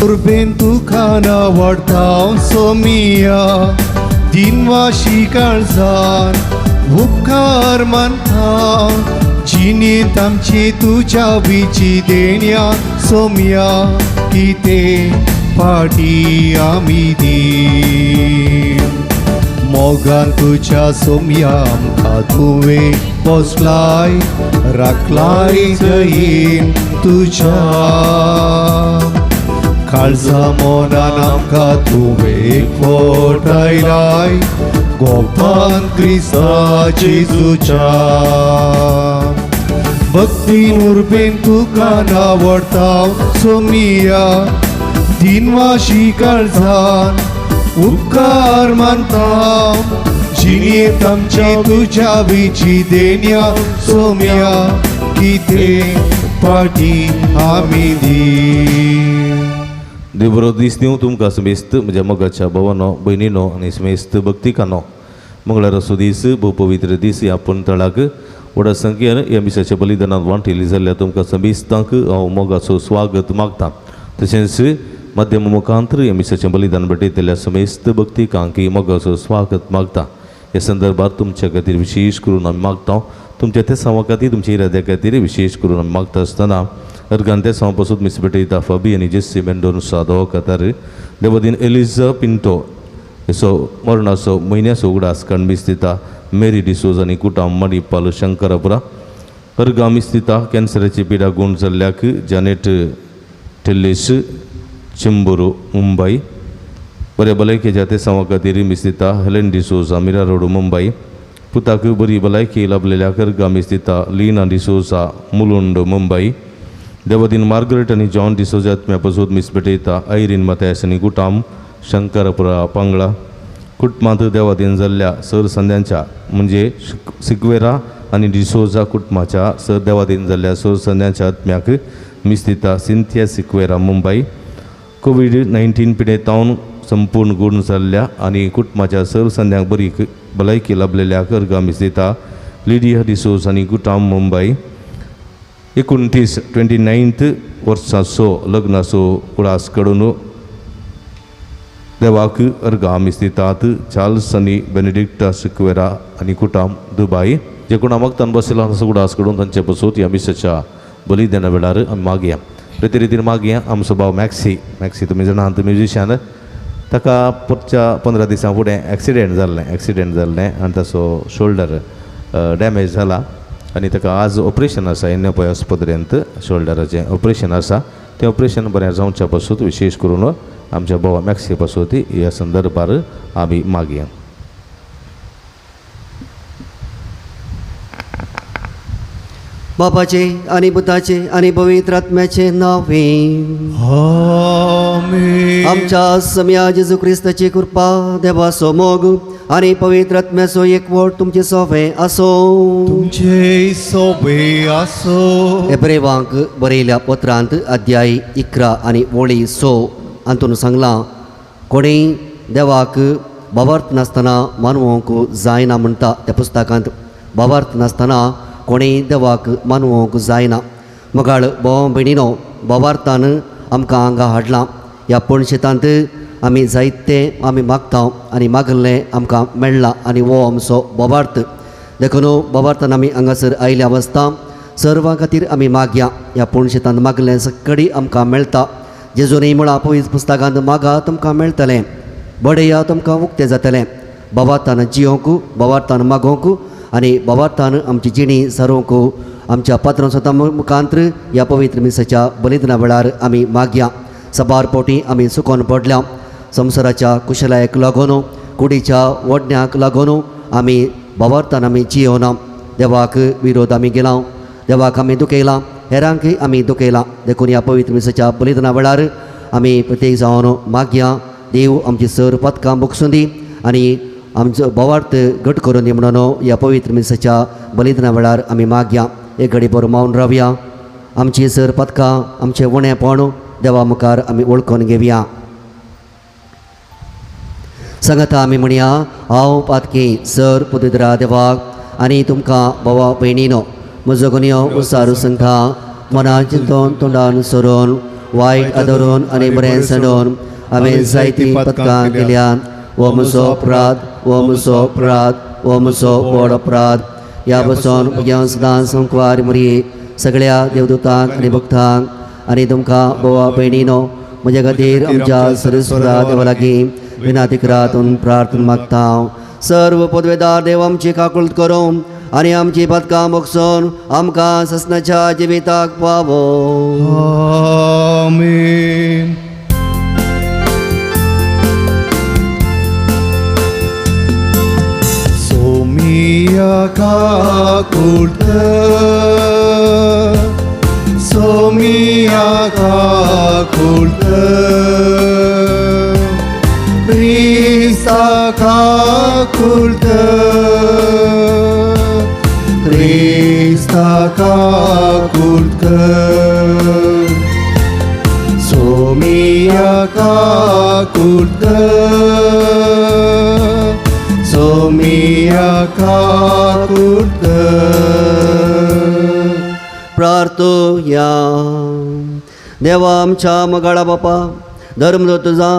उर्बेन तुका नावडता सोमिया दिनवाशी काळजान उपकार मानता जिणेंत आमची तुज्या विची देण्या सोम्या कितें फाटी आमी दी मोगान तुज्या सोम्या आमकां तुवें पोसलाय राखलाय जयेन तुज्या काळजा मोनान आमकां तुवें एकवटायलाय गोपान क्रिस्ता जेजूच्या भक्तीन उर्बेन तुका नावडता सोमिया दिनवाशी काळजान उपकार मानता जिणेंत आमची तुज्या विची देण्या सोम्या कितें फाटी आमी दी देवरो दीस दिवं तुमकां समेस्त म्हज्या मोगाच्या भावानो भयणीनो आनी समेस्त भक्तिकानो मंगळार असो दीस भोव पवित्र दीस ह्या पुणतळाक व्हडा संख्येन ह्या मिसाच्या बलिदानांत वांटिल्ली जाल्यार तुमकां समेस्तांक हांव मोगाचो स्वागत मागतां तशेंच माध्यम मुखांतर ह्या मिसाचें बलिदान भेटयतल्या समेस्त भक्तिकांक मोगाचो स्वागत मागतां ह्या संदर्भात तुमच्या खातीर विशेश करून आमी मागता तुमच्या त्या सांवा खातीर तुमच्या इराद्या खातीर विशेष करून आमी मागता आसतना अर्गांते सांव पासून मिस भेटयता फाबी आनी जेसी मेंडोन सादो कातार देवदीन एलिझा पिंटो हेचो मरणाचो म्हयन्याचो उगडास काण मिस दिता मेरी डिसोज आनी कुटाम मणी पाल शंकरापुरा अर्गा मिस दिता कॅन्सराची पिडा गूण जाल्ल्याक जानेट टेल्लेस चिंबुरू मुंबई बऱ्या भलायकेच्या ते सांवा खातीर मिस दिता हेलेन डिसोजा मिरा रोड मुंबई पुताक बरी भलायकी लाभलेल्या अर्गा मिस दिता लीना डिसोजा मुलुंड मुंबई देवदीन मार्गरेट आनी जॉन डिसोजा आत्म्यापासून मिस भेटयता आयरीन मथायस आनी गुटाम शंकरपुरा पांगळा कुटुंबांत देवादीन जाल्ल्या सर संध्यांच्या म्हणजे सिक्वेरा आनी डिसोजा कुटुंबाच्या सर देवादीन जाल्ल्या सर संध्यांच्या आत्म्याक मिस दिता सिंथिया सिक्वेरा मुंबई कोविड-19 पिडेतावन संपूर्ण गुण जाल्ल्या आनी कुटुंबाच्या सर संध्यांक बरी भलायकी लाभलेल्या अर्गा मिस दिता लिडिया डिसोज आनी गुटाम मुंबई 29 वर्साचो लग्नाचो उडास कडून देवाक अर्गा मिस दितात चार्ल्स आनी बेनेडिक्टा सिक्वेरा आनी कुटाम दुबई जे कोण मागतान बसला उडास कडून तांचे पासून ह्या मिसाच्या बलिदाना वेळार आमी मागया प्रती रितीन मागया आमचो भाव मॅक्सी तुमी जाणात म्युजिशियन ताका परच्या 15 दिसां फुडें एक्सिडेंट जाल्लें आनी ताचो शोल्डर डॅमेज जाला आनी ताका आज ऑपरेशन आसा एन्नेपय आस्पत्रेंत शोल्डराचें ऑपरेशन आसा तें ऑपरेशन बरें जावच्या पासून विशेष करून आमच्या भावा मॅक्सी पासून ह्या संदर्भार आमी मागया बापाचे आनी पुताचे आनी पवित्र आत्म्याचे नावे आमेन आमच्या सम्या जेजू क्रिस्ताची कृपा देवाचो मोग आनी पवित्र आत्म्याचो एकवट तुमचे सोबे आसो तुमचे सोबे आसो एब्रेवांक बरयल्या पत्रांत अध्याय 11 आनी वळी 6 हातून सांगलां कोणीय देवाक बाबार्थ नासतना मानवोंक जायना म्हणटा त्या पुस्तकांत बाबार्थ नासतना कोणीय देवाक मानवोंक जायना मगाळ भाव भयणीनो बाबार्थान आमकां हांगा हाडलां ह्या पणशेतांत आमी जायते आमी मागता आनी मागल्लें आमकां मेळ्ळां आनी हो आमचो बाबार्थ देखून बाबार्थान आमी हांगासर आयल्या वसता सर्वां खातीर आमी मागया ह्या पणशेतांत मागलें सकडी आमकां मेळटा जेजून म्हळा पवित्र पुस्तकांत मागा तुमकां मेळटलें बडया तुमकां उक्तें जातलें बाबार्थान जियोंक बाबार्थान मागोंक आनी बाबार्थान आमची जिणी सारोंक आमच्या पात्रां स्वता मुखांत्र ह्या पवित्र मिसाच्या बलिदाना वेळार आमी मागया सबार पोटी आमी सुकोन पडल्या संवसाराच्या कुशलायेक लागून कुडीच्या वडण्याक लागून आमी बाबार्थान आमी जियोना देवाक विरोध आमी गेला देवाक आमी दुखयलां हेरांकय आमी दुखयलां देखून ह्या पवित्र मिसाच्या बलिदाना वेळार आमी प्रत्येक जावन मागया देव आमची सर पथकां बुकसून दी आनी आमचो भावार्थ घट करून दी म्हणून ह्या पवित्र मिसाच्या बलिदाना वेळार आमी मागया एक घडी बरो मावन रावया आमची सर पथकां आमचें उणेपण देवा मुखार आमी वळखून घेवया सांगता आमी म्हणया हांव पातकी सर पुदुद्रा देवाक आनी तुमकां भावा भयणीनो म्हजो गुन्यो उसारू सांगता मनान चिंतून तोंडान सरून वायट आदरून आनी बरें सडोवन हांवें जायतीं पथकां केल्यात हो म्हजो अपराध हो म्हजो अपराध हो म्हजो व्हड अपराध ह्या बसून म्हज्या सदां संकवार मरी सगळ्या देवदूतांक आनी भक्तांक आनी तुमकां बोवा भयणीनो म्हज्या खातीर आमच्या सरस्वता देवा लागीं विनाती करातून प्रार्थना मागता हांव सर्व पदवेदार देव आमची काकुळट करूं आनी आमची पथकां मोगसून आमकां ससनाच्या जिविताक पावो आमेन. Somia kakult, Somia kakult, Krista kakult, Krista kakult, Somia kakult, Somia kakult. प्रार्थोया देवा आमच्या मगाळा बापा धर्म जो तुझा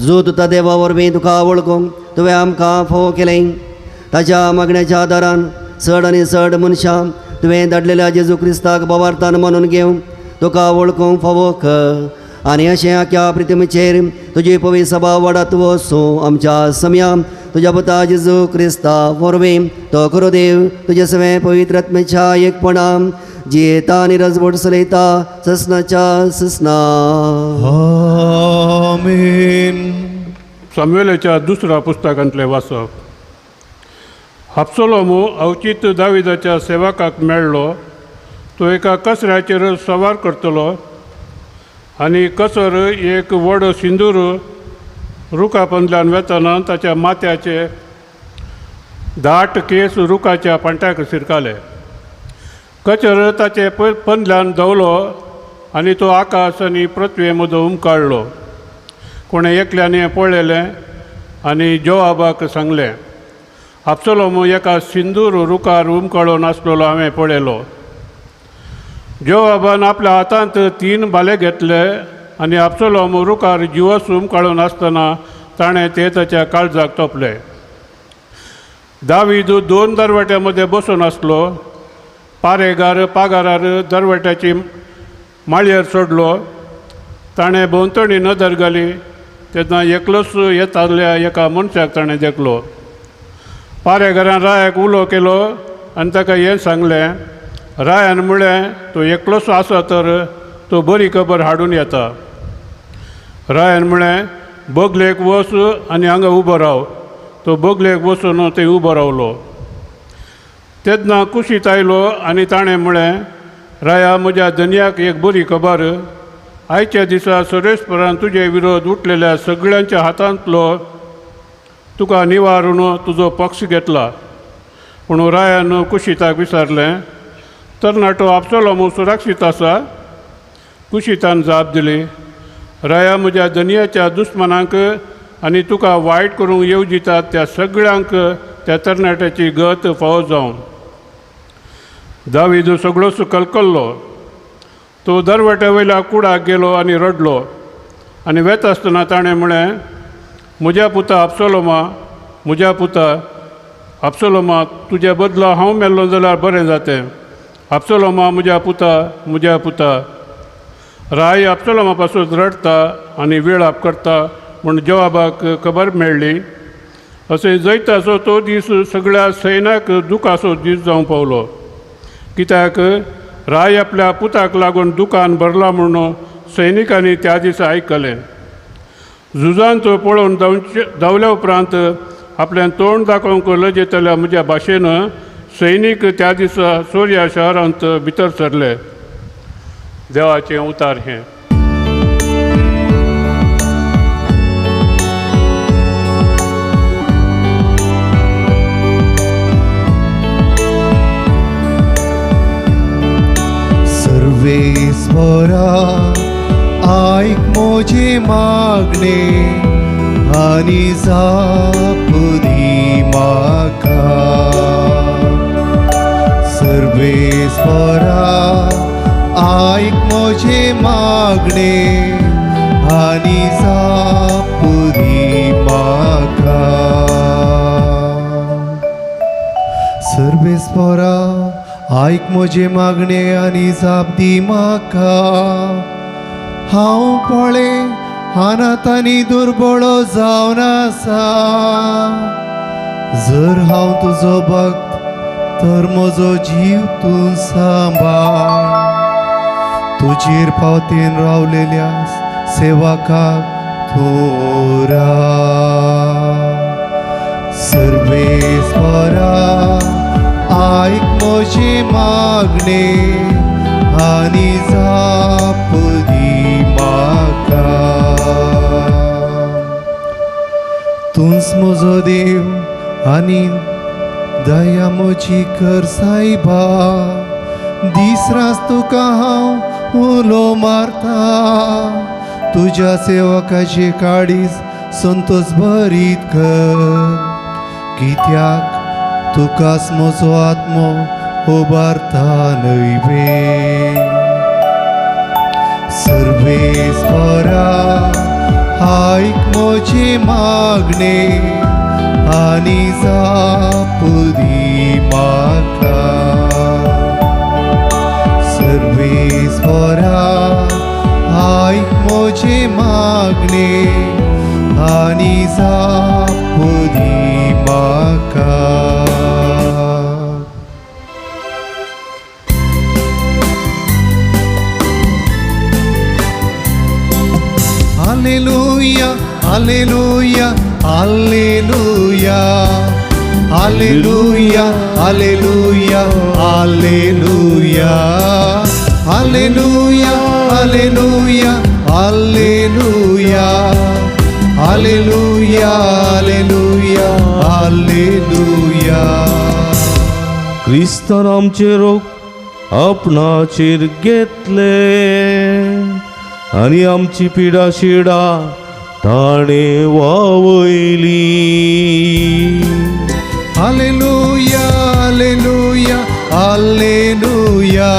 जो तुझा देवा वरवीं तुका वळखूंक तुवें आमकां फोव केलें ताच्या मागण्याच्या आदारान चड आनी चड मनशां तुवें धाडलेल्या जेजू क्रिस्ताक भवार्थान मानून घेवंक तुका वळखूंक फोव कर आनी अशें आख्या प्रितीमेचेर तुजी पवित्र सभा वाडत वचूं आमच्या समया तुज्या पुता जेजू क्रिस्ता वरवीं तो करो देव तुजे सगळें पवित्र आत्म्याच्या एकपणान जियेता आनी रजवट चलयता ससनाच्या ससना आमेन. सामुएलाच्या दुसऱ्या पुस्तकांतलें वाचप. हाबसोलोमू अवचित दाविदाच्या सेवकाक मेळ्ळो तो एका कसऱ्याचेर सवार करतलो आनी कसर एक व्हड सिंदूर रुखा पंदल्यान वेतना ताच्या माथ्याचे दाट केस रुखाच्या पांट्याक शिरकाले. कचर ताचे पंदल्यान धांवलो आनी तो आकाश आनी पृथ्वे मदीं उमकाळ्ळो. कोणें एकल्यान पळयलें आनी जोआबाक सांगलें हाबसोलोमू एका सिंदूर रुखार उमकाळून आसलेलो हांवें पळयलो. जोआबान आपल्या हातांत 3 भाले घेतले आनी हाबसोलोमू रुखार जिवस उमकाळून आसतना ताणें ते ताच्या काळजाक तोपले. दावीद 2 दरवट्यां मदें बसून आसलो. पारेगार पागारार दरवट्याची माळयेर सोडलो. ताणें भोंवतणी नदर घाली तेन्ना एकलोच येताल्या एका मनशाक ताणें देखलो. पारेगारान रायाक उलो केलो आनी ताका हें सांगलें. रायान म्हळें तो एकलोच आसा तर तो बरी खबर हाडून येता. रायान म्हळें बोगलेक वच आनी हांगा उबो राव. तो बोगलेक वचून थंय उबो रावलो. तेन्ना कुशीत आयलो आनी ताणें म्हळें राया म्हज्या धन्याक एक बरी खबर. आयच्या दिसा सुरेशपरान तुजे विरोध उठलेल्या सगळ्यांच्या हातांतलो तुका निवारून तुजो पक्ष घेतला. पूण रायान कुशीताक विचारलें तरणाटो हाबसोलोमू सुरक्षीत आसा. कुशीतान जाप दिली राया म्हज्या धन्याच्या दुस्मनांक आनी तुका वायट करूंक येवजितात त्या सगळ्यांक त्या तरणाट्याची गत फावो जावं. दावीद सगळोच कलकल्लो. तो दरवट्या वयल्या कुडाक गेलो आनी रडलो आनी वेता आसतना ताणें म्हळें म्हज्या पुता हाबसोलोमा म्हज्या पुता हाबसोलोमा तुज्या बदला हांव मेल्लो जाल्यार बरें जातें. हाबसोलोमा म्हज्या म्हज्या पुता. राय हाबसोलोमा पासून रडता आनी वेळाप करता म्हूण जोआबाक खबर मेळ्ळी. अशें जैताचो तो दीस सगळ्या सैन्याक दुखाचो दीस जावं पावलो. कित्याक राय आपल्या पुताक लागून दुकान भरला म्हणून सैनिकांनी त्या दिसा आयकलें. झुजान तो पळोवन धांवल्या उपरांत आपल्यान तोंड दाखोवंक लजेतल्या म्हज्या भाशेन सैनीक त्या दिसा सोर्या शहरांत भितर सरले. देवाचें उतार हें. सर्वेस्वरा आयक मोजे मागणे आनी जाप दी म्हाका. सर्वेस्वरा आयक मोजे मागणे मागणे आनी जापुदी म्हाका सर्वेस्परा आयक म्हजे मागणे आनी जाप दी म्हाका हांव पळे अनाथ आनी दुर्बळो जावन आसा जर हांव तुजो भक्त तर म्हजो जीव तूं सांबाळ तुजेर पावतेन रावलेल्या सेवकाक तूं राव सर्वेस्परा आयक म्हजी मागणे आनी जापुदी म्हाका तूंच म्हजो देव आनी दया म्हजी कर सायबा दीस रात तुका हांव उलो मारता तुज्या सेवकाचे काळीज संतोष भरीत कर कित्याक तुकाच म्हजो आत्मो उबारता नैवे सर्वेस्परा आयक म्हजी मागणे आनी जापुदी म्हाका सर्वेस्परा आयक म्हजी मागणे आनी जापुदी म्हाका Alleluia, alleluia, alleluia, alleluia, alleluia, alleluia, alleluia, alleluia, alleluia, alleluia, alleluia, alleluia. क्रिस्तान आमचे रोग आपणाचेर घेतले आनी आमची पिडा शिडा ताणे वावयली Alleluia, alleluia, alleluia,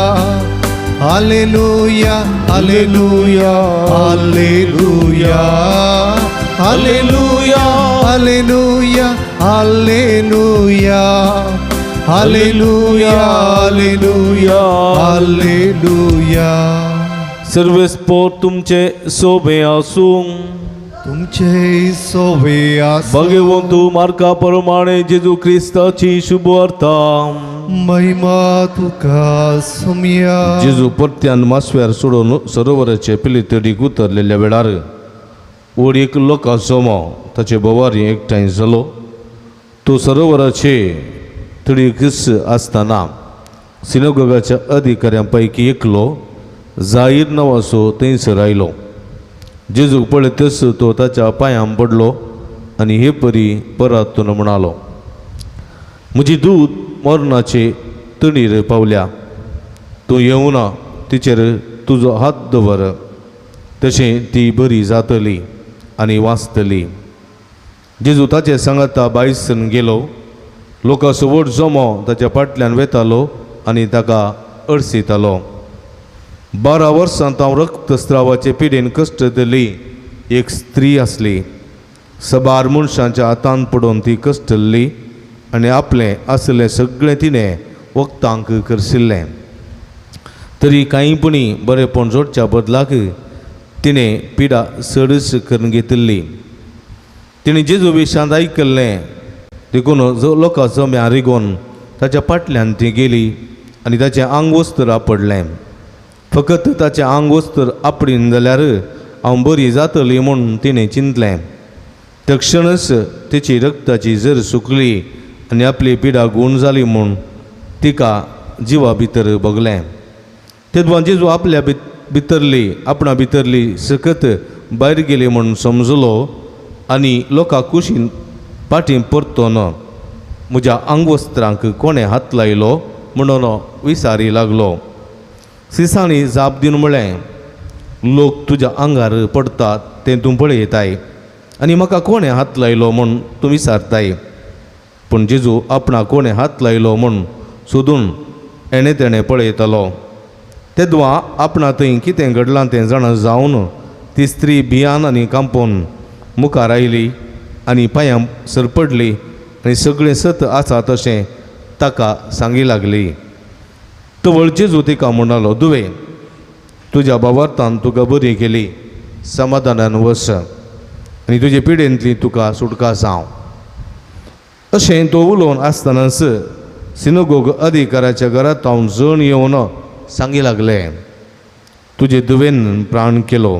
alleluia, alleluia, alleluia, alleluia, alleluia, alleluia, alleluia, alleluia, alleluia. सर्वेस्पोर तुमचे सोबे आसूं तुमचे सोवे आसा भगवंतू मार्का प्रमाणे जेजू क्रिस्ताची शुभ अर्था महिमा तुका सुमया जेजू परत्यान मासव्यार सोडून सरोवराचे पिलितडीक उतरलेल्या वेळार वडीक लोकांसमो ताचे बोवारी एकठांय जालो तो सरोवराचे तडीकच आसतना सिनोगोगाच्या अधिकाऱ्यांपैकी एकलो जाहीर नांवाचो थंयसर आयलो जेजूक पळयतच तो ताच्या पांयां पडलो आनी हे परी परतून म्हणालो म्हजी दूत मरणाचे तणीर पावल्या तूं येवना तिचेर तुजो हात दवर तशें ती बरी जातली आनी वाचतली जेजू ताचे सांगाता बायसन गेलो लोकांचो व्हड जमो ताच्या फाटल्यान वेतालो आनी ताका अडसितालो 12 वर्सां हांव रक्तस्रावाचे पिडेन कश्ट दिली एक स्त्री आसली सबार मनशांच्या हातान पडून ती कश्टल्ली आनी आपलें आसलें सगळें तिणें वखदांक करशिल्लें तरी कांयपणी बरेपण जोडच्या बदलाक तिणें पिडा सडस करून घेतिल्ली तिणें जेजू विशांत आयकल्लें देखून लोकां जम्या रिगोवन ताच्या फाटल्यान ती गेली आनी ताचें आंग वस्त्र आपडलें फकत ताचें आंग वस्त्र आपडीन जाल्यार हांव बरी जातली म्हूण तिणें चिंतलें त्या क्षणच तिची रक्ताची झर सुकली आनी आपली पिडा गूण जाली म्हूण तिका जिवा भितर बगलें तेदवा जेजू आपल्या भितरली आपणा भितरली सकत भायर गेली म्हूण समजलो आनी लोकां कुशीन फाटीं परतोन म्हज्या आंगवस्त्रांक कोणें हात लायलो म्हणून विचारी लागलो सिसांनी जाप दिवन म्हळें लोक तुज्या आंगार पडतात तें तूं पळयताय आनी म्हाका कोणें हात लायलो म्हूण तूं विचारताय पूण जेजू आपणा कोणें हात लायलो म्हूण सोदून एणे तेणें पळयतालो तेदवा आपणा थंय कितें घडलां तें जाणा जावन ती स्त्री भियान आनी कांपोवन मुखार आयली आनी पांयां सरपडली आनी सगळें सत आसा तशें ताका सांगी लागली. तवळ जेजू तिका म्हणलो, दुवे, तुज्या बाबार्थान तुका बरी केली, समाधानान वच आनी तुजे पिडेंतली तुका सुटका जावं. अशें तो उलोवन आसतनाच सिनोगोग अधिकाराच्या घरांत हांव जण येवन सांगी लागले, तुजे दुवेन प्राण केलो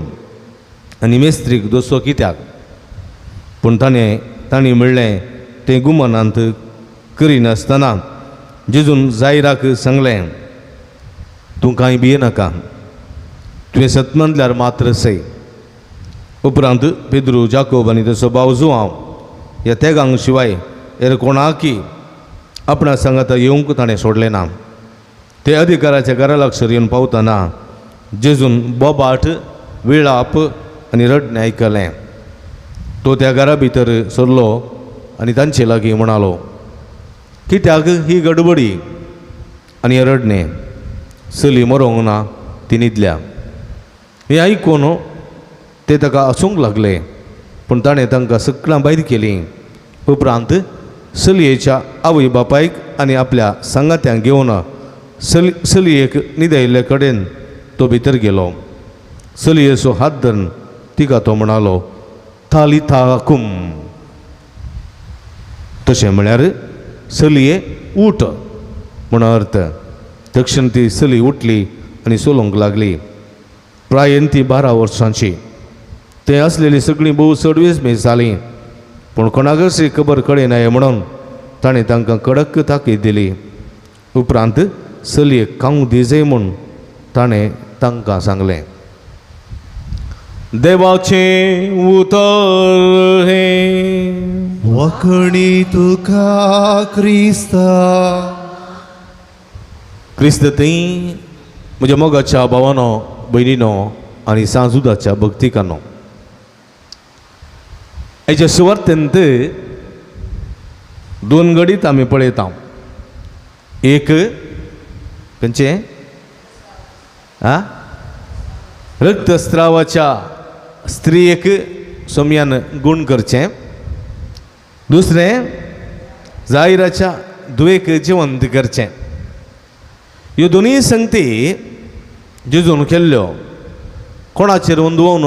आनी मेस्त्रीक दोसो कित्याक? पूण तांणी म्हणलें तें गुमानांत करिनासतना जेजून जायराक सांगलें, तूं कांय भियेनाका, तुवें सतमंतल्यार मात्र सै. उपरांत पेद्रू, जाकोब आनी ताचो भाव जुआंव ह्या तेगांक शिवाय हेर कोणाकी आपणा सांगात येवंक ताणें सोडलें ना. ते अधिकाराच्या घरा लागसर येवन पावतना जेजून बोबाट, विळाप आनी रडणें आयकलें. तो त्या घरा भितर सरलो आनी तांचे लागीं म्हणालो, कित्याक ही गडबडी आनी हें रडणें? चली मरोंक ना, ती न्हिदल्या. हें आयकून ते ताका हसूंक लागले, पूण ताणें तांकां सगळां भायर केलीं. उपरांत चलयेच्या आवय बापायक आनी आपल्या सांगात्यांक घेवन चलयेक न्हिदयल्ले कडेन तो भितर गेलो. चलयेचो हात धरून तिका तो म्हणालो, थालिथा कुम. तशें म्हळ्यार चलये उठ म्हूण अर्थ. तक्षण ती चली उठली आनी चलोवंक लागली. प्रायेन ती 12 वर्सांची. ते आसलेली सगळीं भोव सडवेस मेज जालीं, पूण कोणाक अशी खबर कळना म्हणून ताणें तांकां कडक ताकीद दिली. उपरांत चलयेक खावंक दिजय म्हूण ताणें तांकां सांगलें. देवाचें उतर हें. वखणी तुका क्रिस्ता. क्रिस्त थंय म्हज्या मोगाच्या भावानो, भयणीनो आनी सांजुदाच्या भक्तिकानो, हेच्या सुवातेंत 2 गडीत आमी पळयता. एक खंयचें? रक्तस्त्रावाच्या स्त्रियेक सोम्यान गूण करचें. दुसरें जायराच्या दुयेक जिवंत करचें. ह्यो दोनूय संगती जेजून केल्ल्यो. कोणाचेर वंदवून?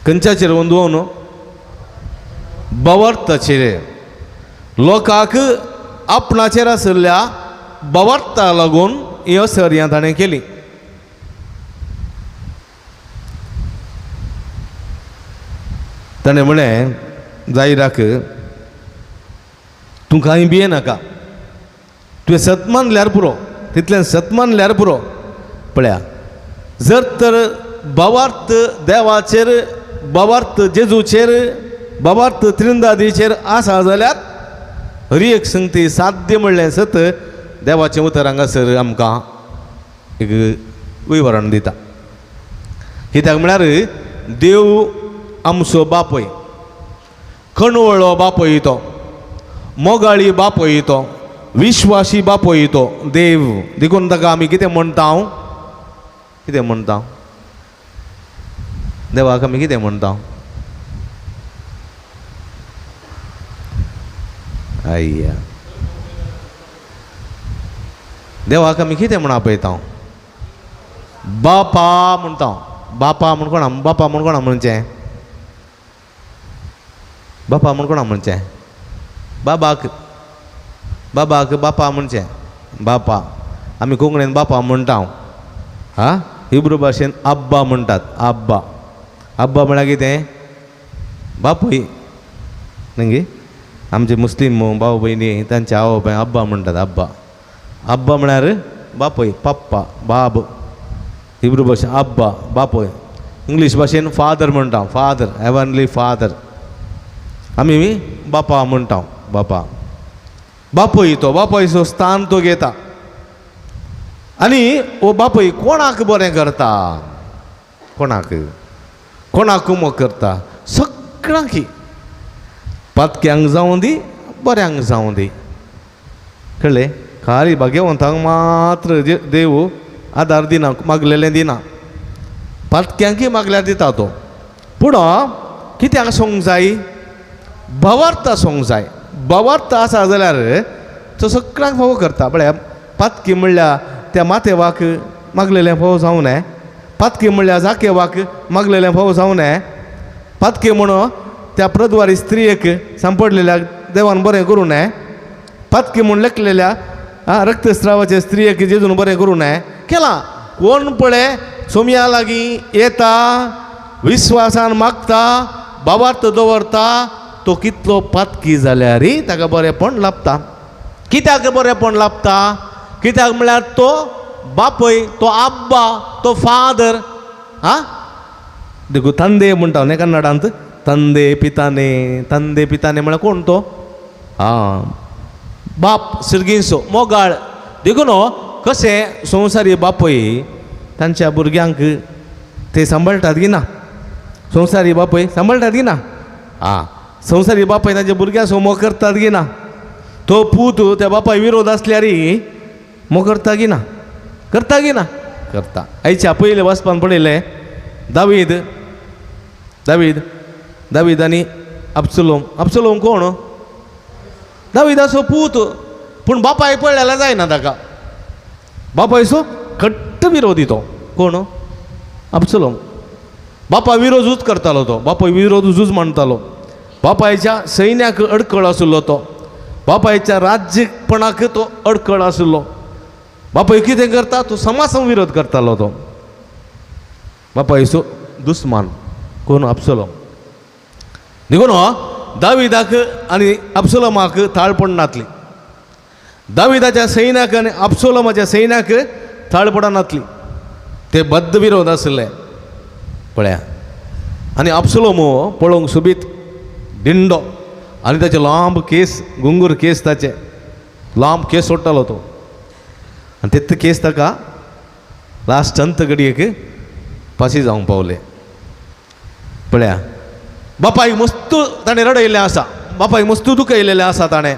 खंयच्याचेर वंदवून? बवर्ताचेर. लोकांक आपणाचेर आशिल्ल्या बवर्ता लागून ही असर ह्या ताणें केली. ताणें म्हळें जायराक, तूं कांय भियेनाका, तुवें सत मानल्यार पुरो, तितलें सत मानल्यार पुरो. पळया, जर तर बवार्थ देवाचेर, बवार्थ जेजूचेर, बवार्थ त्रिंदादीचेर आसा जाल्यार हर एक संगती साध्य म्हणलें सत देवाचें उतर हांगासर आमकां एक विवरण दिता. कित्याक म्हळ्यार देव आमचो बापय, कणवळो बापय तो, मोगाळी बापय तो, विश्वासी बापय तो देव. देखून ताका आमी कितें म्हणटा? कितें म्हणटा? देवाक आमी कितें म्हणटा? आय्या, देवाक आमी कितें म्हणा पळयता? बापा म्हणटा. बापा म्हण कोणा? बापा म्हण कोणा म्हणचें? बापा म्हण कोणा म्हणचें? बाबाक. बाबाक बापा म्हणचें. बापा आमी कोंकणीन बापा म्हणटा. हिब्रू भाशेन आब्बा म्हणटात. आब्बा. आब्बा म्हळ्यार कितें? बापूय न्ही. आमचे मुस्लीम भाव भयणी तांचे आवय बापाय आब्बा म्हणटात. आब्बा. आब्बा म्हळ्यार बापूय, पप्पा, बाब. हिब्रू भाशेन आब्बा, बापूय. इंग्लीश भाशेन फादर म्हणटा. Father, heavenly father. आमी बापा म्हणटा. बापा. बापूय तो, बापायचो स्थान तो घेता. आनी हो बापूय कोणाक बरें करता? कोणाक? कोणाक मोग करता? सगळ्यांक. पातक्यांक जावं दी, बऱ्यांक जावं दी. कळ्ळें? खाली भाग्यवंतांक मात्र देव आदार दिना मागलेलें दिना पातक्यांकी मागल्यार दिता तो पूण कित्याक सोंग जाय भवार्थ सोंग जाय भवार्थ आसा जाल्यार तो सगळ्यांक फोव करता म्हळ्यार पातकी म्हणल्यार त्या माथेवाक मागलेलें फोव जावं न्हय पातकी म्हणल्यार जाकेवाक मागलेलें फोव जावं न्हय पातकी म्हणून त्या प्रद्वारी स्त्रियेक सांपडलेल्या देवान बरें करूं न्हय पातकी म्हूण लेखलेल्या रक्तस्रावाच्या स्त्रियेक जेजून बरें करूं न्हय केलां कोण पळय सोमया लागीं येता विश्वासान मागता भावार्थ दवरता तो कितलो पातकी जाल्यारय ताका बरेंपण लाभता कित्याक बरेंपण लाभता कित्याक म्हळ्यार तो बापय तो आब्बा तो फादर देखो तंदे म्हणटा न्ही कन्नडांत तंदे पिताने म्हळ्यार कोण तो बाप सिरगिंसो मोगाळ देखून कशें संवसारी बापय तांच्या भुरग्यांक ते सांबाळटात की ना संवसारी बापय सांबाळटात की ना संवसारी बापय तांच्या भुरग्यां मोग करतात की ना तो पूत त्या बापाय विरोध आसल्यारय मोग करता की ना करता की ना करता आयच्या पयले वाचपान पळयलें दावीद आनी अबसलोम कोण दाविदाचो पूत पूण बापाय पळयल्यार जायना ताका बापायचो खट्ट विरोधी तो कोण अबसलोम बापा विरोधूच करतालो तो बापाय विरोधूच मांडटालो बापायच्या सैन्याक अडखळ आशिल्लो तो बापायच्या राज्यपणाक तो अडखळ आशिल्लो बापाय कितें करता तो समासम विरोध करतालो तो बापायचो दुस्मान कोण अबसलोम देखून दाविदाक आनी अबसलोमाक थाळपण नातली दाविदाच्या सैन्याक आनी अबसलोमाच्या सैन्याक थाळपणां नातली ते बद्द विरोध आसले पळया आनी अबसलोम पळोवंक सुबीत दिंडो आनी ताचे लांब केस गुंगूर केस ताचे लांब केस सोडटालो तो आनी तितले केस ताका लास्ट अंत घडयेक फाशी जावंक पावले पळया बापायक मस्त ताणें रडयल्लें आसा बापायक मस्त दुखयलेलें आसा ताणें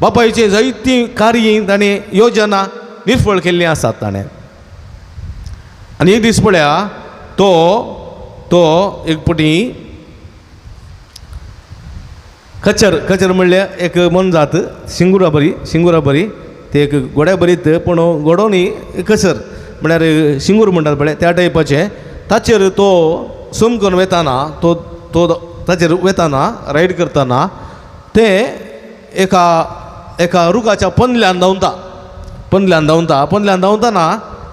बापायची जायतीं कार्यां ताणें योजना निर्फळ केल्लीं आसात ताणें आनी एक दीस पळया तो एक पटी कचर म्हणल्यार एक मन जात शिंगुरा बरी ते एक गोड्या बरीत पूण गोडो न्ही कचर म्हळ्यार शिंगूर म्हणटात पळय त्या टायपाचें ताचेर तो सम करून वेताना तो ताचेर वेताना रायड करतना ते एका रुखाच्या पंदल्यान धांवता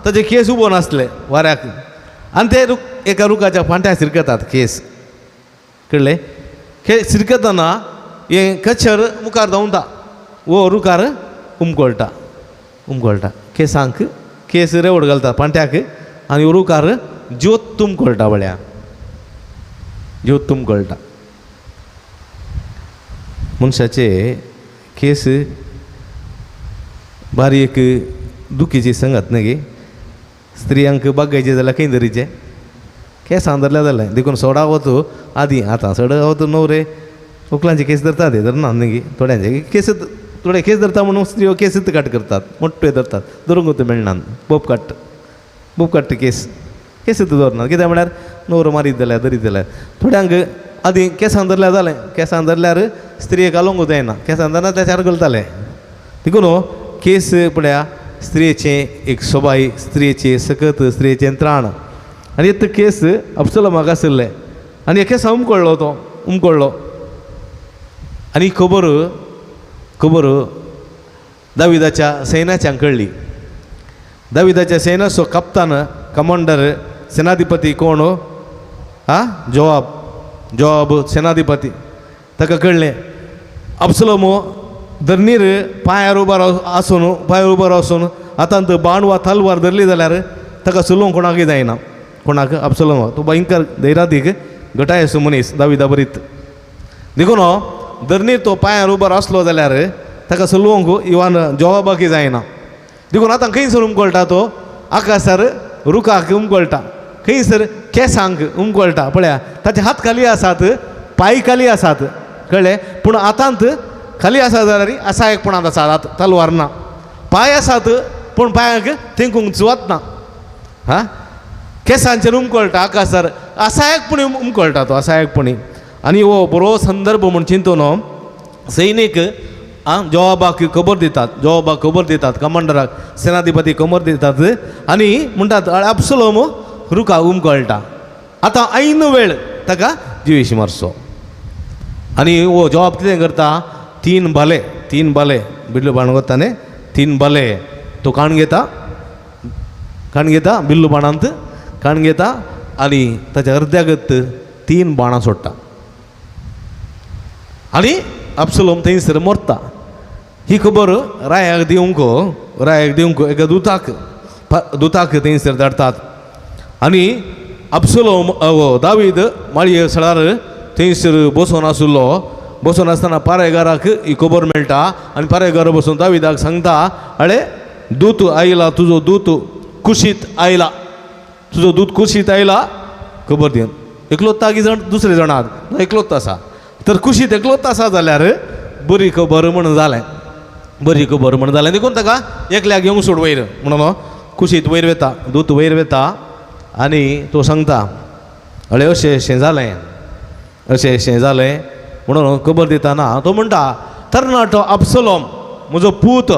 ताचे केस उबो नासले वाऱ्याक आनी ते एका रुखाच्या फांट्याक सिरकतात केस कळ्ळें सिरकतना हें कचर मुखार धांवता वो रुखार उमकळटा केसांक केस रेवड घालता फांट्याक आनी रुखार ज्योत तुमकळटा वळ्या ज्योत तुमकळटा मनशाचे केस बारीक दुखीची संगत न्ही गे स्त्रियांक बागायचे जाल्यार खंय तरीचे केंसां धरल्या जालें देखून सोडा वतू आदीं आतां सोडा वतू न्हवरे व्हंकलांचे केस धरतात हे धरना न्ही गे थोड्यांचे केस थोडे केस धरता म्हणून स्त्रियो केसच काट करतात मोठ्ठे धरतात धरूंक वतू मेळना बोप काडटा केस धरनात कित्याक म्हळ्यार न्हवरो मारीत जाल्यार धरीत जाल्यार थोड्यांक आदीं केंसां धरल्या जालें केंसां धरल्यार स्त्रियेक घालूंक जायना केंसां धरना त्याच्यार घालताले देखून केस पळया स्त्रियेचें एक सोबाय स्त्रियेचे सकत स्त्रियेचें त्राण आनी एक केस अबसलोमाक आशिल्ले आनी हे केंसां उमकळ्ळो आनी खबर दाविदाच्या सैन्याच्यांक कळ्ळी दाविदाच्या सैन्याचो कप्तान कमांडर सेनाधिपती कोण जोआब सेनाधिपती ताका कळ्ळें अबसलोम धरणीर पांयार उबो रावसून आतां बाण वा तलवार धरली जाल्यार ताका चलोवंक कोणाकय जायना कोणाक अबसलोम तो भयंकर धैर्यादीक गटाय असो मनीस दाविदा बरीत देखून धरणीर तो पांयार उबो आसलो जाल्यार ताका चलोवंक इवान जोआबाकय जायना देखून आतां खंयसर उमकळटा तो आकाशार रुखाक उमकळटा खंयसर केंसांक उमकळटा पळया ताचे हात खाली आसात पांय खाली आसात कळ्ळें पूण आतांत खाली आसा जाल्यार आसा एकपणांत आसा तलवार ना पाय आसात पूण पांयाक थिंकूंक वचना हां केंसांचेर उमकळटा आकाशार असायकपणी उमकळटा तो असायकपणी आनी हो बरो संदर्भ म्हूण चिंतून सैनीक जवाबाक खबर दितात कमांडराक सेनाधिपती खबर दितात आनी म्हणटात अब्सलोम रुका उमकळटा आतां ऐन वेळ ताका जिवेशी मारचो आनी हो जवाब कितें करता 3 बाले बिल्लू बाण करता न्ही 3 बाले तो काण घेता बिल्लू बाणांत काण घेता आनी ताच्या अर्द्यागत 3 बाणां सोडटा आनी अब्सलोम थंयसर मरता ही खबर रायाक दिवंक एका दुताक थंयसर धाडटात आनी अब्सलोम दावीद माळये सळार थंयसर बसून आसतना पारेगाराक ही खबर मेळटा आनी पारेगार बसून दाविदाक सांगता अळे दूत आयला तुजो दूत कुशीत आयला खबर दिवन एकलोच की जण दुसरे जाण आहात एकलोच आसा तर कुशीत एकलोच आसा जाल्यार बरी खबर म्हणून जालें देखून ताका एकल्याक घेवंक सोड वयर म्हणून कुशीत वयर वेता दूत वयर वेता आनी तो सांगता अळे अशें जालें म्हणून खबर दितना तो म्हणटा तरणाटो अब्सलोम म्हजो पूत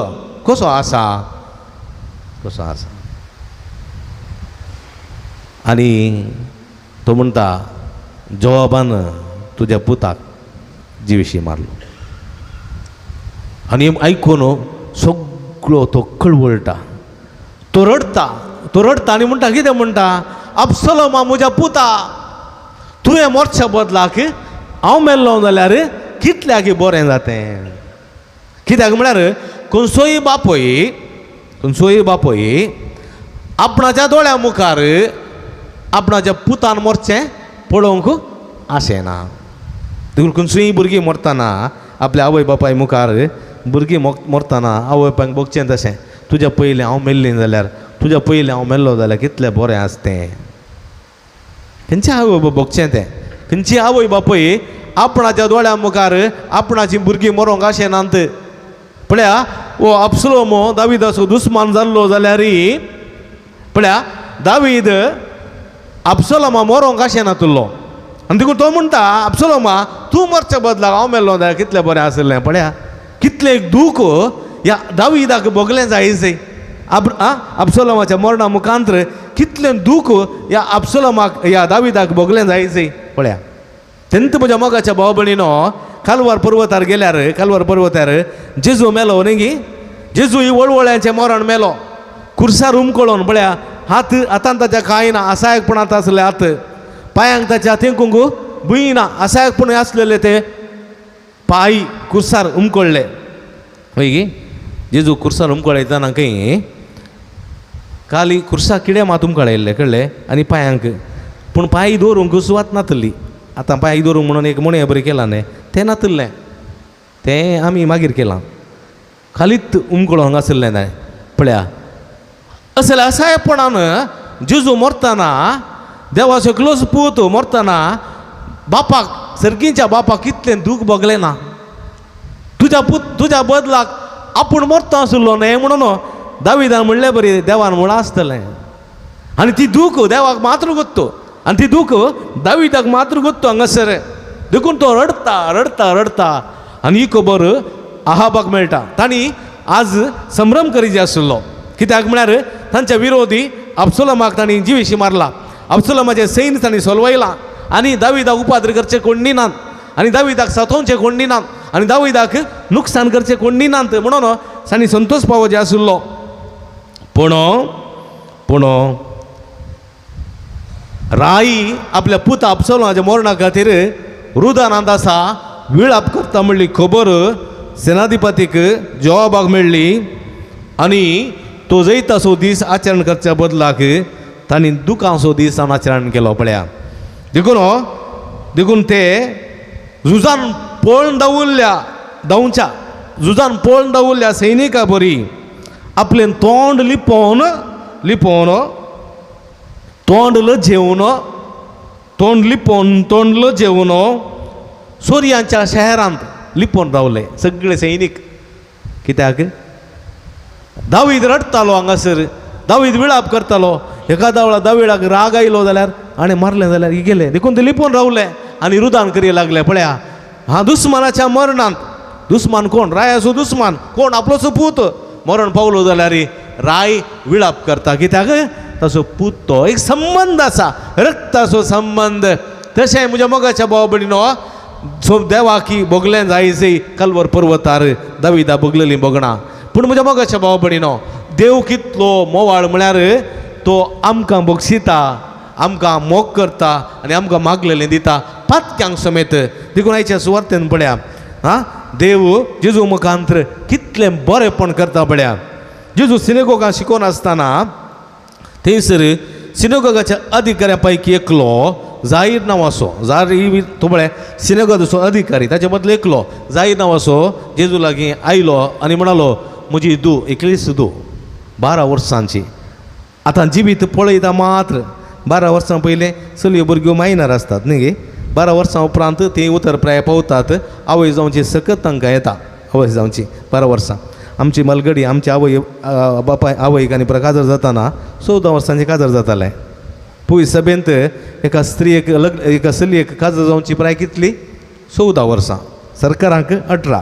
कसो आसा आनी तो म्हणटा जवाबान तुज्या पुताक जिवेशी मारलो आनी आयकून सगळो तो कळवळटा तो रडता आनी म्हणटा कितें म्हणटा अब्सलोमा म्हज्या पुता तुवें मोरच्या बदलाक हांव मेल्लो जाल्यार कितल्याक बरें जातें कित्याक म्हळ्यार खंयचोय बापोय आपणाच्या दोळ्या मुखार आपणाच्या पुतान मोरचें पळोवंक आशेना देखून खंयचीय भुरगीं मरतना आपल्या आवय बापाय मुखार भुरगीं मरतना आवय बापायक बगचें तशें तुज्या पयलीं हांव मेल्लीं जाल्यार तुज्या पयलीं हांव मेल्लो जाल्यार कितलें बरें आसतें खंयचें आवय बाबा बगचें तें खंयची आवय बापूय आपणाच्या दोळ्या मुखार आपणाची भुरगीं मरोंक आशेनात पळया हो अब्सलोम दाविदाचो दुस्मान जाल्लो जाल्यारय पळया दावीद अब्सलोमा मरोंक आशेनातलो आनी देखून तो म्हणटा अब्सलोमा तूं मरच्या बदलाक हांव मेल्लो जाल्यार कितलें बरें आसलें पळया कितलें दूख ह्या दाविदाक भोगलें जायचें अब्सलोमाच्या मरणा मुखांतर कितलें दूख ह्या अब्सलोमाक ह्या दाविदाक भोगलें जायचें पळया तेंत म्हज्या मोगाच्या भाव भयणीनो कालवार पर्वतार गेल्यार कालवार पर्वतार जेजू मेलो न्ही गी जेजू ही वळवळ्याचें मरण मेलो कुर्सार उमकळोन पळया हातांत ताच्या कांय ना असायकपणांत आसले हात पांयांक ताच्या थिंकूंक भुंय ना असायकपण आसलेले ते पांय कुर्सार उमकळ्ळे हय गी जेजू कुर्सार उमकळयतना खंय खाली कुर्सा किडे मात उमकळयल्ले कळ्ळे आनी पांयांक पूण पांय दवरूंक सुवात नातली आतां पांय दवरूंक म्हणून एक म्हणून बरें केलां न्ही तें नातल्लें तें आमी मागीर केलां खालीच उमकळोंक आसलें न्हय पळया असले असायपणान जेजू मरतना देवाचो क्लोज पूत मरतना बापाक सर्गीच्या बापाक कितलें दूख भोगलें ना तुज्या बदलाक आपूण मरता आसलो न्हय म्हणून दाविदान म्हणलें बरी देवान म्हूण आसतलें आनी ती दूख देवाक मात्र गोत्तो आनी ती दूख दाविदाक मात्र गोत्तो हांगासर देखून तो रडता आनी ही खबर आहाबाक मेळटा तांणी आज संभ्रम करीत आसलो कित्याक म्हळ्यार तांच्या विरोधी अब्सलोमाक तांणी जिवेशी मारला अब्सलोमाचें सैन्य तांणी सोलवयलां आनी दाविदाक उपाद्र करचें कोण दिनात आनी दाविदाक सतोवचें कोण दिनात आनी दाविदाक नुकसान करचें कोण दिनात म्हणून तांणी संतोश पावोवचें आसलो पूण राई आपल्या पुता अब्सलोमाच्या मरणा खातीर रुदानांत आसा विळाप करता म्हणली खबर सेनाधिपतीक जवाबाक मेळ्ळी आनी तो जैताचो दीस आचरण करच्या बदलाक तांणी दुखांचो दीस आचरण केलो पळया देखून ते झुजान पळोवन दावुल्ल्या सैनिका बरी आपलें तोंड लिपोवन तोंड जेवन सोर्यांच्या शहरांत लिपोवन रावले सगळे सैनीक कित्याक दावीद रडतालो हांगासर, दावीद विळाप करतालो. एखादा वेळा दावीडाक राग आयलो जाल्यार आनी मारलें जाल्यार गेले देखून ते लिपोवन रावले आनी रुदान करी लागले. पळया हा दुस्मानाच्या मरणांत, दुस्मान कोण? रायाचो दुस्मान कोण? आपलोचो पूत मरण पावलो जाल्यार राय विळाप करता. कित्याक ताचो पूत तो एक संबंध आसा, रक्ताचो संबंध. तशें म्हज्या मोगाच्या भावा भयणीनो, देवाकी बोगलें जायचें कल्वर पर्वतार दाविदा बोगलेलीं बोगणां. पूण म्हज्या मोगाच्या भावा भयणीनो, देव कितलो मोवाळ म्हळ्यार तो आमकां बक्षिता, आमकां मोग करता आनी आमकां मागलेलें दिता पातक्यांक समेत. देखून आयच्या सुवातेन पळया हां, देव जेजू मुखांतर कितलें बरेंपण करता. पळया जेजू सिनेगोगां शिकोवन आसतना थंयसर सिनेगोगाच्या अधिकाऱ्या पैकी एकलो जाहीर नांवाचो, जाहीर तो म्हळ्यार सिनेगोगाचो अधिकारी, ताचे मदलो एकलो जाहीर नांवाचो जेजू लागीं आयलो आनी म्हणालो, म्हजी धूव एकलीच धूव 12 वर्सांची, आतां जिवीत पळयता मात्र 12 वर्सां पयलें चलयो भुरग्यो मायनर आसतात न्ही गे. 12 वर्सां उपरांत ती उतर प्राय पावतात, आवय जावची सकत तांकां येता, आवय जावची 12 वर्सां. आमची मलगडी आमची आवय बापाय आवयक आनी काजर जाताना 14 वर्सांचें काजर जातालें. पळय सभेंत एका स्त्रीयेक एका चलयेक काजर जावची प्राय कितली? 14 वर्सां. सरकाराक 18.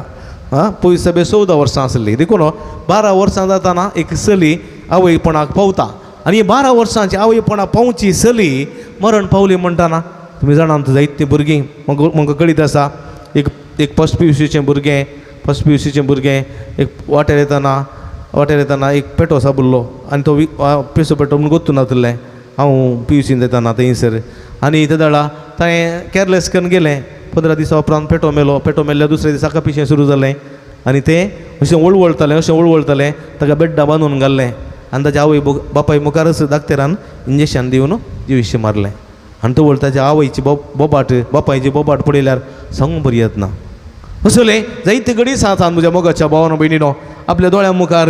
पळय सभे 14 वर्सां आसली. देखून 12 वर्सां जाताना एक चली आवयपणाक पावता आनी 12 वर्सांची आवयपणाक पावची चली मरण पावली म्हणटाना तुमी जाणात जायतीं भुरगीं म्हाका कळीत आसा. एक फस्ट PUCचें भुरगें, फस्ट PUCचें भुरगें एक वाटेर येताना एक पेटो सापडलो आनी तो पेसो पेटो म्हणून गोत्तून नातलें. हांव PUCन येताना थंयसर आनी ते दाडा ताणें कॅरलेस करून गेलें. 15 दिसां उपरांत पेटो मेलो. पेटो मेल्ल्या दुसऱ्या दिसा पिशें सुरू जालें आनी तें अशें वळवळतालें ताका बेड्डा बांदून घाल्लें आनी ताच्या आवय बापाय मुखारच दाक्तेरान इंजेक्शन दिवन जिवीश मारलें. आनी तो ताच्या आवयची बोबाट बापायची बोबाट पळयल्यार सांगूंक बरी येतना. असलें जायते घडी सांगतात म्हज्या मोगाच्या भावानो भयणीनो, आपल्या दोळ्या मुखार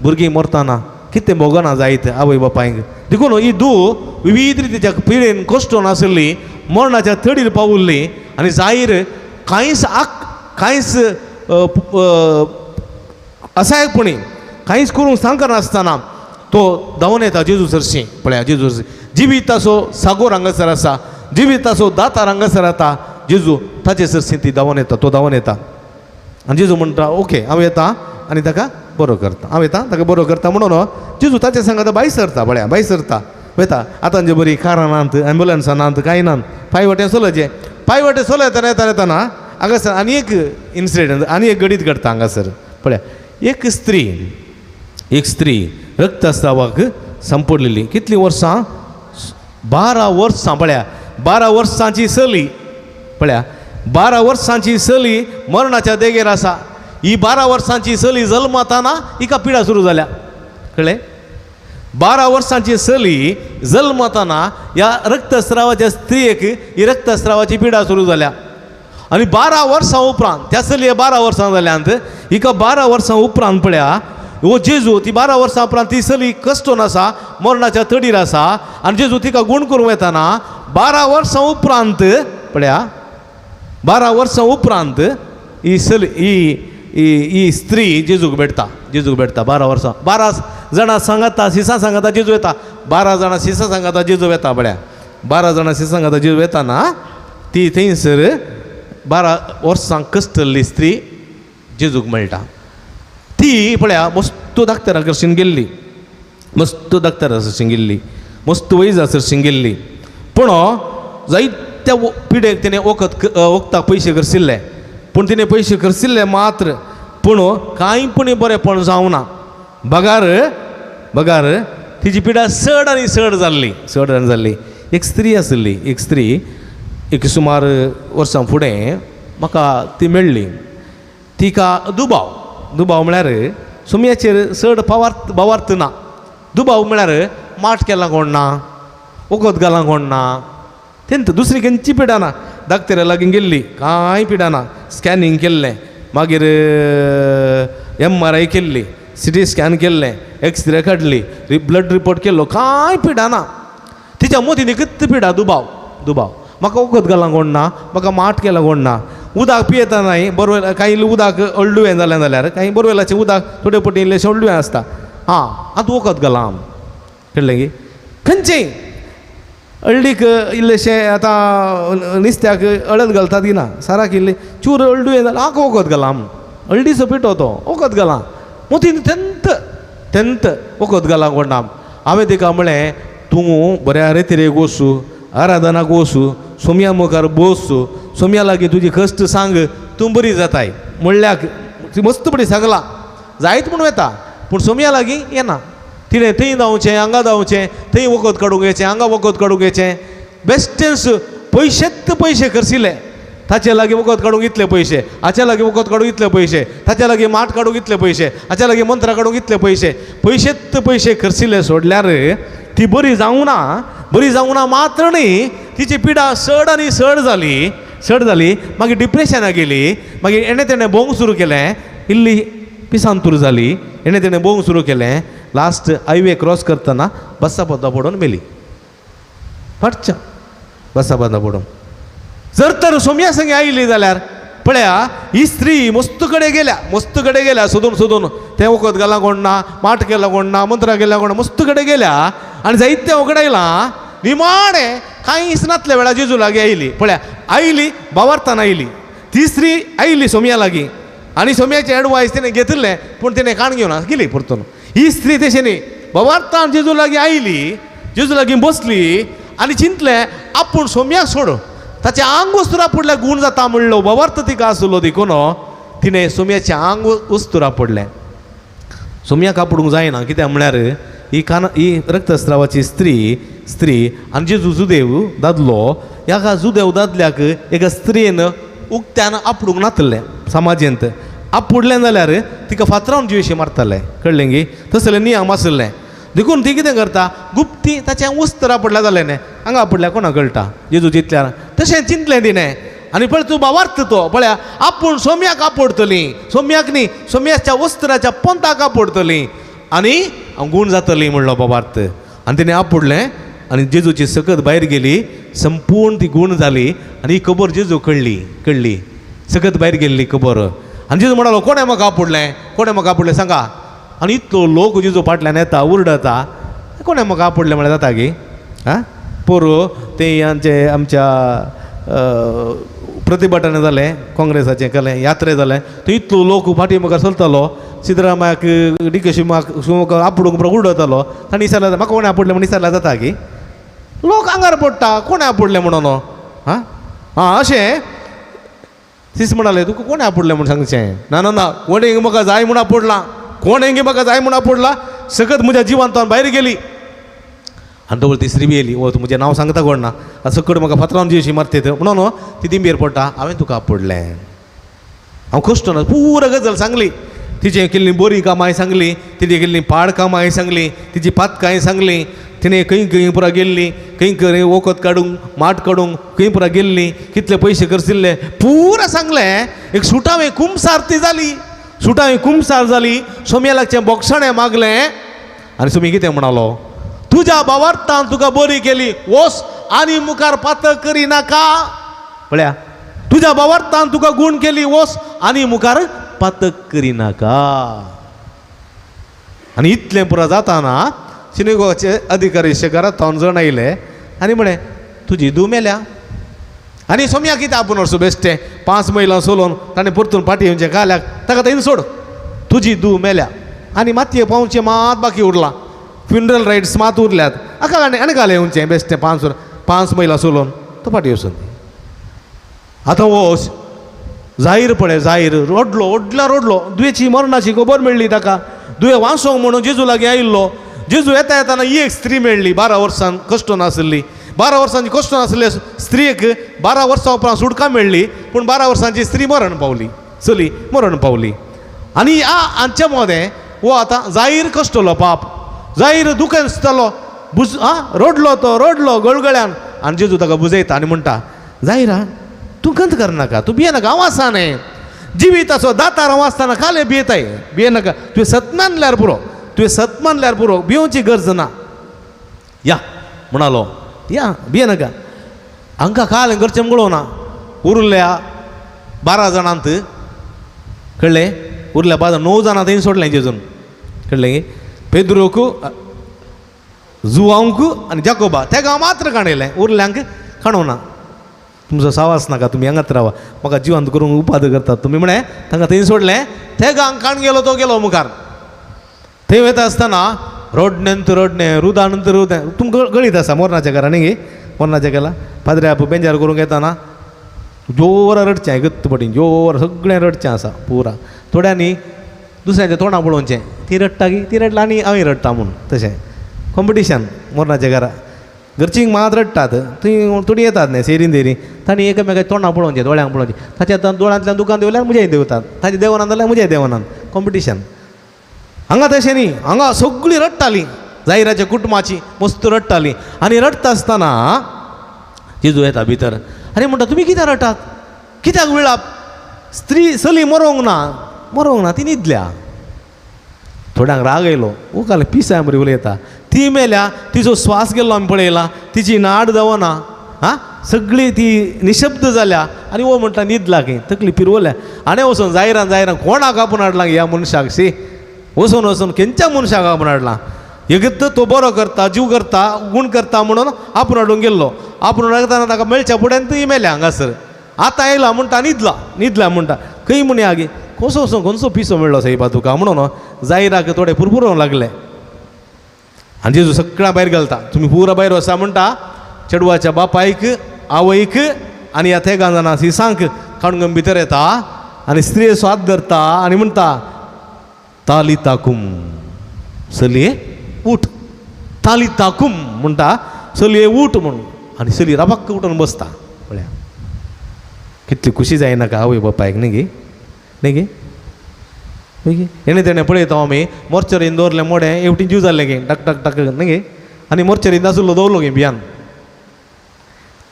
भुरगीं मरतना कितें भोगना जायत आवय बापायक. देखून ही धूव विविध रितीच्या पिडेन कश्टून आसली, मरणाच्या थडीर पावुल्ली आनी जाहीर कांयच असायपणी कांयच करूंक सांगनासतना तो धांवन येता जेजू सरशी. पळया जेजू जिविताचो सागोर हांगासर आसा, जिविताचो दातार हांगासर येता जेजू, ताचे सरशी ती धांवन येता, तो धांवन येता आनी जेजू म्हणटा ओके हांव येता आनी ताका बरो करता, हांव येता ताका बरो करता म्हणून जेजू ताचे सांगात भायर सरता. पळया भायर सरता वयता. आतांचे बरी कारां नात, एम्बुलन्सां नात, कांय नात. पांय वाटेन चलचे, पांय वाटेन चलयतना येताना हांगासर आनी एक इन्सिडेंट, आनी एक घडीत घडटा हांगासर. पळया एक स्त्री रक्तस्रावाक संपडलेली. कितली वर्सां? 12 वर्सां. पळया 12 वर्सांची चली. पळया 12 वर्सांची चली मरणाच्या देगेर आसा. ही 12 वर्सांची चली जल्मताना हिका पिडा सुरू जाल्या. कळ्ळें? 12 वर्सांची चली जल्मताना ह्या रक्तस्रावाच्या स्त्रियेक ही रक्तस्रावाची पिडा सुरू जाल्या आनी 12 वर्सां उपरांत त्या चलये 12 वर्सां जाल्यांत हिका 12 वर्सां उपरांत पळया हो जेजू ती 12 वर्सां उपरांत ती चली कश्टून आसा, मरणाच्या थडीर आसा आनी जेजू तिका गुण करूं येताना 12 वर्सां उपरांत पळया 12 वर्सां उपरांत ही चली ही स्त्री जेजूक भेटता. 12 वर्सां 12 जाणां सांगाता शिसां सांगाता जेजू येता. 12 जाणां शिसां सांगाता जेजू येता. पळया 12 जाणां शिसां सांगाता जेजू येताना ती थंयसर 12 वर्सां कश्टल्ली स्त्री जेजूक मेळटा. ती पळया मस्त दाक्तरा कडच्यान गेल्ली, मस्त दाक्तरा कडच्यान गेल्ली, मस्त वैजा कडच्यान गेल्ली. पूण जायत्या पिडेक तिणें वखदाक पयशे खर्चिल्ले, पूण तिणें पयशे खर्चिल्ले मात्र पूण कांय पण बरेंपण जावना. बगार तिची पिडा चड आनी चड जाल्ली. एक स्त्री आसली, एक सुमार वर्सां फुडें म्हाका ती मेळ्ळी. तिका दुबाव म्हळ्यार सुमयाचेर चड भावार्थ ना. दुबाव म्हळ्यार माट केला कोण ना, वखद घालां कोण ना, तेंत दुसरी खंयची पिडा ना. दाक्तरा लागीं गेल्ली, कांय पिडा ना. स्कॅनिंग केल्लें, मागीर MRI केल्ली, CT स्कॅन केल्लें, एक्सरे काडली, ब्लड रिपोर्ट केल्लो, कांय पिडा ना. तिच्या मदीं कितें पिडा? दुबाव. म्हाका वखद घालां कोण ना, म्हाका माट केला कोण ना. उदक पियेता नाही बोरवेल काही उदक अळडुवें जालें जाल्यार काही बोरवेलाचें उदक थोडे पटी इल्लेशें अळडुवें आसता आतां वखद घाला कळ्ळें गी खंयचें अळडीक इल्लेशें आतां नुस्त्याक हळद घालता ती ना साराक इल्लें चूर अळडुवें जाल्यार हाका वखद घाला हळडीचो पिठो तो वखद घाला मग ती तेंत वखद घाला कोणा हांवें तिका म्हळें तूं बऱ्या रितीन वचू आराधनाक वचू सोम्या मुखार बस सोम्या लागीं तुजी कश्ट सांग तूं बरी जाताय म्हणल्याक ती मस्त बरी सांगला जायत म्हणून येता पूण सोम्या लागीं येना तिणें थंय धांवचें हांगा धांवचें थंय वखद काडूंक येचें हांगा वखद काडूंक येचें बेश्टेच पयशेच पयशे खर्चिले ताचे लागीं वखद काडूंक इतले पयशे हाच्या लागीं वखद काडूंक इतले पयशे ताच्या लागीं माठ काडूंक इतले पयशे हाच्या लागीं मंत्रां काडूंक इतले पयशे पयशेच पयशे खर्चिले सोडल्यार ती बरी जावं ना मात्र न्ही तिची पिडा चड आनी चड जाली मागीर डिप्रेशनाक गेली मागीर एणे तेणें भोंवंक सुरू केलें इल्ली पिसांतूर जाली एणे तेणें भोंवंक सुरू केलें लास्ट हायवे क्रॉस करतना बसा पद्दा पडून मेली फाटच्या बसा पद्दा पडून जर तर सोम्या संगे आयली जाल्यार पळया ही स्त्री मस्त कडेन गेल्या सोदून तें वखद घाला कोण ना माठ केला कोण ना मंत्रां केल्या कोण मस्त कडेन गेल्या आनी जायतें वगडायलां निमाणे कांय इसनातल्या वेळा जेजू लागीं आयली पळया आयली भावार्थान आयली ती स्त्री आयली सोम्या लागीं आनी सोम्याचें एडवायस तिणें घेतलें पूण तिणें काण घेवना गेली परतून ही स्त्री तशें न्ही भावार्थान जेजू लागीं आयली जेजू लागीं बसली आनी चिंतलें आपूण सोम्याक सोड ताचें आंग वस्तुरा पडल्या गूण जाता म्हणलो भावार्थ तिका आसलो देखून तिणें सोम्याचें आंग वस्तुरा पडलें सोम्याक आपडूंक जायना कित्याक म्हळ्यार ही रक्तस्रावाची स्त्री आनी जेजू जुदेव दादलो ह्या जुदेव दादल्याक एका स्त्रीन उक्त्यान आपडूंक नातलें समाजेंत आपडलें जाल्यार तिका फातरावन जिवेशी मारताले कळ्ळें गी तसलें नियम आसलें देखून ती कितें करता गुप्ती ताचें उस्तरा पडल्या जालें न्ही हांगा पडल्या कोणाक कळटा जेजू चिंतल्यार तशें चिंतलें तिणें आनी पळय तूं भावार्थ तो पळया आपूण सोम्याक आपडटली सोम्याक न्ही सोम्याच्या वस्त्राच्या पंताक आपडटली आनी हांव गूण जातली म्हणलो भावार्थ आनी तिणें आपडलें आनी जेजूची सकत भायर गेली संपूर्ण ती गूण जाली आनी ही खबर जेजू कळ्ळी सकत भायर गेल्ली खबर आनी जेजू म्हणलो कोणें म्हाका आपडलें सांगा आनी इतलो लोक जेजू फाटल्यान येता उरडता कोणें म्हाका आपडलें म्हळ्यार जाता गे पोरू तें आमच्या प्रतिभटन जालें काँग्रेसाचें केलें यात्रे जालें थंय इतलो लोक फाटी मुखार चलतालो सिद्धरामयाक डी के शिवमोगाक आपडूंक उडतालो ताणें विचारलें म्हाका कोणें आपडलें म्हणून विचारलें जाता गे लोक आंगार पडटा कोणें आपडलें म्हणून अशें तीस म्हणाले तुका कोणें आपडलें म्हणून सांगचें ना कोणें म्हाका जाय म्हूण आपडलां कोणें म्हाका जाय म्हूण आपडला सकत म्हज्या जिवांतान भायर गेली आनी तो ती स्त्री बी येयली तूं म्हजें नांव सांगता कोण ना सकट म्हाका फातरावन जी अशी मारता म्हणून ती दिंबेर पडटा हांवें तुका आपडलें हांव कश्ट ना पुरा गजाल सांगली तिजें केल्लीं बरी कामां सांगली तिजें केल्लीं पाड कामां सांगली तिजी पातकांय सांगली तिणें खंय पुरा गेल्ली खंय वखद काडूंक माठ काडूंक खंय पुरा गेल्ली कितले पयशे खर्चिल्ले पुरा सांगलें एक सुटावें कुंभसार जाली सोम्या लागचें बोगसाणें मागलें आनी सोमी कितें म्हणालो तुज्या भावार्थान तुका बरी केली वस आनी मुखार पातक करिनाका पळया तुज्या भावार्थान तुका गूण केली वस आनी मुखार पातक करिनाका आनी इतलें पुरा जाताना सिनेगोगाचे अधिकारी शेकारात थावन जण आयले आनी म्हणे तुजी धूव मेल्या आनी सोम्या कितें आपूण वर्स बेश्टें 5 महिला सोलोवन ताणें परतून फाटी येवचें घाल्याक ताका थंय सोड तुजी धूव मेल्या आनी मातये पावचें मात बाकी उरलां फ्युनरल रायट्स मात उरल्यात आका आनी घालें येवचें बेश्टें 5 महिला सोलोवन तो फाटी वचून आतां वच जाहीर पळय जाहीर रडलो दुयेची मरणाची खबर मेळ्ळी ताका दुये वांसोंक म्हणून जेजू लागीं आयिल्लो जेजू येताना ही एक स्त्री मेळ्ळी 12 वर्सां कश्ट नासली 12 वर्सांची कश्ट नासले स्त्रीक 12 वर्सां उपरांत सुटका मेळ्ळी पूण 12 वर्सांची स्त्री चली मरण पावली आनी हांच्या मदें वो आतां जाहीर कश्टलो पाप जाहीर दुखें दिसतालो रडलो गळगळ्यान आनी जेजू ताका बुजयता आनी म्हणटा जाहीरा तूं गंत करनाका तूं भियेनाका हांव आसा न्ही जिविताचो दातार हांव आसतना काले भियेनाका तुवें सत मानल्यार पुरो भियोवची गरज ना या म्हणालो या भियेनाका हांकां काल करचें म्हणून ना उरल्या 12 जाणांत कळले उरल्या 9 जाणां थंय सोडलें जेजून कळलें पेद्रोक जुआंक आनी जाकोबा तेका मात्र काणयलें उरल्यांक काणोवना तुमचो सावास नाका तुमी हांगाच रावा म्हाका जिवंत करूंक उपाद करतात तुमी म्हणे तांकां थंय सोडलें तेका काण गेलो तो गेलो मुखार थंय वयता आसतना रडण्यांत रडणें रुदानंत रुदें तुमकां गळीत आसा मोरणाच्या घरा न्ही मोरणाच्या गेला पाद्र्या बेंजार करूंक येताना जोर रडचें गत्त पटीन जोर सगळें रडचें आसा पुरा थोड्यांनी दुसऱ्याच्या तोंडां पळोवचें ती रडटा की ती रडला आनी हांवें रडटा म्हूण तशें कॉम्पिटिशन मोरणाच्या घरा घरचींक मात रडटात थंय थोडी येतात न्ही सेरीन देरी तांणी एकामेकाच्या तोंडां पळोवचें दोळ्यांक पळोवचें ताच्या दोळ्यांतल्यान दुकान देवल्यार म्हजें देंवतात ताजें देवनान जाल्यार म्हजें देवनान कॉम्पिटिशन हांगा तशें न्ही हांगा सगळीं रडटालीं जायराच्या कुटुंबाची मस्त रडटालीं आनी रडटा आसतना जेजू येता भितर आनी म्हणटा तुमी कित्याक रडटात कित्याक विळाप स्त्री चली मरोंक ना ती न्हिदल्या थोड्यांक राग येयलो उकाले पिसाय मरी उलयता ती मेल्या तिचो स्वास गेल्लो आमी पळयला तिची नाड जावना हां सगळी ती निशब्द जाल्या आनी वो म्हणटा न्हिदला खंय तकली पिरवल्या आनी वचून जायरान कोणाक आपूण हाडलां ह्या मनशाक शी वचून खंयच्या मनशाक आपूण हाडलां एकत तो बरो करता जीव करता गूण करता म्हणून आपूण हाडून गेल्लो आपूण हाडटाना ताका मेळच्या फुड्यान ती मेल्या हांगासर आतां येयला म्हणटा न्हिदला म्हणटा खंय म्हणे आगे खंयचो पिसो मेळ्ळो सायबा तुका म्हणून जायराक थोडे पुरपुरोंक लागले आनी जेजू सगळ्यां भायर घालता तुमी पुरा भायर वचा म्हणटा चेडवाच्या बापायक आवयक आनी ह्या तेगां जाणां सिसांक काडून घेवन भितर येता आनी स्त्रीचो हात धरता आनी म्हणटा तालिता कुम चलये उठ तालिता कुम म्हणटा चलये उठ म्हणून आनी चली राबाक्क उठून बसता पळया कितली खुशी जायनाका आवय बापायक न्ही गे हेणे तेणें पळयता आमी मोर्चरीन दवरलें मोडें एवटी जीव जाल्लें गे टक टक टक न्ही गे आनी मोर्चरीन आसलो दवरलो गे भियान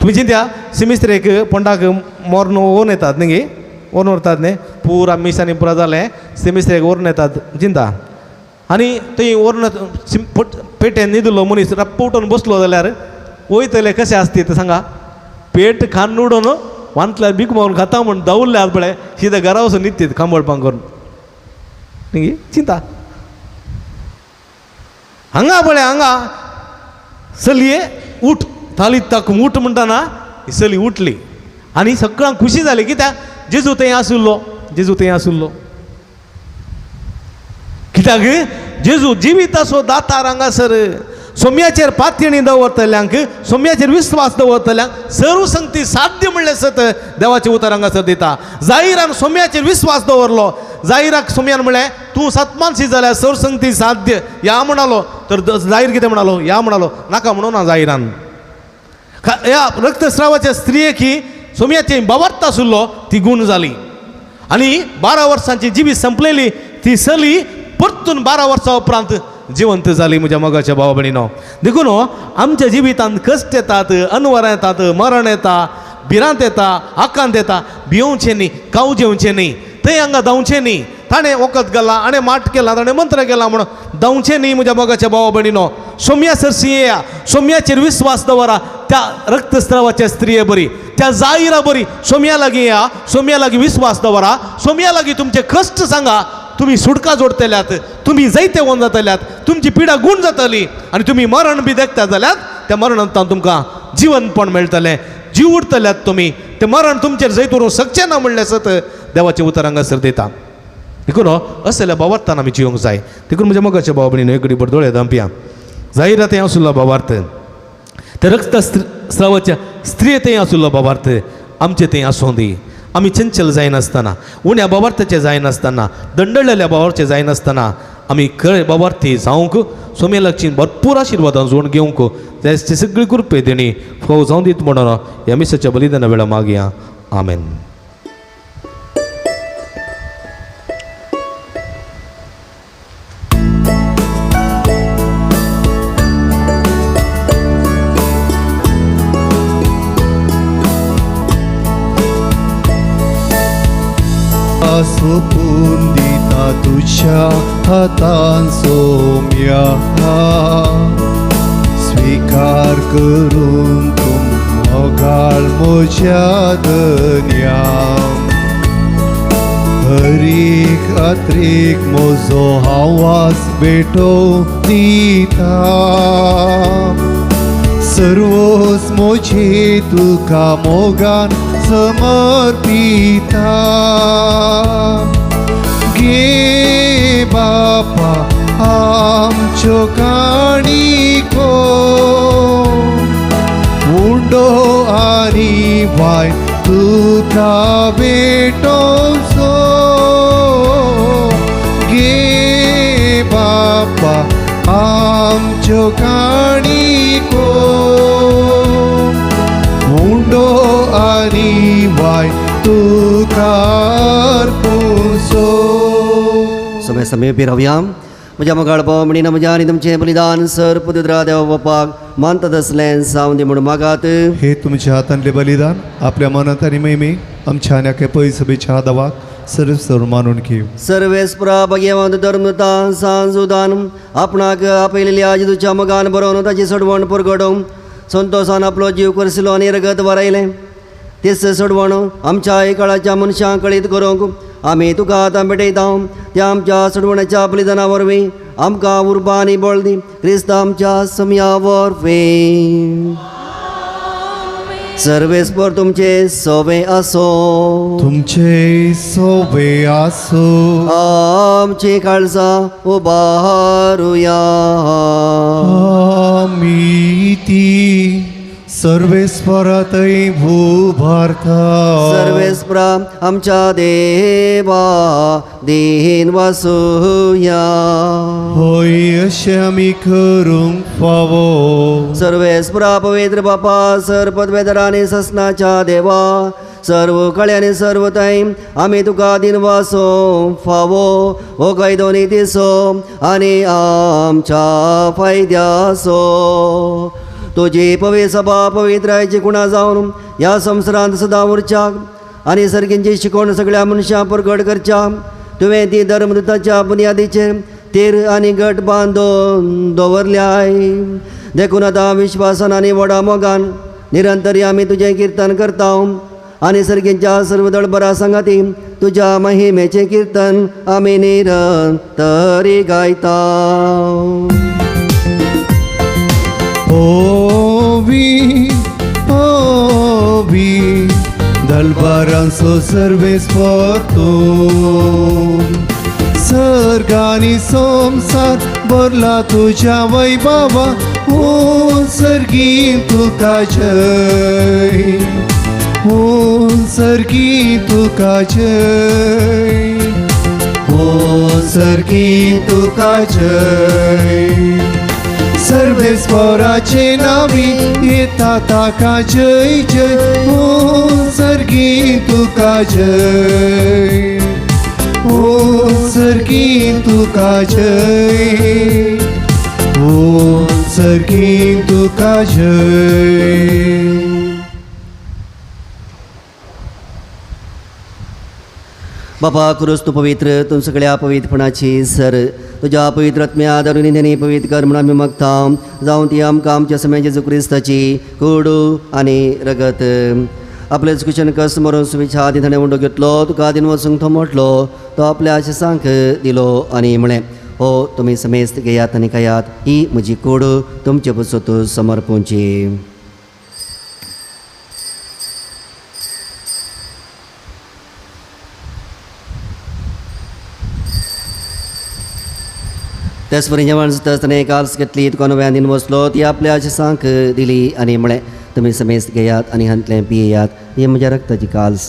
तुमी चिंत्या सिमिस्त्रेक पोंडाक मोर्न ओन येतात न्ही गे ओन व्हरतात न्ही पुरा मिसांनी पुरा जालें सिमिस्त्रेक ओरून येतात चिंता आनी थंय ओरून पेटेन न्हिदलो मनीस रप्प उठून बसलो जाल्यार वयतले कशें आसता तें सांगा पेट खान उडोवन वांतल्यार बीक मारून खाता म्हूण दवरले आत पळय सीदे घरा वचून न्हिदतात कांबळपां करून न्ही चिंता हांगा पळय हांगा चलये उठ थालीत ताकून उठ म्हणटाना ही चली उठली आनी सगळ्यांक खुशी जाली कित्याक जेजू थंय आशिल्लो कित्याक जेजू जिवीत असो दातार हांगासर सोम्याचेर पातयणी दवरतल्यांक सोम्याचेर विस्वास दवरतल्यांक सर्व संगती साध्य म्हणलें सत देवाचें उतर हांगासर दिता जायरान सोम्याचेर विस्वास दवरलो जायराक सोम्यान म्हळें तूं सत्मानशी जाल्यार सर्व संगती साध्य या म्हणालो तर जाहीर कितें म्हणालो या म्हणालो नाका म्हणून ना जायरान ह्या रक्तस्रावाच्या स्त्रियेक ही सोम्याची बाबर्थ आशिल्लो ती गूण जाली आनी 12 वर्सांची जिवीत संपलेली ती चली परतून 12 वर्सां उपरांत जिवंत जाली म्हज्या मोगाच्या भावा भयणीनो देखून आमच्या जिवितांत कश्ट येतात अनवरां येतात मरण येता भिरांत येता आकांत येता भियोवचें न्ही काव जेवचें न्ही थंय हांगा धांवचें न्ही ताणें वखद घाला आणे माट केला ताणें मंत्र केला म्हणून धांवचें न्ही म्हज्या मोगाच्या भावा भयणीनो सोम्या सरशी येया सोम्याचेर विस्वास दवरा त्या रक्तस्रावाच्या स्त्रिये बरी त्या जायरा बरी सोम्या लागीं येया सोम्या लागीं विस्वास दवरा सोम्या लागीं तुमचे कश्ट सांगा तुम्ही सुटका जोडतल्यात तुम्ही जायते वन जातल्यात तुमची पिडा गूण जातली आनी तुम्ही मरण बी देखता जाल्यार त्या मरणांतल्यान तुमकां जिवनपण मेळटलें जीव उरतल्यात तुमी तें मरण तुमचेर जैत उरूंक शकचें ना म्हणलें सत देवाचें उतर हांगासर दिता देखून असल्या भावार्थान आमी जिवंक जाय देखून म्हज्या मोगाच्या भावा भयणीनो एक घडी बरें दोळे धांपया जायरात थंय आशिल्लो भावार्थ ते रक्तस्रावाच्या स्त्रिये थंय आशिल्लो भावार्थ आमचे थंय आसूं दी आमी चंचल जायनासतना उण्या भावार्थाचे जायनासतना दंडळलेल्या भावार्थाचे जायनासतना आमी खरे भावार्थी जावंक सोम्या लागची भरपूर आशिर्वादां जोड घेवंक त्याची सगळी कृपे देणी फोव जावं दीत म्हणून ह्या मिसाच्या बलिदाना वेळा मागया आमेन. सोपून दिता तुझ्या हातान सोम्या स्वीकार करून तुम मोगाळ म्हज्या धन्या हरीक अत्रेक मोजो हावास बेटो दिता सर्वोस मोचे तुका मोगान समर्पिता गे बापा आमच्यो काणिको उंडो आनी वाय तुका भेटोसो गे बापा आमच्यो काणिको उंडो आनी वाय तुका अर्पुसो. समय समय उबी रावया. म्हज्या मोगाळ पावमणीन म्हज्या आनी तुमचें बलिदान सर पुत्र देव बापाक मानता तसलें सावंदी म्हूण मागात. हे तुमच्या हातांतले बलिदान आपल्या मनात आणि मैमी आमच्या आन्याके पयसबेच्या आदावाक सर्वस्वर मानून घेव. सर्वेस्परा भगवंत धर्मता सांजुदान आपणाक आपयलेल्या तुझ्या मोगान बरोवन ताची सडवण परगडोवंक संतोषान आपलो जीव करसिलो आनी रगत वरायलें. तेच सडवण आमच्या काळाच्या मनशांक कळीत करूंक आमी तुका आतां भेटयता. त्या आमच्या सडवणाच्या बलिदाना वरवीं आमकां उर्बा आनी बळ दी. क्रिस्त आमच्या समया वरवीं सर्वेस्पर तुमचे सोबे आसो. तुमचे सोबे आसो. आमची काळजा उबारुया. आमी ती सर्वेस्परातय भूभारता सर्वेस्परा आमच्या देवा देन वासुया. होय अशें आमी करूंक फावो. सर्वेस्परा पवित्र बापा सर्पद्वेदर आनी ससनाच्या देवा सर्व कळे आनी सर्व थंय आमी तुका दिनवासो फावो हो कायदो नितीसो आनी आमच्या फायद्यासो. तुजी पवी सभा पवित्रायची कुणा जावन ह्या संवसारांत सदां उरच्याक आनी सर्गींची शिकवण सगळ्या मनशां परगट करच्या. तुवें ती धर्मदुताच्या बुनयादीचेर तेर आनी गट बांदून दवरल्याय. देखून आतां विश्वासान आनी व्हडा मोगान निरंतरी आमी तुजें कीर्तन करता आनी सर्गींच्या सर्व दळबरा सांगाती तुज्या महिमेचें कीर्तन आमी निरंतरी गायता. ओवी दलबारांचो सर्वेस्पर तूं सर्गानी संसार भरला तुज्या वैभवा. ओ सर्गी तुका जय. ओ सर्गी तुका जय. ओ सर्गी तुका जय. सर्वेस्पराचे नावी येता ताका जय जय. ओ सर्गी तुका जय. ओ सर्गी तुका जय. ओ सर्गी तुका जय. बापा कुरुस तू पवित्र तू सगळ्या पवित्रपणाची सर तुझ्या पवित्र आत्म्या दारुनी नेने पवित्र कर म्हणून आमी मागता. जावं ती आमकां आमच्या समय जेजू क्रिस्ताची कुडू आनी रगत आपलेच कुशन कस मरून सुविच्या आदी ताणें उंडो घेतलो तुका आदीन वचूंक तो म्हटलो तो आपल्या आशिसांक दिलो आनी म्हळें हो तुमी समेस्त घेयात आनी खायात. ही म्हजी कुडू तुमचे बसत समर्पूंची. त्याच परी जेवण ताणें काल्स घेतली तुका नव्या दिन वचलो ती आपल्या आशिसांक दिली आनी म्हळें तुमी समेस्त घेयात आनी हांतलें पियेयात. ही म्हज्या रक्ताची काल्स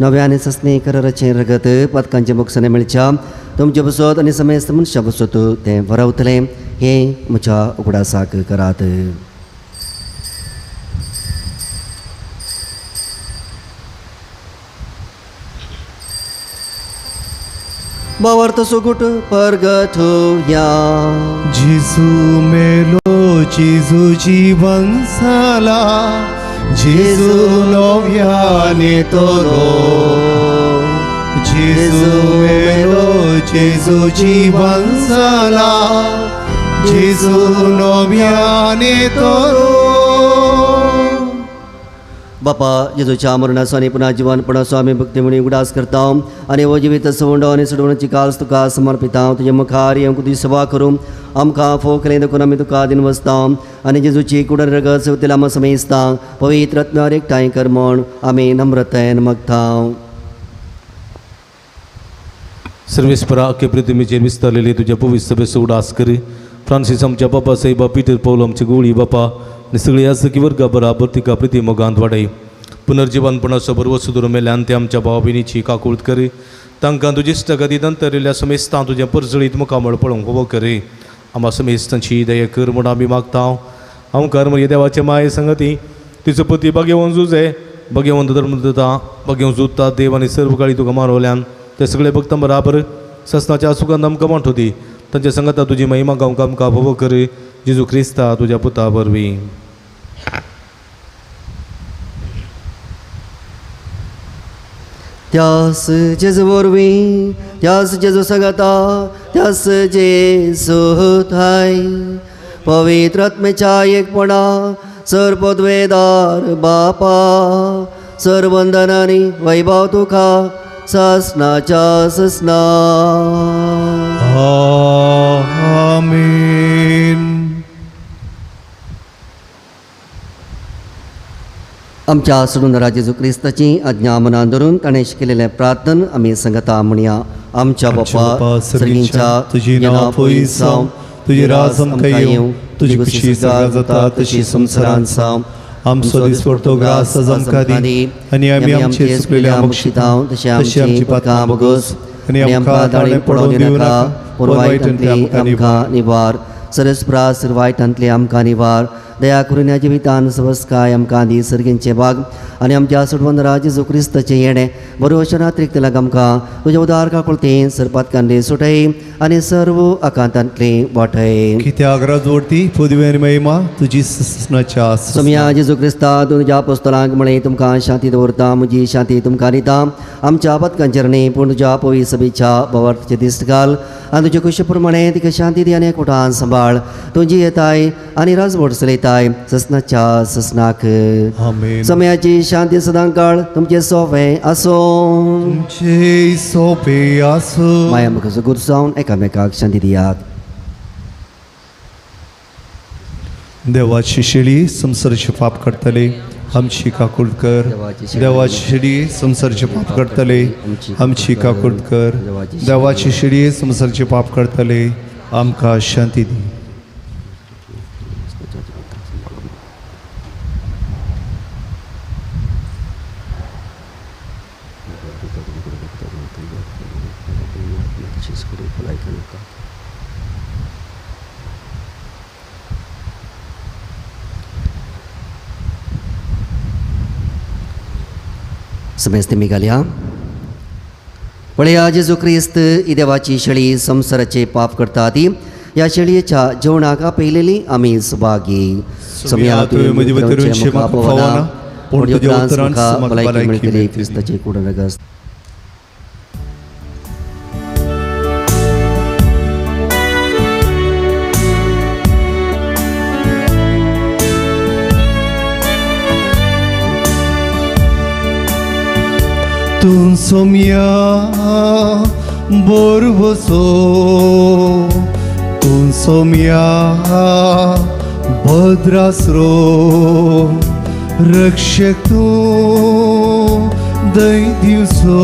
नव्या आनी सस्ने कराराचें रगत पदकांचे मोक्षाने मेळच्या तुमचे बसत आनी समेस्त मनशां बसत तें वरवतलें. हें म्हज्या उगडासाक करात. बावर्त सुगुट परगथुया. जेजू मेलो जेजू जीवन जाला. जेजू नव्याने तोरो. जेजू मेलो जेजू जीवन जाला. जेजू नव्याने तोरो. बापा जेजूच्या मरणाचो आनी पुन्हा जिवनपणाचो आमी भक्ती म्हणून उगडास करता आनी हो जिवीत सवंडो आनी सोडवण्याची कास तुका समर्पिता तुजे मुखार येवंक तुजी सेवा करूं आमकां फोकले देखून आमी तुका दिन वसता आनी जेजूची कुडर रगत सेवतेला आमी समेजता पवित्र आत्म्यार एकठांय कर म्हण आमी नम्रतायेन मागता. सर्वेस्परा अख्खे पृथ्वीचेर विस्तारलेली तुझ्या पवित्र सभेचो उडास करी. फ्रांसीस आमच्या बापा साईबा पीटर पौल आमची गोळी बापा आनी सगळी आसकी वर्गा बराबर तिका प्रिती मोगांत वाडय. पुनर्जीवनपणाचो बरोबर सुदूर मेल्यान ते आमच्या भावा भयणीची काकूळट करी. तांकां तुजी इश्टगतींत अंतरिल्ल्या समेस्तां तुजें परजळीत मुखामळ पळोवंक उबो करी. आम्हा समेस्तांची दया कर म्हूण आमी मागता. आमकां मरे देवाचे माये संगती तिचो पती भाग्यवंत जुजे भाग्यवंत धर्मदता भाग्यवंत जुत्ता देव आनी सर्व काळी तुका मारवल्यान ते सगळे भक्तां बराबर ससनाच्या सुगंध आमकां मांठोदी. तांच्या संगता तुजी महिमा गावंक आमकां फोव कर. जेजू क्रिस्ता तुज्या पुता वरवीं. त्यास जेजू वरवीं त्यास जेजू संगता त्यास जेजू थाय पवित्र आत्मेच्या एकपणा सर पदवेदार बापा सर वंदनानी वैभव तुका ससनाच्या ससना. आमीन. आमच्या सोडून जेजू क्रिस्ताची आज्ञा मनान धरून ताणें शिकयलेलें प्रार्थन आमी संगता म्हणया. आमच्या बापा सर्गींच्या तुजी नांव पयस जावं तुजी राज आमकां येवं तुजी खुशी स्वर्गांत जाता तशी संवसारांत जावं. आमचो दिसपडतो घास आज आमकां दी आनी आमी आमचे चुकलेल्या मोक्षिता तशी आमची पातकां बोगस आनी आमकां दाळे पडोवन दिवं नाका पूण वायटांतली आमकां निवार. सरस्प्रा वायटांतली आमकां निवार. दया करून ह्या जिवितान सवस्काय आमकां दी सर्गींचे भाग आनी आमच्या सोडवंदरा जेजू क्रिस्ताचें येणें बरोवच्या रात्रीक तेलाक आमकां तुज्या उदार काकुळतें सरपातकांतली सुटय आनी सर्व आकांतांतली वाटय. कित्याक राजवटी पदवी आनी महिमा तुजी ससनाच्या सोम्या जेजू क्रिस्ता तुज्या अपोस्तलांक म्हणे तुमकां शांती दवरता म्हजी शांती तुमकां दिता. आमच्या पतकांचेर न्ही पूण तुज्या पवित्र सभेच्या बवार्थाचे दिश्ट घाल आनी तुजे खुशी प्रमाणे तिका शांती दी आनी एकवटान सांबाळ. तुजी येताय आनी राजवट चलयताय ससनाच्या ससनाक. आमीन. समयाची शांती सदां काळ तुमचे सोफे आसो तुमचे सोपे आसो. माया मुखाचो गुर जावन एकामेकाक शांती दियात. देवाची शिडी संसाराचे पाप करतले आमची काकूळ कर. देवाची शिडी संसाराचे पाप करतले आमची काकूळ कर. देवाची शिडी संसाराचे पाप करतले आमकां शांती दी. समेस्त मी घालया. पळया जेजू क्रिस्त ही देवाची शेळी संसाराचे पाप करता ती ह्या शेळयेच्या जेवणाक आपयलेली आमी सुभागी. समया तुवें म्हजे भितर म्हाका फावना पूण तुज्या उतरांत म्हाका भलायकी मेळटली. क्रिस्ताचे कुडर रगत. तूं सोम्या बोरवसो तूं सोम्या भद्रासरो रक्षक तूं दय दिवसो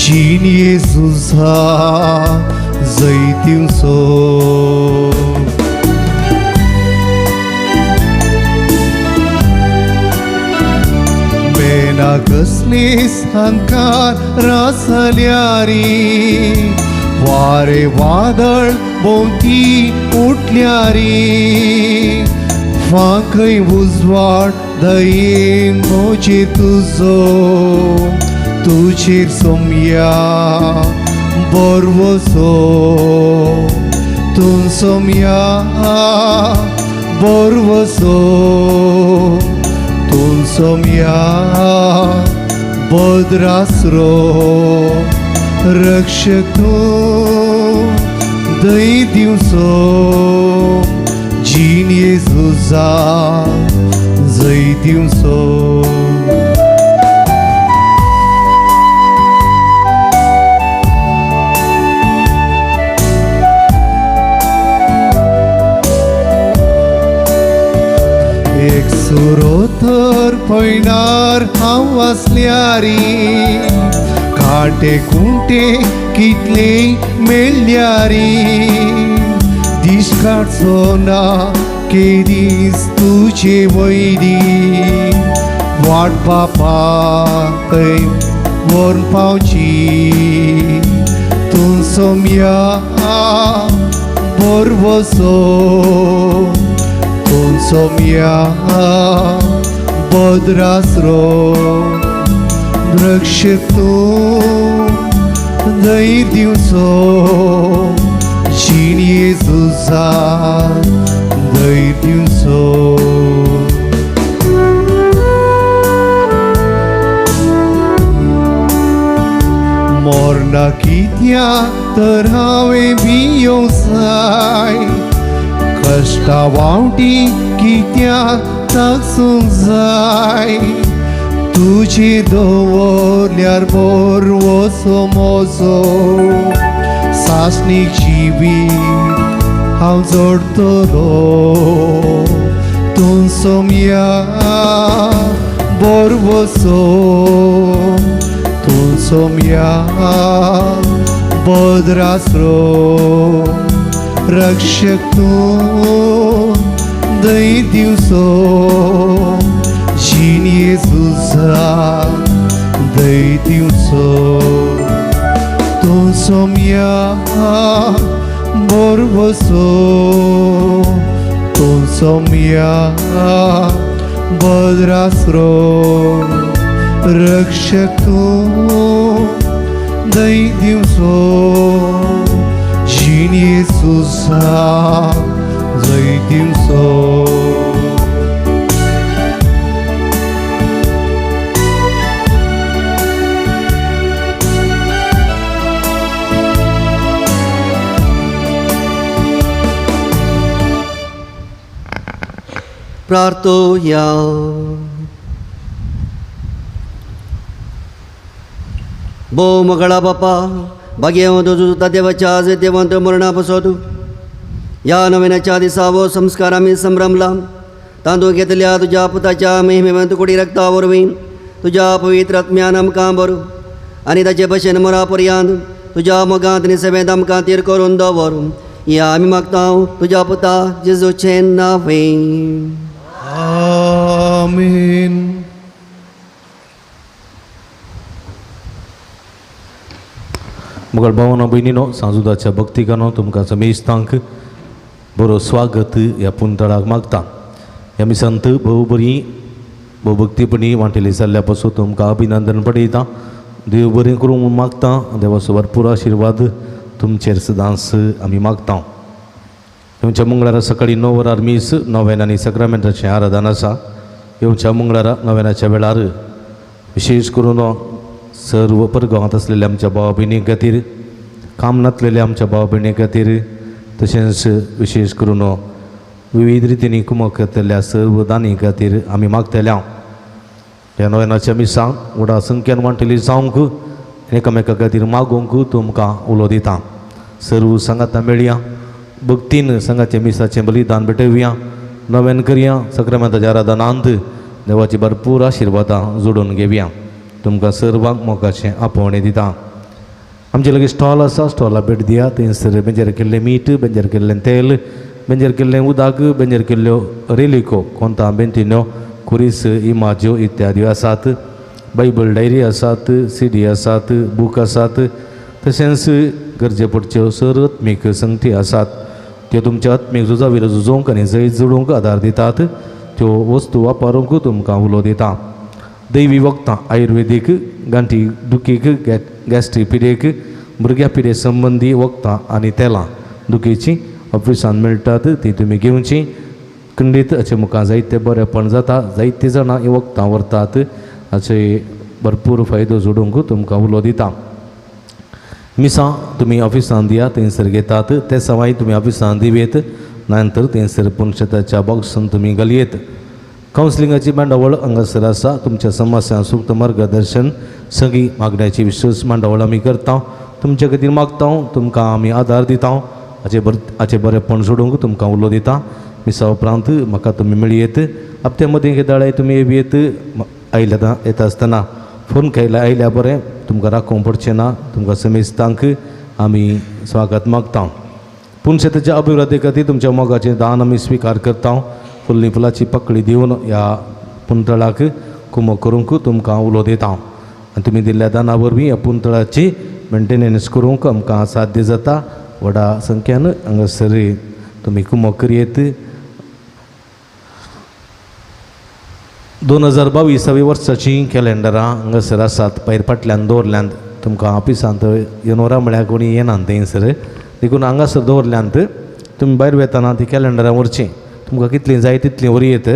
जीन येसुसा जय दिवसो. बेना कसली सांकार रासल्यारी वारे वादळ भोवती उठल्यारी फांकय उजवाड दयेन मोचे तुजो तुजेर सोम्या बरवसो. तूं सोम्या बरवसो तूं सोम्या भद्रासरो रक्षक तूं दय दिवसो जीन येसुसा जय दिवसो एक सुरो तर पळणार हांव आसल्यारी काटे कुंटे कितले मेल्यारी दिश काडचो ना केदीस तुजे वयरी वाट बापा थंय व्हरून पावची तूं सोम्या बोरवसो तूं सोम्या बोद्रासरो रक्षक तूं धैर्य दिवचो जीण येजूसा धैर्य दिवचो मोरना कित्याक तर हांवें भियोंक जाय कश्टा वावटी कित्याक ताकसूंक जाय तुजी दवरल्यार बोर वचो म्हजो सासणीक जिवीत हांव जोडटलो तूं सोम्या बोर वचो तूं सोम्या बोद्रासरो रक्षक तूं धैर्य दिवचो जीण येजूसा धैर्य दिवचो तूं सोम्या बोर वचो तूं सोम्या बोद्रासरो रक्षक तूं धैर्य दिवचो जीण येजूसा धैर्य दिवचो प्रार्थोया भो मगळा बापा भाग्यवंत तुझा देवाच्या आज देवंत मरणापासोतू या नव्याच्या दिसावो संस्कार आम्ही संभ्रमला तांदूळ घेतल्या तुझ्या पुताच्या महिमेवंत कुडी रक्तावरवीं तुझ्या पवित्र आत्म्यान आमकां भरू आनी ताचे भशेन मरापर्यंत तुझ्या मोगांत आनी सेवेंत आमकां तीर करून दवर या आमी मागता तुझ्या पुता जेजूचे नांवें आमीन मुगळ भावना भयणीनो सांजुदाच्या भक्तिकानो तुमकां समेस्तांक बरो स्वागत ह्या पुंतळाक मागता ह्या मिसांत भोव बरी भोव भक्तीपणी वांटेली जाल्ल्या पासून तुमकां अभिनंदन पळयता देव बरें करूं म्हूण मागता देवाचो भरपूर आशिर्वाद तुमचेर सदांच आमी मागता येवच्या मंगळारा सकाळी 9 वरार मीस नोवेन आनी सक्रामेंटाचें आराधन आसा येवच्या मंगळारा नोवेनाच्या वेळार विशेश करून सर्व परगांवांत आसलेल्या आमच्या भावा भयणी खातीर काम नातलेल्या आमच्या भावा भयणी खातीर तशेंच विशेश करून विविध रितींनी कुमक करतल्या सर्व दानी खातीर आमी मागतल्या ह्या नोवेनाच्या मिसांक व्हडा संख्येन वांटेली जावंक एकामेका खातीर मागूंक तुमकां उलो दिता सर्व सांगाता मेळया भक्तीन संघाच्या मिसाचें बलिदान भेटवया नवेन करया सक्रामेंताच्या आराधनांत देवाची भरपूर आशिर्वादां जोडून घेवया तुमकां सर्वांक मोगाचें आपोवणें दिता आमचे लागीं स्टॉल आसा स्टॉला भेट दिया थंयसर बेंजेर केल्लें मीठ बेंजेर केल्लें तेल बेंजेर केल्लें उदक बेंजेर केल्ल्यो रेलिको कोंता बेंतिन्यो कुरीस इमाज्यो इत्यादी आसात बायबल डायरी आसात CD आसात बूक आसात तशेंच गरजे पडच्यो सर आत्मीक संगती आसात त्यो तुमच्या आत्मीक झुजा विरो झुजोवंक आनी जैत जोडूंक आदार दितात त्यो वस्तू वापरूंक तुमकां उलो दिता दैवी वखदां आयुर्वेदीक गांठी दुखीक गॅस्ट्रीक पिडेक भुरग्या पिडे संबंदी वखदां आनी तेलां दुखीची ऑफिसान मेळटात ती तुमी घेवची खंडीत हाचे मुखार जायते बरेपण जाता जायते जाणां ही वखदां व्हरतात हाचे भरपूर फायदो जोडूंक तुमकां उलो दिता मिसां तुमी ऑफिसान दिया थंयसर घेतात ते सवाय तुमी ऑफिसान दिवेत नंतर थंयसर पुणशताच्या बॉक्सान तुमी घालयेत कावन्सिलिंगाची मांडावळ हांगासर आसा. तुमच्या समस्या सूक्त मार्गदर्शन सगळी मागण्याची विश्वास मांडावळ आमी करता. तुमचे खातीर मागता, तुमकां आमी आदार दिता. हाचे बरेपण सोडूंक तुमकां उलो दिता. मिसा उपरांत म्हाका तुमी मेळयेत. हप्त्या मदीं केदाळे तुमी येयत. आयल्या येता आसतना फोन केला आयल्या बरें, तुमकां राखोवंक पडचें ना. तुमकां समेस्तांक आमी स्वागत मागता. पुणशेताच्या अभिवृद्धी खातीर तुमच्या मोगाचें दान आमी स्विकार करता. फुल्ली फुलाची पकडी दिवन ह्या पुंतळाक कुमो करूंक तुमकां उलो दिता. आनी तुमी दिल्ल्या दाना वरवीं ह्या पुंतळाची मेंटेनन्स करूंक आमकां साध्य जाता. व्हडा संख्यान हांगासर तुमी कुमो करयेत. 2022 वर्साची कॅलेंडरां हांगासर आसात. भायर फाटल्यान दवरल्यांत. तुमकां ऑफिसांत येनोरा म्हळ्यार कोणी येनात थंयसर, देखून हांगासर दवरल्यांत. तुमी भायर वेताना ती कॅलेंडरां व्हरचीं. तुमकां कितलीं जाय तितलीं व्हरयेत.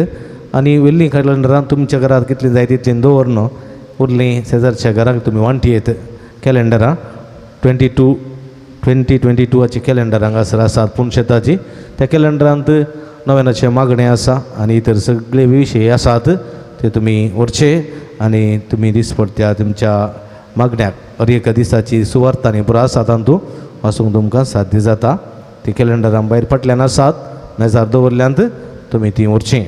आनी वेल्लीं कॅलेंडरां तुमच्या घरांत कितलीं जाय तितलीं दवरन उरलीं शेजारच्या घराक तुमी वांटयेत. कॅलेंडरां 2022 कॅलेंडर हांगासर आसात पुणशेताची. त्या कॅलेंडरांत नव्यानाचे मागणें आसा आनी इतर सगळे विशय आसात ते तुमी व्हरचे. आनी तुमी दिसपट्ट्या तुमच्या मागण्याक हर एका दिसाची सुवार्थ आनी पुरो आसा तातूंत वाचूंक तुमकां साध्य जाता. ती कॅलेंडरां भायर फाटल्यान आसात. मेजार दवरल्यांत तुमी ती व्हरचीं.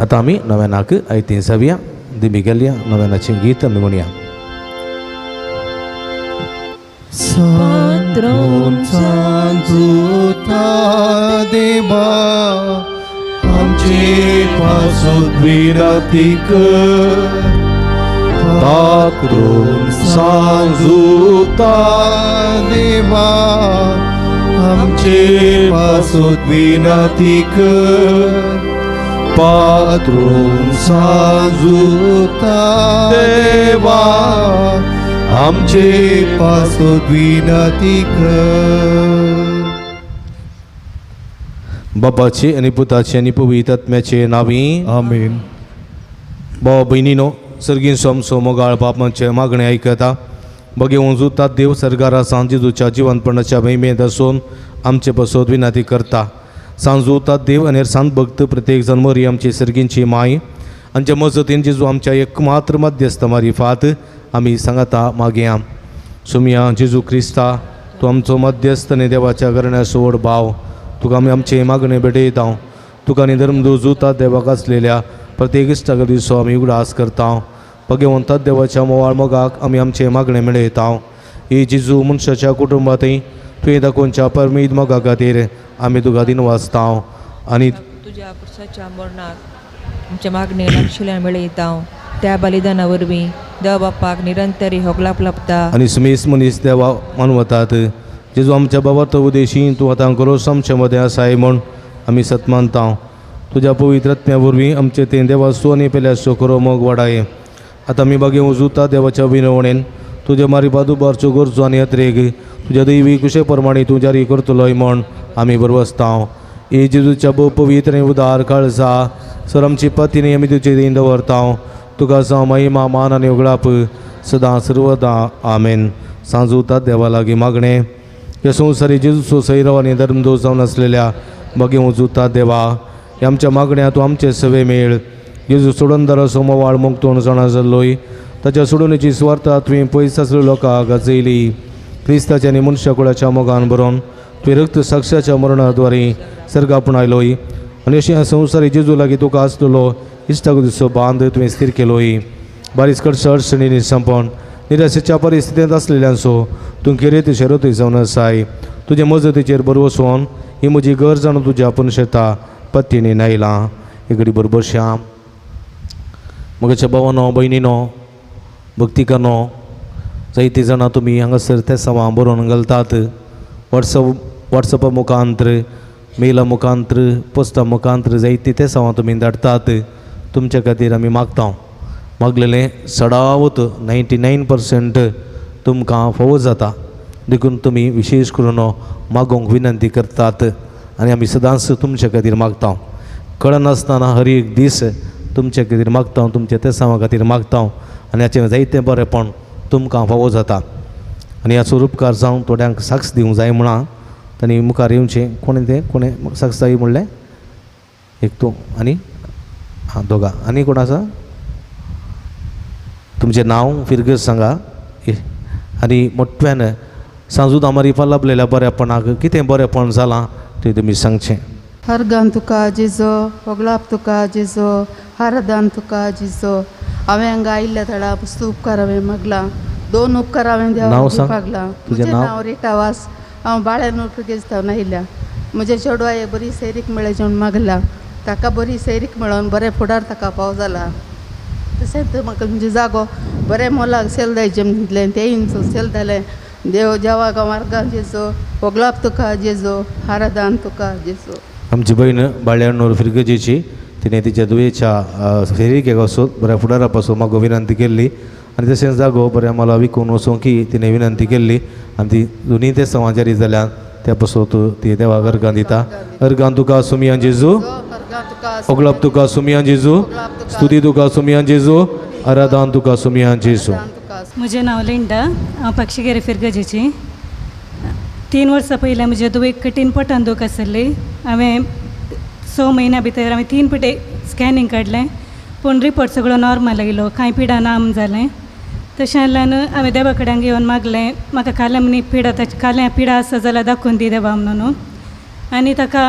आतां आमी नव्यानाक आयतीं जावया. दिमी गेल्या नव्यानाचें गीत आमी म्हणया. सांत्रोन सांजुता देवा आमचे पासून विनती कर. पात्रोन सांजुता देवा आमचे पासून विनती कर. पात्रोन सांजुता देवा आमचे पासून विनती कर. बापाचे आनी पुताचे आनी पवित्र आत्म्याचे नांवी आमीन. भाव भयणीनो, सर्गींचो आमचो मोगाळ पापांचे मागणे आयकता. बगे उंजुतात देव सरकारा सांजेजूच्या जिवंतपणाच्या महिमेत आसून आमचे पासून विनंती करता. सांजुतात देव आनी सांत भक्त प्रत्येक जन मरी आमची सर्गींची माय आमच्या मजतीन जेजू आमच्या एकमात्र मध्यस्थ मारिफात आमी सांगता मागया. सुमया जेजू क्रिस्ता, तूं आमचो मध्यस्थ आनी देवाच्या करण्या सोड भाव. तुका आमी आमचे मागणे भेटयता. तुका आनी धर्मदूतात देवाक आसलेल्या प्रत्येक इश्टाक दिसो आमी उगडास करता. भगवंतात देवाच्या मोवाळ मोगाक आमी आमचे मागणे मेळयता. ही जेजू मनशाच्या कुटुंबांतय तुवें दाखोवच्या परमीद मोगा खातीर आमी तुका दिनवासता. आनी तुज्या पुरसाच्या मरणाक आमच्या मागणे लक्षल्यान मेळयता. त्या बलिदाना वरवीं देव बापाक निरंतरी होगलाप लाभता. आनी समेस मनीस देवा मानवतात. जेजू आमच्या बाबार्थ उदेशी तूं आतां करोस आमचे मदें आसाय म्हूण आमी सत मानता. तुज्या पवित्र आत्म्या वरवीं आमचे तें देवाचो आनी पेल्याचो खरो मोग वाडाय. आतां आमी बागे उजुता देवाच्या विनवणेन तुज्या मारिपाद उबारच्यो गरजो आनी यात्रेक तुज्या दैवी कुशे प्रमाणे तूं जारी करतलोय म्हूण आमी बरवसता. हे जेजूच्या भोव पवित्र आनी उदार काळजा सर आमची पतीने आमी तुजे देन दवरता. तुका जावं महिमा मान आनी उगडाप सदां सर्वदा आमेन. सांजुतात देवा लागीं मागणे. ह्या संवसारी जेजूचो सैरव आनी धर्मदोश जावन आसलेल्या बागे उजुतात देवा, ह्या आमच्या मागण्या तूं आमचे सवे मेळ. जेजू सोडून दर सोमवार मुक्तोण जाणा जाल्लोय ताच्या सोडूनीची स्वार्थ तुवें पयस आसले लोकांक गाजयली. क्रिस्ताच्या आनी मनशा कुळाच्या मोगान बरोवन तुवें रक्त साक्षाच्या मरणाद्वारे सर्गापूण आयलोय. आनी अशें ह्या संवसारी जेजू लागीं तुका आसलेलो इश्टाक दिसो बांद तुवें स्थिर केलोय. बारीककडच्या अडचणींनी संपोवन निराशेच्या परिस्थितींत आसलेल्यांचो तूं किरेत शरतूय जावन आसाय. तुजे मजतीचेर बरवसोन ही म्हजी गरज जाणून तुज्या पुनशेता पत्तीने नायलां. एक बरोबर श्याम मगाच्या भावानो भयणीनो भक्तिकानो, जायतीं जाणां तुमी हांगासर ते सवां बरोवन घालतात. वॉट्सॅपा मुखांतर, मेला मुखांतर, पोस्टा मुखांतर जायतीं ते सवां तुमी धाडटात. तुमच्या खातीर आमी मागता. मागलेलें सडावत 99% तुमकां फावो जाता. देखून तुमी विशेश करून मागोवंक विनंती करतात आनी आमी सदांच तुमच्या खातीर मागता. कळनासतना हर एक दीस तुमच्या खातीर मागता, तुमच्या ते सवां खातीर मागता आनी हाचें जायतें बरेंपण तुमकां फावो जाता. आनी हाचो उपकार जावन थोड्यांक साक्ष दिवंक जाय म्हणा तांणी मुखार येवचें. कोणें साक्ष जाय म्हणलें? एक तूं आनी हां दोगां आनी कोण आसा तुमचें नांव फिरगत सांगा आनी मोठ्यान सांजूद आमारी लाभलेल्या बरेपणाक कितें बरेपण जालां तें तुमी सांगचें. हरगान तुका जेजो होगलाप तुका जेजो हारदान तुका जेजो हांवें गायिल्ल्या थळा पुस्तक उपकार हांवें मागला 2 उपकार हांवें नांव सांग. मागला. तुजें म्हजें नांव? नांव रिटा वास. हांव बाळ्यानूर पुर्गेस्तांव आयिल्ल्या. म्हज्या चेडवाक बरी सैरीक मेळ्ळें जेवण मागला. ताका बरी सैरीक मेळोन बरें फुडार ताका पाव जाला. तशेंच म्हाका म्हणजे जागो बरें मोलाक सेल दायचें दितलें तेंय सेल जालें. देव जेवा गांवारगां जेजो होगलाप तुका जेजो हारदान तुका जेजो. आमची बहीण बाळ्याणूर फिरगजेची तिने तिच्या दुयेच्या फेरीक वचून बऱ्या फुडारा पासून म्हाका विनंती केल्ली आनी तशेंच जागो बऱ्या मला विकून वचूंकी तिने विनंती केल्ली आनी ती दोनी ते समाजारी जाल्यान त्या पासून ती देवाक अर्गां दिता. अर्गां तुका सुमियान जेजू होगलाप तुका सुमियान जेजू स्तुती तुका सुमियान जेजू आराधन तुका सुमियान जेजू. म्हजें नांव लिंडा. हांव पक्षीगेरे फिरगजेची. 3 वर्सां पयलीं म्हजे दुयेक कठीण पोटान दूख आसली. हांवें 6 म्हयन्या भितर हांवें 3 पिटे स्कॅनिंग काडलें पूण रिपोर्ट सगळो नॉर्मल आयलो. कांय पिडा नाम जालें. तशें जाल्यान हांवें देवा कडेन घेवन मागलें म्हाका काल्यामनी काल्या पिडा आसा जाल्यार दाखोवन दी देवा म्हणून. आनी ताका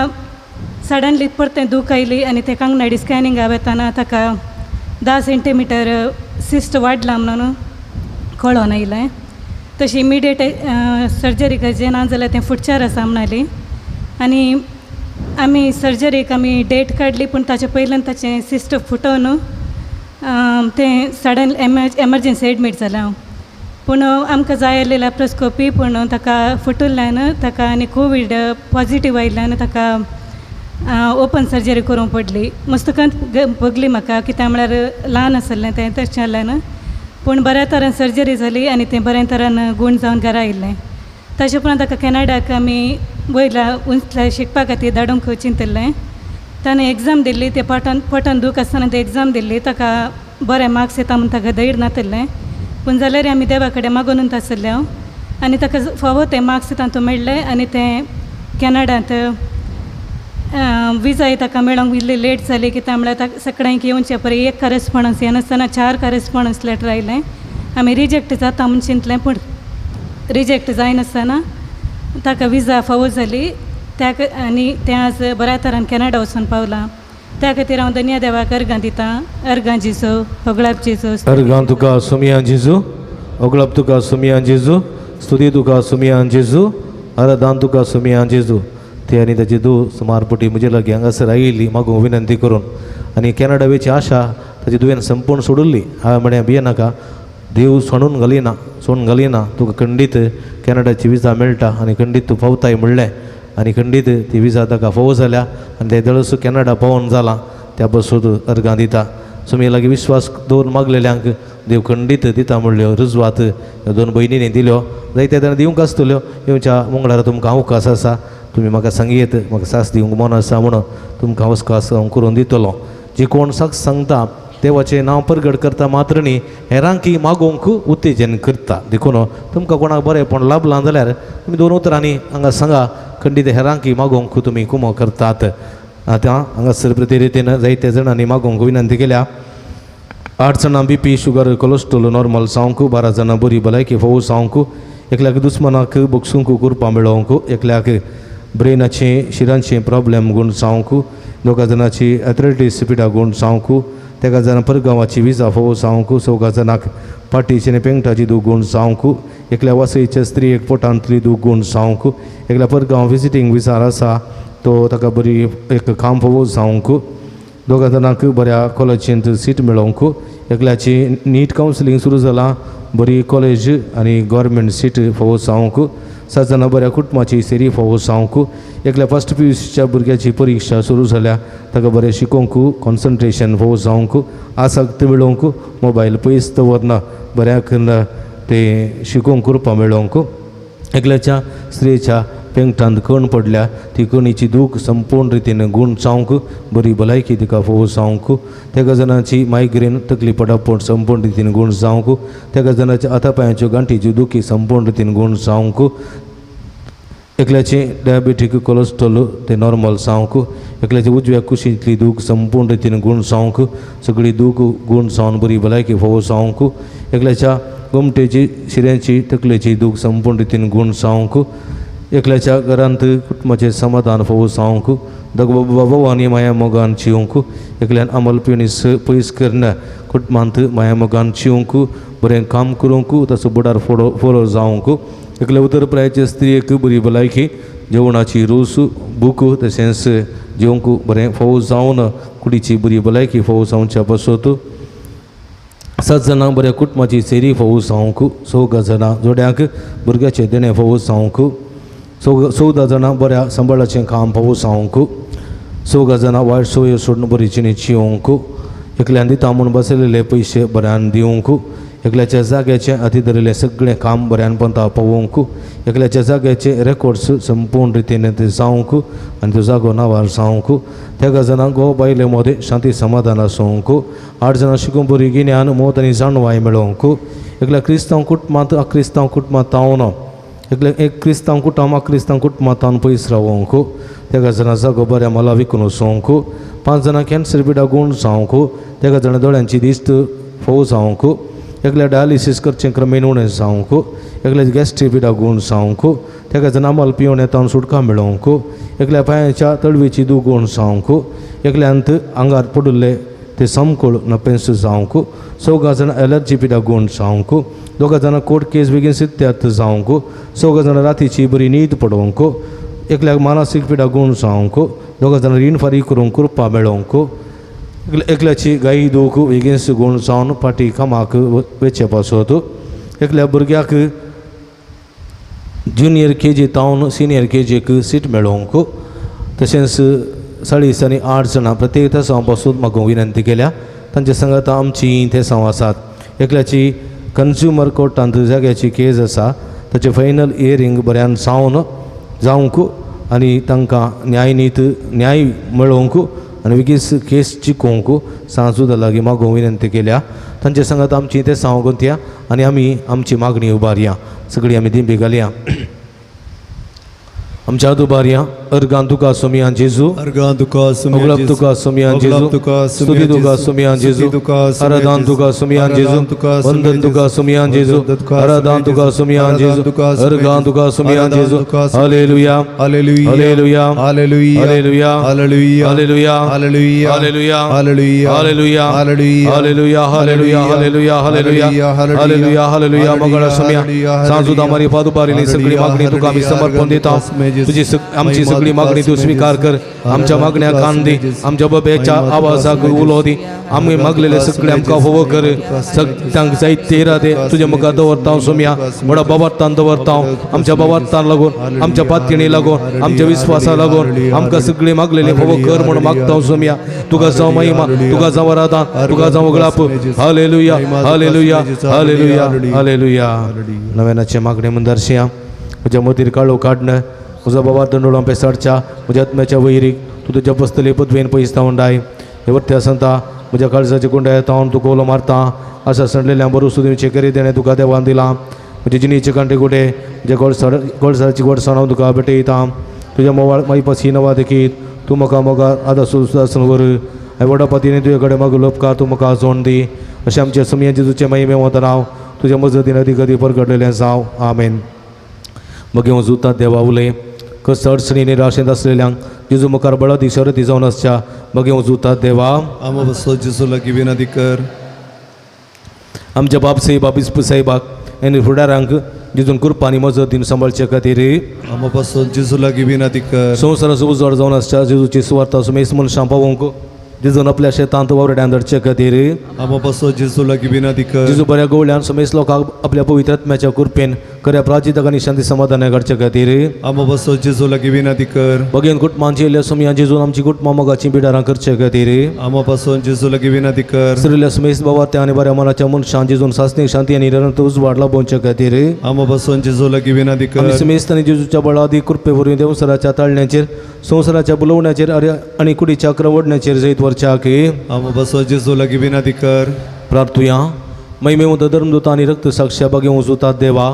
सडनली परतें दूख आयली आनी ते कांगनाडी स्कॅनिंगा वेताना ताका 10 सेंटीमीटर सिस्ट वाडला म्हणून कळोन आयलें. तशी इमिडिएट सर्जरी करचें ना जाल्यार तें फुटचार आसा म्हणली आनी आमी सर्जरीक आमी डेट काडली पूण ताचे पयल्यान ताचें सिस्ट फुटोवन तें सडन एमर्जन्सी एडमीट जालें हांव. पूण आमकां जाय आसली लॅप्रोस्कोपी पूण ताका फुटुल्ल्यान ताका आनी कोवीड पॉजिटीव आयिल्ल्यान ताका ओपन सर्जरी करूंक पडली. मस्तकांत भोगली म्हाका कित्याक म्हळ्यार ल्हान आसलें तें तशें जाल्यान पूण बऱ्या तरेन सर्जरी जाली आनी तें बऱ्या तरेन गूण जावन घरा आयिल्लें. ताचे उपरांत ताका कॅनडाक आमी वयल्या उंचल्या शिकपा खातीर धाडूंक चिंतिल्लें. ताणें एग्जाम दिल्ली ते पोटान दूख आसतना ती एग्जाम दिल्ली ताका बरे मार्क्स येता म्हूण ताका धैर्य नासलें पूण जाल्यार आमी देवा कडेन मागूनच आसले हांव आनी ताका फावो ते मार्क्स तातूंत मेळ्ळे आनी तें कॅनडांत विजाय ताका मेळोंक इल्ली लेट जाली कित्याक म्हळ्यार ताका सगळ्यांक येवचे परी 1 करस्पॉन्डन्स येनासतना 4 करस्पॉन्डन्स लेटर आयलें. आमी रिजेक्ट जाता म्हूण चिंतलें पूण रिजेक्ट जायनासतना ताका विजा फावो जाली. त्या आनी तें आज बऱ्या तरेन कॅनडा वचून पावलां. त्या खातीर हांव धन्य देवाक अर्गां दितां. अर्गां जेजो होगलाप जेजो अर्गां तुका सुमियान जेजू होगलाप तुका सुमियान जेजू स्तुती तुका सुमियान जेजू आराधन तुका सुमियान जेजू. ते आनी ताची धूव सुमारपटी म्हजे लागीं हांगासर आयिल्ली मागूं विनंती करून आनी कॅनडा वेची आशा ताची दुयेन संपूर्ण सोडिल्ली. हांवें म्हळें भियेनाका देव सोडून घालिना तुका खंडीत कॅनडाची विजा मेळटा आनी खंडीत तूं पावताय म्हणलें आनी खंडीत ती विजा ताका फावो जाल्या आनी ते दळसूं कॅनडा पावोन जालां. त्या पासून अर्गां दिता. सुमी लागीं विश्वास दवरून मागलेल्यांक देव खंडीत दिता म्हणल्यो रुजवात ह्यो 2 भयणींनी दिल्यो. जायते तरेन दिवंक आसतल्यो. येवच्या मंगळारा तुमकां अवकाश आसा. तुमी म्हाका सांगियेत म्हाका सास दिवंक मन आसा म्हणून तुमकां अवकाश हांव करून दितलो. जी कोण साक्ष सांगता देवाचें नांव प्रगट करता मात्र न्ही हेरांकी मागोवंक उत्तेजन करता. देखून तुमकां कोणाक बरेंपण लाभलां जाल्यार तुमी 2 उतरांनी हांगा सांगा खंडीत हेरांकी मागोवंक तुमी कुमो करतात. आतां हांगासर प्रती रितीन जायते जाणांनी मागोवंक विनंती केल्या. 8 जाणां BP शुगर कोलेस्ट्रॉल नॉर्मल जावंक 12 जाणां बरी भलायकी फावो जावंक एकल्याक दुस्मनाक बोगसूंक करपा मेळोवंक एकल्याक ब्रेनाचें शिरांचें प्रॉब्लेम गूण जावंक 2 जाणांची एथलेटीस पिडा गूण जावंक 3 जाणां परगांवाची विजा फावो जावंक 4 जाणांक पाटीची आनी पेंगटाची दूख गूण जावंक एकल्या वासयेच्या स्त्रीक पोटांतली दूख गूण जावंक एकल्या परगांव विजिटींग विजार आसा तो ताका बरी एक काम फावो जावंक 2 जाणांक बऱ्या कॉलेजींत सीट मेळोवंक एकल्याची नीट कावन्सिलींग सुरू जालां बरी कॉलेज आनी गव्हर्मेंट सीट फावो जावंक 7 जाणां बऱ्या कुटुंबाची सेरी फावो जावंक एकल्या फर्स्ट PUCच्या भुरग्याची परिक्षा सुरू जाल्या ताका बरें शिकोवंक कॉन्सन्ट्रेशन फावो जावंक आसक्त मेळोवंक मोबायल पयस दवरना बऱ्याक ते शिकोवंक करपा मेळोवंक एकल्याच्या स्त्रीच्या पेंगटांत कण पडल्या ती कणीची दूख संपूर्ण रितीन गूण जावंक बरी भलायकी तिका फावो जावंक 3 जाणांची मायग्रेन तकली पडापण संपूर्ण रितीन गूण जावंक 3 जाणांच्या हातापांयाच्यो गांठीच्यो दुखी संपूर्ण रितीन गूण जावंक एकल्याचे डायबेटीक कोलेस्ट्रॉल ते नॉर्मल जावंक एकल्याचे उजव्या कुशींतली दूख संपूर्ण रितीन गुण जावंक सगळी दूख गुण जावन बरी भलायकी फोव जावंक एकल्याच्या गोमटेची शिऱ्यांची तकलेची दूख संपूर्ण रितीन गुण जावंक एकल्याच्या घरांत कुटुंबाचे समाधान फोव जावंक भगवानी माया मोगान जिवंक एकल्यान अमल पिवणीस पयस करना कुटुंबांत माया मोगान जिवंक बरें काम करूंक ताचो बुडार फोडो जावंक एकल्या उतर प्रायाच्या स्त्रियेक बरी भलायकी जेवणाची रूस भूक तशेंच जेवंक बरें फोव जावन कुडीची बरी भलायकी फोव जावच्या पासत 7 जाणां बऱ्या कुटुंबाची सेरी फोव जावंक 14 जाणां जोड्यांक भुरग्याचे देणे फोव जावंक 14 जाणां बऱ्या सांबाळाचें काम फोव जावंक 14 जाणां वायट सवयो सोडून बरी जिणे जिवंक एकल्यान दिता म्हूण बसयलेले पयशे बऱ्यान दिवंक एकल्याच्या जाग्याचें हाती धरिल्लें सगळें काम बऱ्यान पंता पावोवंक एकल्याच्या जाग्याचे रेकॉर्ड्स संपूर्ण रितीन ते जावंक आनी तो जागो नांवार जावंक 13 जाणां गो बायले मोदे शांती समाधान आसूंक 8 जाणां शिकून बरी गिन्यान मोत आनी जाणवाय मेळोवंक एकल्या क्रिस्तांव कुटुंबांत अक्रिस्तांव कुटुंबांत तावन एक क्रिस्तांव कुटुंब अक्रिस्तांव कुटुंबांत तावन पयस रावंक 13 जाणां जागो बऱ्या मला विकून वचोवंक 5 जाणां कॅन्सर पिडा गुण जावंक 13 जाणां दोळ्यांची दिस्त फोव जावंक एकल्या डायलिसीस करचें क्रमेन उणें जावंक एकल्या गॅस्ट्रीक पिडा गुण जावंक 13 जाणां अमल पिवून येतावन सुटका मेळोवंक एकल्या पांयाच्या तळवेची दूख गुण जावंक एकल्यांत आंगार पडुल्ले ते समकोळ नपेंस जावंक 14 जाणां एलर्जी पिडा गुण जावंक 2 जाणां कोर्ट केस बेगीन सित्त्यात जावंक 14 जाणां रातीची बरी न्हीद पडोवंक एकल्याक मानसीक पिडा गुण जावंक 2 जाणां रीण फारीक करूंक कृपा मेळोवंक एकल्याची गायी दूख बेगीन गुण जावन पाटी कामाक वेचे पासत एकल्या भुरग्याक ज्युनियर KG तावन सिनियर KGक सीट मेळोवंक तशेंच 8:30 जाणां प्रत्येक तेसां पासून म्हाका विनंती केल्या तांचे सांगात आमची तेसां आसात एकल्याची कंज्युमर कोर्टांत जाग्याची केस आसा ताचें फायनल हियरींग बऱ्यान जावंक आनी तांकां न्याय मेळोवंक आनी बेगीस केस जिखोवंक सांजूदा लागीं मागोवंक विनंती केल्या तांचे सांगात आमची ते सांगोत्या आनी आमी आमची मागणी उबारया सगळीं आमी दिंबी घालया आमच्या उबारया अर्गां तुका सोमियान जेजू अर्गां तुका ओगलाप तुका सोमियान जेजू स्तुती तुका सोमियान जेजू आराधन तुका सोमियान जेजू वंदन तुका सोमियान जेजू आराधन तुका सोमियान जेजू अर्गां तुका सोमियान जेजू हालेलुया हालेलुया हालेलुया हालेलुया हालेलुया हालेलुया हालेलुया हालेलुया हालेलुया हालेलुया हालेलुया हालेलुया हालेलुया हालेलुया हालेलुया मंगळ सोमिया सांजुदा मारी पादुबारीली सगळी मागणी तुका आमी समर्पण देता तुझी आमची सगळी मागणी तू स्वीकार कर आमच्या मागण्या कान दी आमच्या बाबेच्या आवाजाक उलो दी आमी मागलेले सगळे आमकां फोव कर तांकां जायते रादे तुज्या मुखार दवरता सोम्या बडा बाबार्थान दवरता आमच्या बाबार्थान लागून आमच्या पातयणी लागून आमच्या विस्वासा लागून आमकां सगळी मागलेली फोव कर म्हूण मागता सोम्या तुका जावं महिमा तुका जावं आराधन तुका जावं गळाप हालेलुया हालेलुया हालेलुया हालेलुया नव्यानाचे मागणे म्हूण दर्शया म्हज्या मदीर काळो काडणं म्हजो बाबा दंडोळा पेसाडच्या म्हज्या आत्म्याच्या वैरीक तूं तुज्या बसतले पदवेन पयस तावंडाय हे वत्या सांगता म्हज्या काळजाच्या गुंड्या तावन तूं कोलो मारता अशा सणलेल्या बरो सुदीचे करी देणे तुका देवान दिला म्हजे जिणीचे कांटे गोटे म्हज्या गोडसाराची गोडसाण हांव तुका भेटयता तुज्या मोवाळ माईपास ही नवा देखीत तूं म्हाका मोगा आदार सुदासन वर हांवें व्हडा पातयेन तुजे कडेन मागलो उपकार तूं म्हाका जोड दी अशें आमच्या समिया जेजूचे महिमे वता हांव तुज्या मजतीन अधिक परगडलेलें जावं आमेन मगे वचूता देवा उलय कस अडचणी निराशेंत आसलेल्यांक जेजू मुखार बळा दिशरती जावन आसच्या मगे वचूता देवा आमो बसो जेजू लागीं विनंती कर आमच्या बाप साहेबाक आनी फुडारांक जेजून कृपानी मजतीन सांबाळचे खातीर आमो बसो जेजू लागीं विनंती कर संवसाराचो उजवाड जावन आसच्या जेजूची सुवार्ता सुमेस मनशां पावोवंक जेजून आपल्या शेतांत वावड्यान धरचे खातीर आमो बसो जेजू लागीं विनंती कर जेजू बऱ्या गवळ्यान समेस लोकांक आपल्या पवित्र आत्म्याच्या कृपेन खऱ्या प्राजितक आनी शांती समाधान घडचे खातीर आमो बसो जेजू लागीं विनंती कर बगेन कुटुंबांची येयल्या सुमया जेजून आमची कुटुंबां मोगाची बिडारां करचे खातीर आमो बसो जेजू लागीं विनंती कर सरिल्ल्या सुमेस बाबा त्या आनी बऱ्या मनाच्या मनशां जेजून सासणीक शांती आनी निरंतर उजवाड लाभोवचे खातीर आमो बसो जेजू लागीं विनंती कर आमी सुमेस्त आनी जेजूच्या बळादी कृपे वरवीं देवसराच्या ताळण्याचेर संवसाराच्या बुलोवण्याचेर आनी कुडीच्या क्रवडण्याचेर जैत वरच्याक आमो बसो जेजू लागीं विनंती कर प्रार्थुया महिमे धर्मदूता आनी रक्त साक्ष्या बगे वचूतात देवा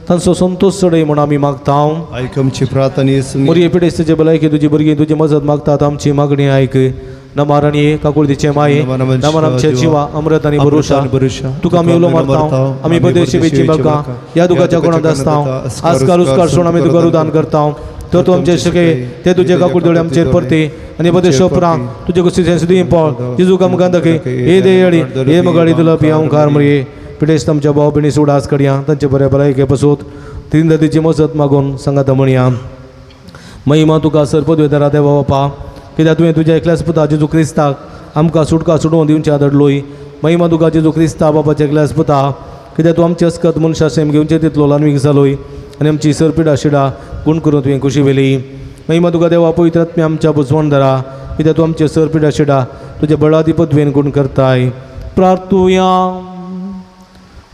तांचो संतोष चडय म्हूण आमी मागतां. आयक आमची प्रार्थना येसू मोरये पिडेस्ताचे भलायकी तुजी भुरगीं तुजी मजत मागतात आमची मागणी आयक. नमारणी काकुळतीचे माये नमन आमचे जिवा अमृत आनी भरोशा तुका आमी उलो मारता. आमी बदेशी बेची बळका या दुखाच्या कोणात आसता आजकाल उस्कार सोडून आमी तुका रुदान करता. तर तूं आमचे शके ते तुजे काकुळ देवळे आमचेर परते आनी बदेश उपरांत तुजे कुस्तीचे सुदी पळ जेजू आमकां दाखय हे देयळी हे मगाळी तुला पियाव कार मरये पिडेस्त आमच्या भाव भयणी सुडास कडया तांचे बरे भलायके पसूत तीन नदीची मजत मागून सांगात म्हणया. महिमा तुका सरपदवेदारा देवा बापा कित्याक तुवें तुज्या एकल्याच पुता जेजू क्रिस्ताक आमकां सुटका सोडून दिवच्या धाडलोय. महिमा तुका जेजू क्रिस्ता बापाच्या एकल्याच पुता कित्याक तूं आमचे अस्कत मनशा सेम घेवचे तितलो लानवीक जालोय आनी आमची सरपिडा शिडा गुण करून तुवें खुशी वेली. महिमा तुका देवा पवित्र आत्म्या आमच्या बुजवण धरा कित्याक तूं आमचे सरपिडा शिडा तुजे बळादी पदवेन गुण करताय. प्रार्थुया.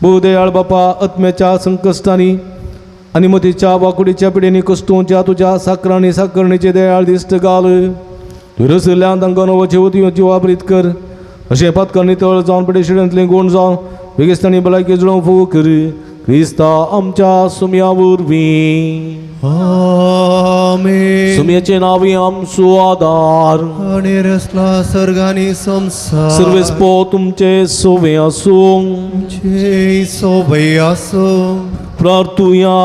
बहुदयाळ बापा आत्म्याच्या संकश्टांनी आनी मतीच्या वाकुडीच्या पिडेनी कश्टूच्या तुज्या साकरांनी साकरणीचे दयाळ दिश्ट घाल. विरसल्ल्यान तांकां नवो जिव जिवाबरीत कर अशें पातकां नितळ जावन पिडेशिड्यांतले गुण जावन वेगिस्तांनी भलायकी जुळोवंक फोव कर क्रिस्ता आमच्या सुम्या वरवीं. आमेन. सुम्याचे नावी आमचो आदार आनी रसला सर्गानी संसार सर्वेस्पो तुमचे सोवे आसूं. जय सोबय आसो. प्रार्थुया.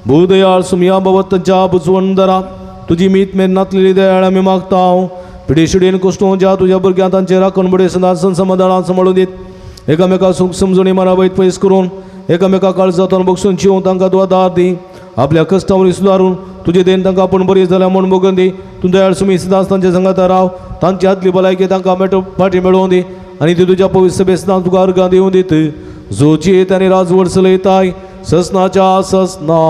भूदयाळ सुम्या भवताच्या बुजवणदारा तुजी मीत मेन नातलेली दयाळ आमी मागता. पिडेशिडेन कश्टो ज्या तुज्या भुरग्यांक तांचे राखण बडे सदांच समाधानान सांबाळून दीत एकामेका सुख समजणी मनावयत पयस करून एकामेका काळजातून बक्षून शिवून तांकां तूं आदार दी. आपल्या कश्टावरी सुदारून तुजे देन तांकां आपण बरी जाल्या म्हूण मोगन दी. तूं दयाळ सुमी सदांच तांच्या संगात राव तांची आदली भलायकी तांकां फाटी मेळोवन दी आनी ती तुज्या पवित्र सभे सदांच तुका अर्गां दिवन दीत. जोचीत आनी राजवट चलयताय ससनाच्या ससना.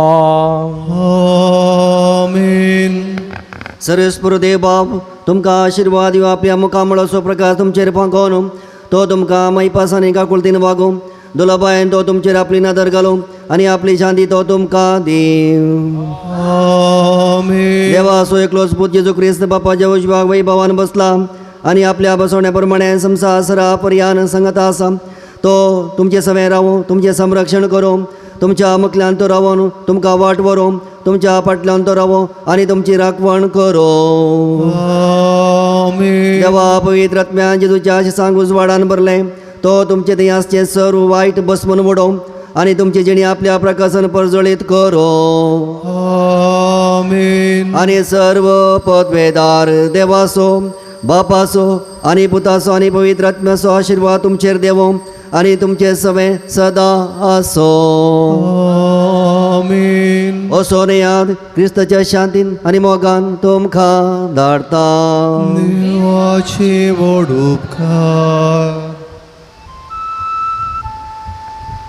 आमेन. सर्वेस्पर देव बाब तुमकां आशिर्वाद दिवं आपल्या मुखामळाचो प्रकाश तुमचेर पांकोवन तो तुमकां मैपासांनी काकुळतीन वागो दुलाबायन तो तुमचेर आपली नदर घालूं आनी आपली शांती तो तुमकां दीव. आमेन. देवा असो एकलोच पूत जेजू क्रिस्त बापाच्या उजव्याक वैभवान बसला आनी आपल्या बसवण्या प्रमाणे संसासरा पर्यान सांगता आसा तो तुमचे सवे रावो तुमचे संरक्षण करूं तुमच्या मुखल्यान तो रावून तुमकां वाट व्हरूं तुमच्या फाटल्यान तो रावो आनी तुमची राखवण करूं. आमेन. देवा पवित्र आत्म्यान जेजूच्या आशिसांक उजवाडान भरले तो तुमचे देहाचे सर्व वायट बसमन वडो आनी तुमची जिणी आपल्या प्रकाशन परजळीत करूं. आमेन. आनी सर्व पदवेदार देवासो बापासो आनी पुतासो आनी पवित्र आत्म्याचो आशिर्वाद तुमचेर देवो आनी तुमचे सवे सदा आसो. आमेन. असो नेयाद क्रिस्ताच्या शांतीन आनी मोगान तुमकां धाडटा. देवाचे व्हड उपकार.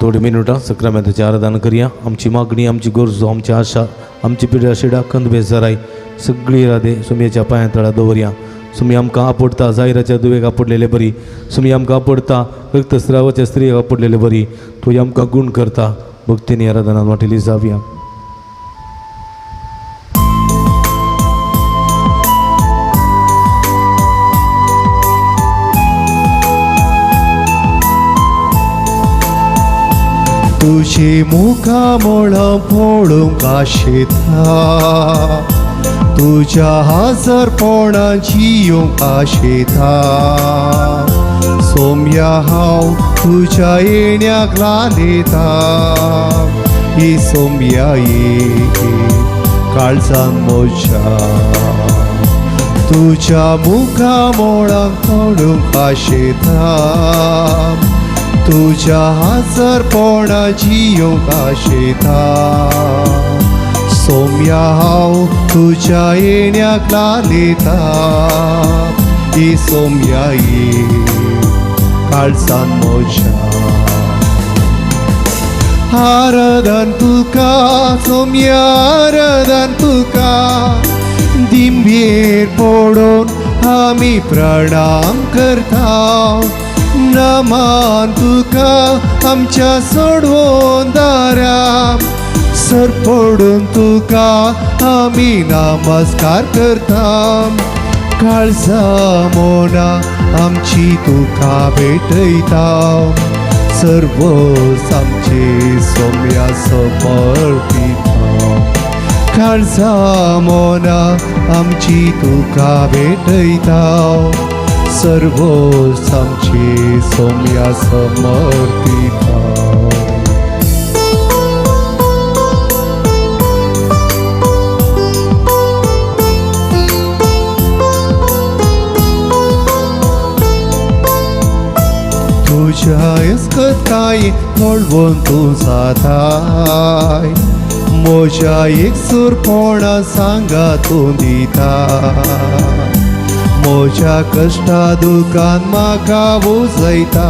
थोडी मिनटां सक्रामेंताचें आराधन करया. आमची मागणी आमची गरजो आमची आशा आमची पिड्या शिडा खंत बेजाराय सगळी रादे सुमयेच्या पांया तळा दवरया. सुमी आमकां आपडटा जायराच्या दुवेक आपडलेले बरी सुमी आमकां आपडटा रक्तस्रावाच्या स्त्रियेक आपडलेले बरी तुवें आमकां गुण करता. भक्तीनी आराधनांत वांटेली जावया. तुझी मुखामोळां पळोवंक आशेता तुझ्या हजरपणां जियोंक आशेता. सोम्या हांव तुज्या येण्याक लालयता ही सोम्या ये काळजान म्हज्या. तुझ्या मुखामोळांक पळोवंक आशेता तुझ्या हजरपणां जियोंक आशेता. सोम्या हांव तुज्या येण्याक लालयता ही सोम्या ये काळजान म्हज्या. आराधन तुका सोम्या आराधन तुका दिंबेर पडोवन आमी प्रणाम करता. नमान तुका आमच्या सोडवून दारा सर पडून तुका आमी नमस्कार करता. काळजा मोना आमची तुका भेटयता सर्व आमचे सोम्या समर्पिता काळजा मोना आमची तुका भेटयता सर्व आमचे सोम्या समर्पिता तुझ्या इस्कताय मोडवून तू जाताय मोजा एक सुरपोणा सांगा तू दिता मोजा कष्टा दुकान म्हाका बुजयता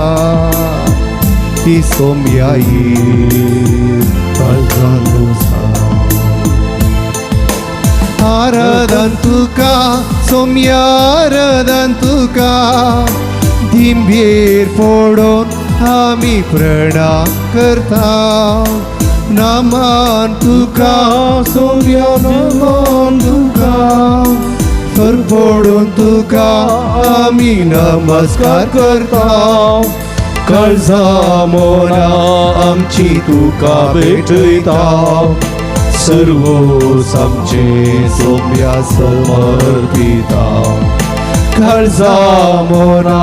ही सोम्याई आराधन तुका सोम्या आराधन तुका दिंबीर फोडून आमी प्रणाम करता नमन तुका सोम्या नमन तुका सर फोडून तुका आमी नमस्कार करता काळजा मोना आमची तुका भेटयता सर्व आमचे सोम्या समर्पिता काळजा मोना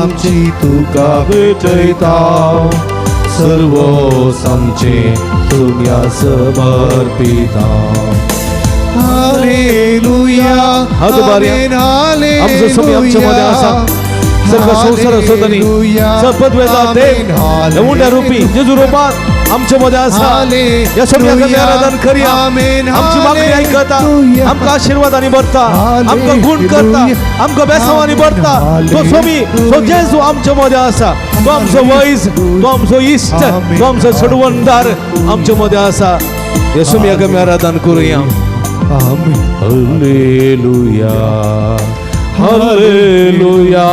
आमची तुका भेटयता सर्व आमचे सोम्या समर्पिता हालेलुया आमेन आमचो सोमी आमच्या मध्ये आसा सर्व संसार सोदनी सपद वेदाते नमुंड्या रूपी जेजू रूपात आमच्या मध्ये आसा या सोम्याक आमी आराधन करया आमची मागणी आयकता आमकां आशीर्वादांनी भरता आमकां गुण करता आमकां बेसांवांनी भरता तो सोमी तो जेजू आमच्या मध्ये आसा तो आमचो वैज तो आमचो इश्ट तो आमचो सडवणदार आमच्या मध्ये आसा या सोम्याक आमी आराधन करुया हालेलुया हालेलुया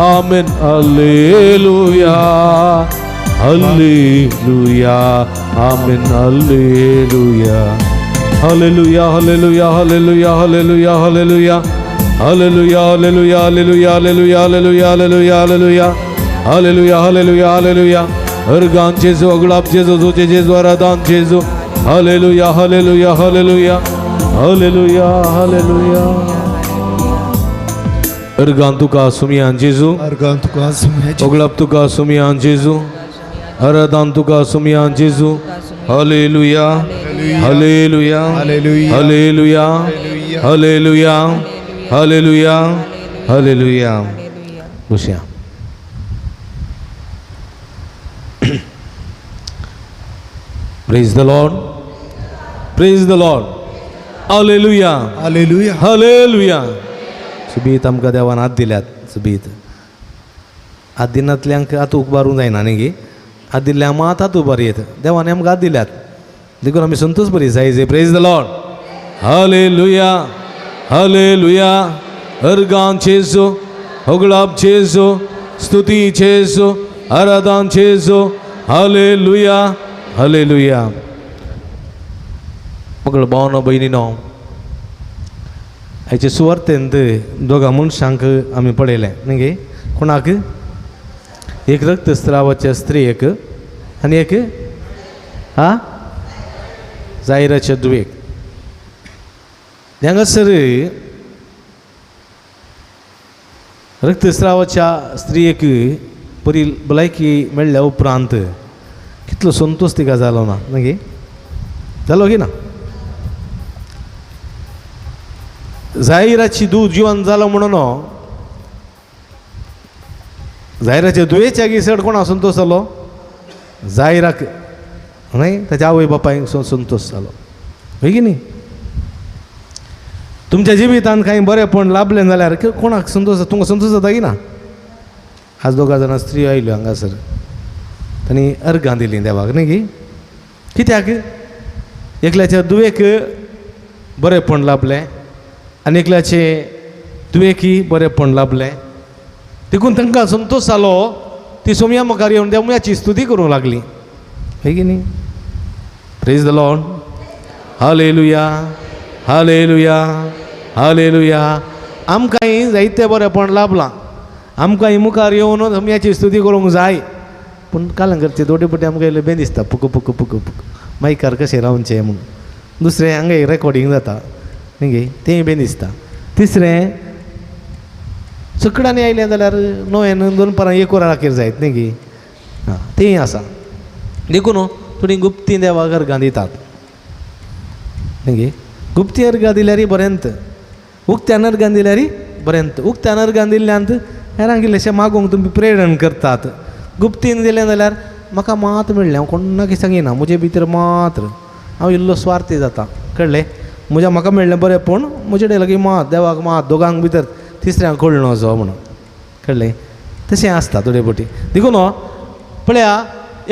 आमेन हालेलुया हालेलुया आमेन हालेलुया हालेलुया हालेलुया हालेलुया हालेलुया हालेलुया हालेलुया हालेलुया हालेलुया हालेलुया हालेलुया हालेलुया हालेलुया हालेलुया हालेलुया अर्गान जेजू अगलाब जेजू जोजे जेजू आराधन जेजू हालेलुया हालेलुया हालेलुया हालेलुया हालेलुया अर्गान तुका सुमियान जेजू अर्गान तुका सोम्या ओगलाब तुका सुमियान जेजू आराधन तुका सुमियान जेजू हालेलुया हालेलुया हालेलुया हालेलुया हालेलुया हालेलुया बसया praise the Lord praise the Lord हालेलुया हालेलुया हालेलुया सुबीत आमकां देवान हात दिल्यात सुबीत हात दिनातल्यांक हात उबारूंक जायना न्ही गे हात दिल्ल्या मात हात उबार येत देवान आमकां हात दिल्यात देखून आमी संतोष बरी जाय प्रेज द लॉर्ड हालेलुया हालेलुया अर्गान जेजू होगलाब जेजू स्तुती जेजू आराधन जेजू हालेलुया हालेलुया मगळ भावनो भयणीनो हाचे सुवार्थेंत दोगा मनशांक आमी पळयलें न्ही गे कोणाक एक रक्तस्रावाच्या स्त्रीयेक आनी एक जायराच्या दुयेक हांगासर रक्तस्रावाच्या स्त्रियेक बरी भलायकी मेळ्ळ्या उपरांत कितलो संतोश तिका जालो ना न्ही गे जालो गे ना जायराची दूध जिवन जालो म्हणून जायराच्या दुयेच्या गिसड कोणा संतोश जालो जायराक न्ही ताच्या आवय बापायक संतोश जालो होय की न्ही तुमच्या जिवितान काही बरेपण लाभलें जाल्यार कोणाक संतोश तुमकां संतोश जाता की ना आज दोगा जाणां स्त्री आयल्यो हांगासर तांणी अर्गां दिलीं देवाक न्ही गी कित्याक एकल्याच्या दुयेक बरेपण लाभलें आनी एकल्याचे दुयेकी बरेपण लाभलें देखून तांकां संतोश जालो ती सोमया मुखार येवन देवयाची स्तुती करूंक लागली हे की न्ही प्रेज द लॉर्ड हालेलुया हालेलुया हालेलुया आमकांय जायते बरेपण लाभलां आमकांय मुखार येवन सोमयाची स्तुती करूंक जाय पूण कालंगरचे दोडेपटी आमकां येयले बेन दिसता पुक पुक पुक पुक मायकार कशें रावनचें म्हणून. दुसरें हांगा रेकॉर्डिंग जाता न्ही गे तेंय बेन दिसता. तिसरें सकडांनी आयलें जाल्यार णवें 2 परां 1 वरां राखेर जायत न्ही गे. हां तेंय आसा. देखून थोडी गुप्ती देवाक अर्गां दितात न्ही गे. गुप्ती अर्गां दिल्यार बरेंत, उक्त्यान अर्गां दिल्यार बरेंत. उक्त्यान अर्गां दिल्ल्यांत हेरांक इल्लेशें मागोवंक तुमी प्रेरण करतात. गुप्तीन दिलें जाल्यार म्हाका मात मेळ्ळें, हांव कोणाक सांगिना, म्हजे भितर मात्र हांव इल्लो स्वार्थी जाता कळ्ळें. म्हाका मेळ्ळें बरें पूण म्हजे कडेन लागीं मात देवाक मात दोगांक भितर तिसऱ्यांक कळना जो म्हणून कळ्ळें. तशें आसता थोडे पटी. देखून पळया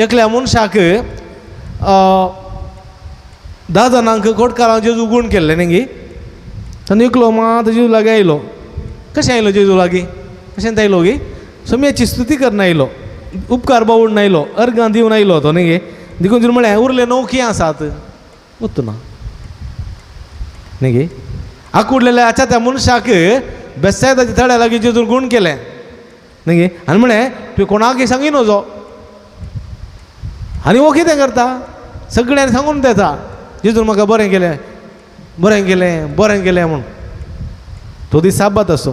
एकल्या मनशाक 10 जाणांक कोटकारां जेजू गूण केल्ले न्ही गे. ताणें एकलो मात जेजू लागीं आयलो. कशें आयलो जेजू लागीं? कशें आयलो गे? सोम्याची स्तुती करन आयलो, उपकार बावून आयलो, अर्गां दिवन आयलो तो न्ही गे. देखून तुमी म्हळ्यार उरले 9 खंय आसात? वचना न्ही गे. आकुडलेल्या हाच्या त्या मनशाक बेसायदाच्या थड्या लागीं जेजून गूण केलें न्ही गे. आनी म्हळें तुवें कोणाकय सांगी नजो. आनी हो कितें करता? सगळ्यांनी सांगून देता जेजून म्हाका बरें केलें बरें केलें बरें केलें म्हूण. तो दीस साबात असो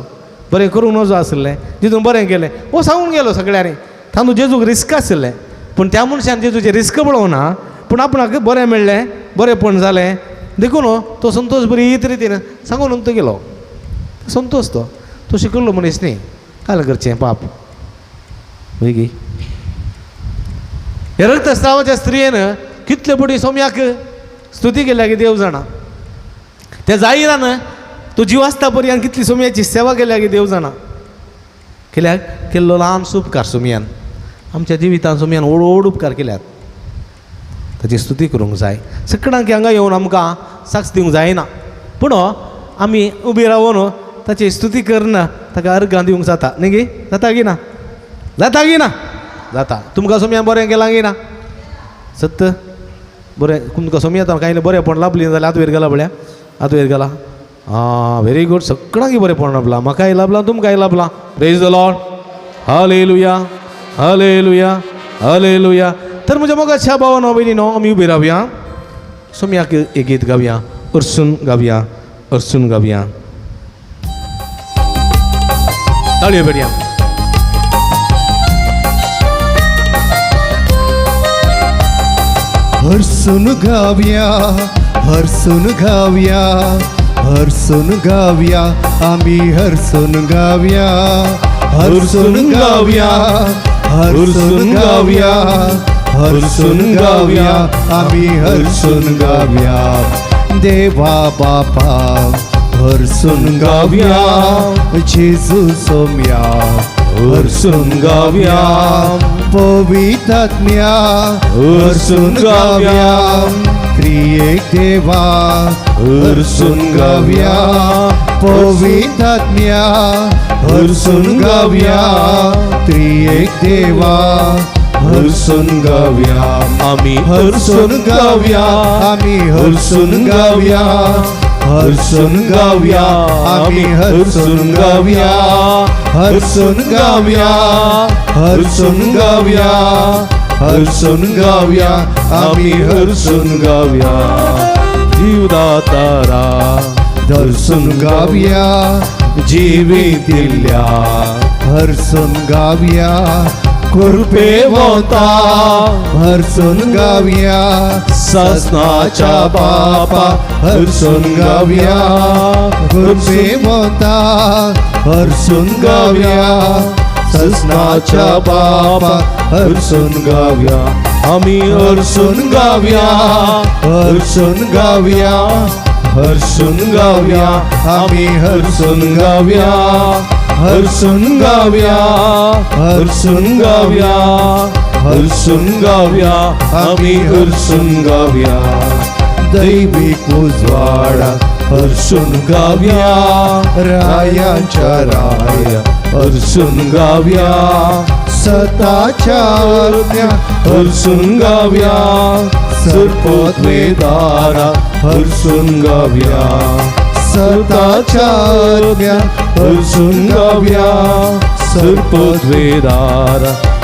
बरें करूंक नजो आसलें, जेजून बरें केलें हो सांगून गेलो सगळ्यांनी. तांदूळ जेजूक रिस्क आसलें पूण त्या मनशान जेजूचें रिस्क पळोवना पूण आपणाक बरें मेळ्ळें बरेंपण जालें. देखून तो संतोश बरी रितीन सांगून तो गेलो. संतोश तो शिकल्लो मनीस न्ही, काल करचें पाप गे. हे रक्तस्रावाच्या स्त्रियेन कितले बडी सोम्याक स्तुती केल्या गे देव जाणा. त्या जायरान तो जीव आसता पर्यंत कितली सोम्याची सेवा केल्या गे देव जाणा. केल्याक केल्लो ल्हानसो उपकार सोमयान आमच्या जिवितान सोमयान व्हड उपकार केल्यात. ताची स्तुती करूंक जाय. सगळ्यांक हांगा येवन आमकां साक्ष दिवंक जायना पूण आमी उबी रावून ताची स्तुती करना ताका अर्गां दिवंक जाता न्ही गे. जाता गी ना? जाता गी ना? जाता. तुमकां सोमयान बरें केलां गी ना? सत्त बरें तुमकां सोमयान कांय बरेंपण लाभलीं जाल्यार आतवेर गेला बळ्या आतवेर गेला. Very good. सगळ्यांक बरेंपण लाभलां. म्हाकाय लाभलां तुमकांय लाभलां. Praise the Lord. हालेलुया हालेलुया हालेलुया. तर म्हज्या मोगाच्या भावानो भयणीनो आमी उबी रावया. सोम्याक एक गीत गावया. अर्सून गावया अर्सून गावया. ताळयो बडया. हर्सून गावया हर्सून गावया हर्सून गावया आम्ही हर्सून गावया हर्सून गावया हर्सून गावया हर्सून गावया आम्ही हर्सून गावया. देवा बापा हर्सून गावया जेजू सोम्या हर्सून गावया. पवित्रात्म्या हर्सून गावया. त्रिएक देवा हर्सून गावया. पवित्रात्म्या हर्सून गावया. त्रिएक देवा हर्सून गावया. आम्ही हर्सून गावया आम्ही हर्सून गावया हर्सून गावया आम्ही हर्सून गावया हर्सून गावया हर्सून गावया हर्सून गावया आम्ही हर्सून गावया. जीवदातारा हर्सून गावया जिवीत दिल्या हर्सून गावया. कृपेवंता हर्सून गावया. ससनाच्या बापा हर्सून गावया. कृपेवंता हर्सून गावया. ससनाच्या बापा हर्सून गावया. आम्ही हर्सून गावया हर्सून गावया हर्सून गावया आम्ही हर्सून गावया हर्सून गावया हर्सून गावया हर्सून गावया आम्ही हर्सून गावया. दैविक उजवाडा हर्सून गावया. रायांच्या राया हर्सून गावया. सताच्या आज्ञा हर्सून गावया. सर्पोद्वेदारा हर्सून गावया. सताच्या आज्ञा हर्सून गावया. सर्पोद्वेदारा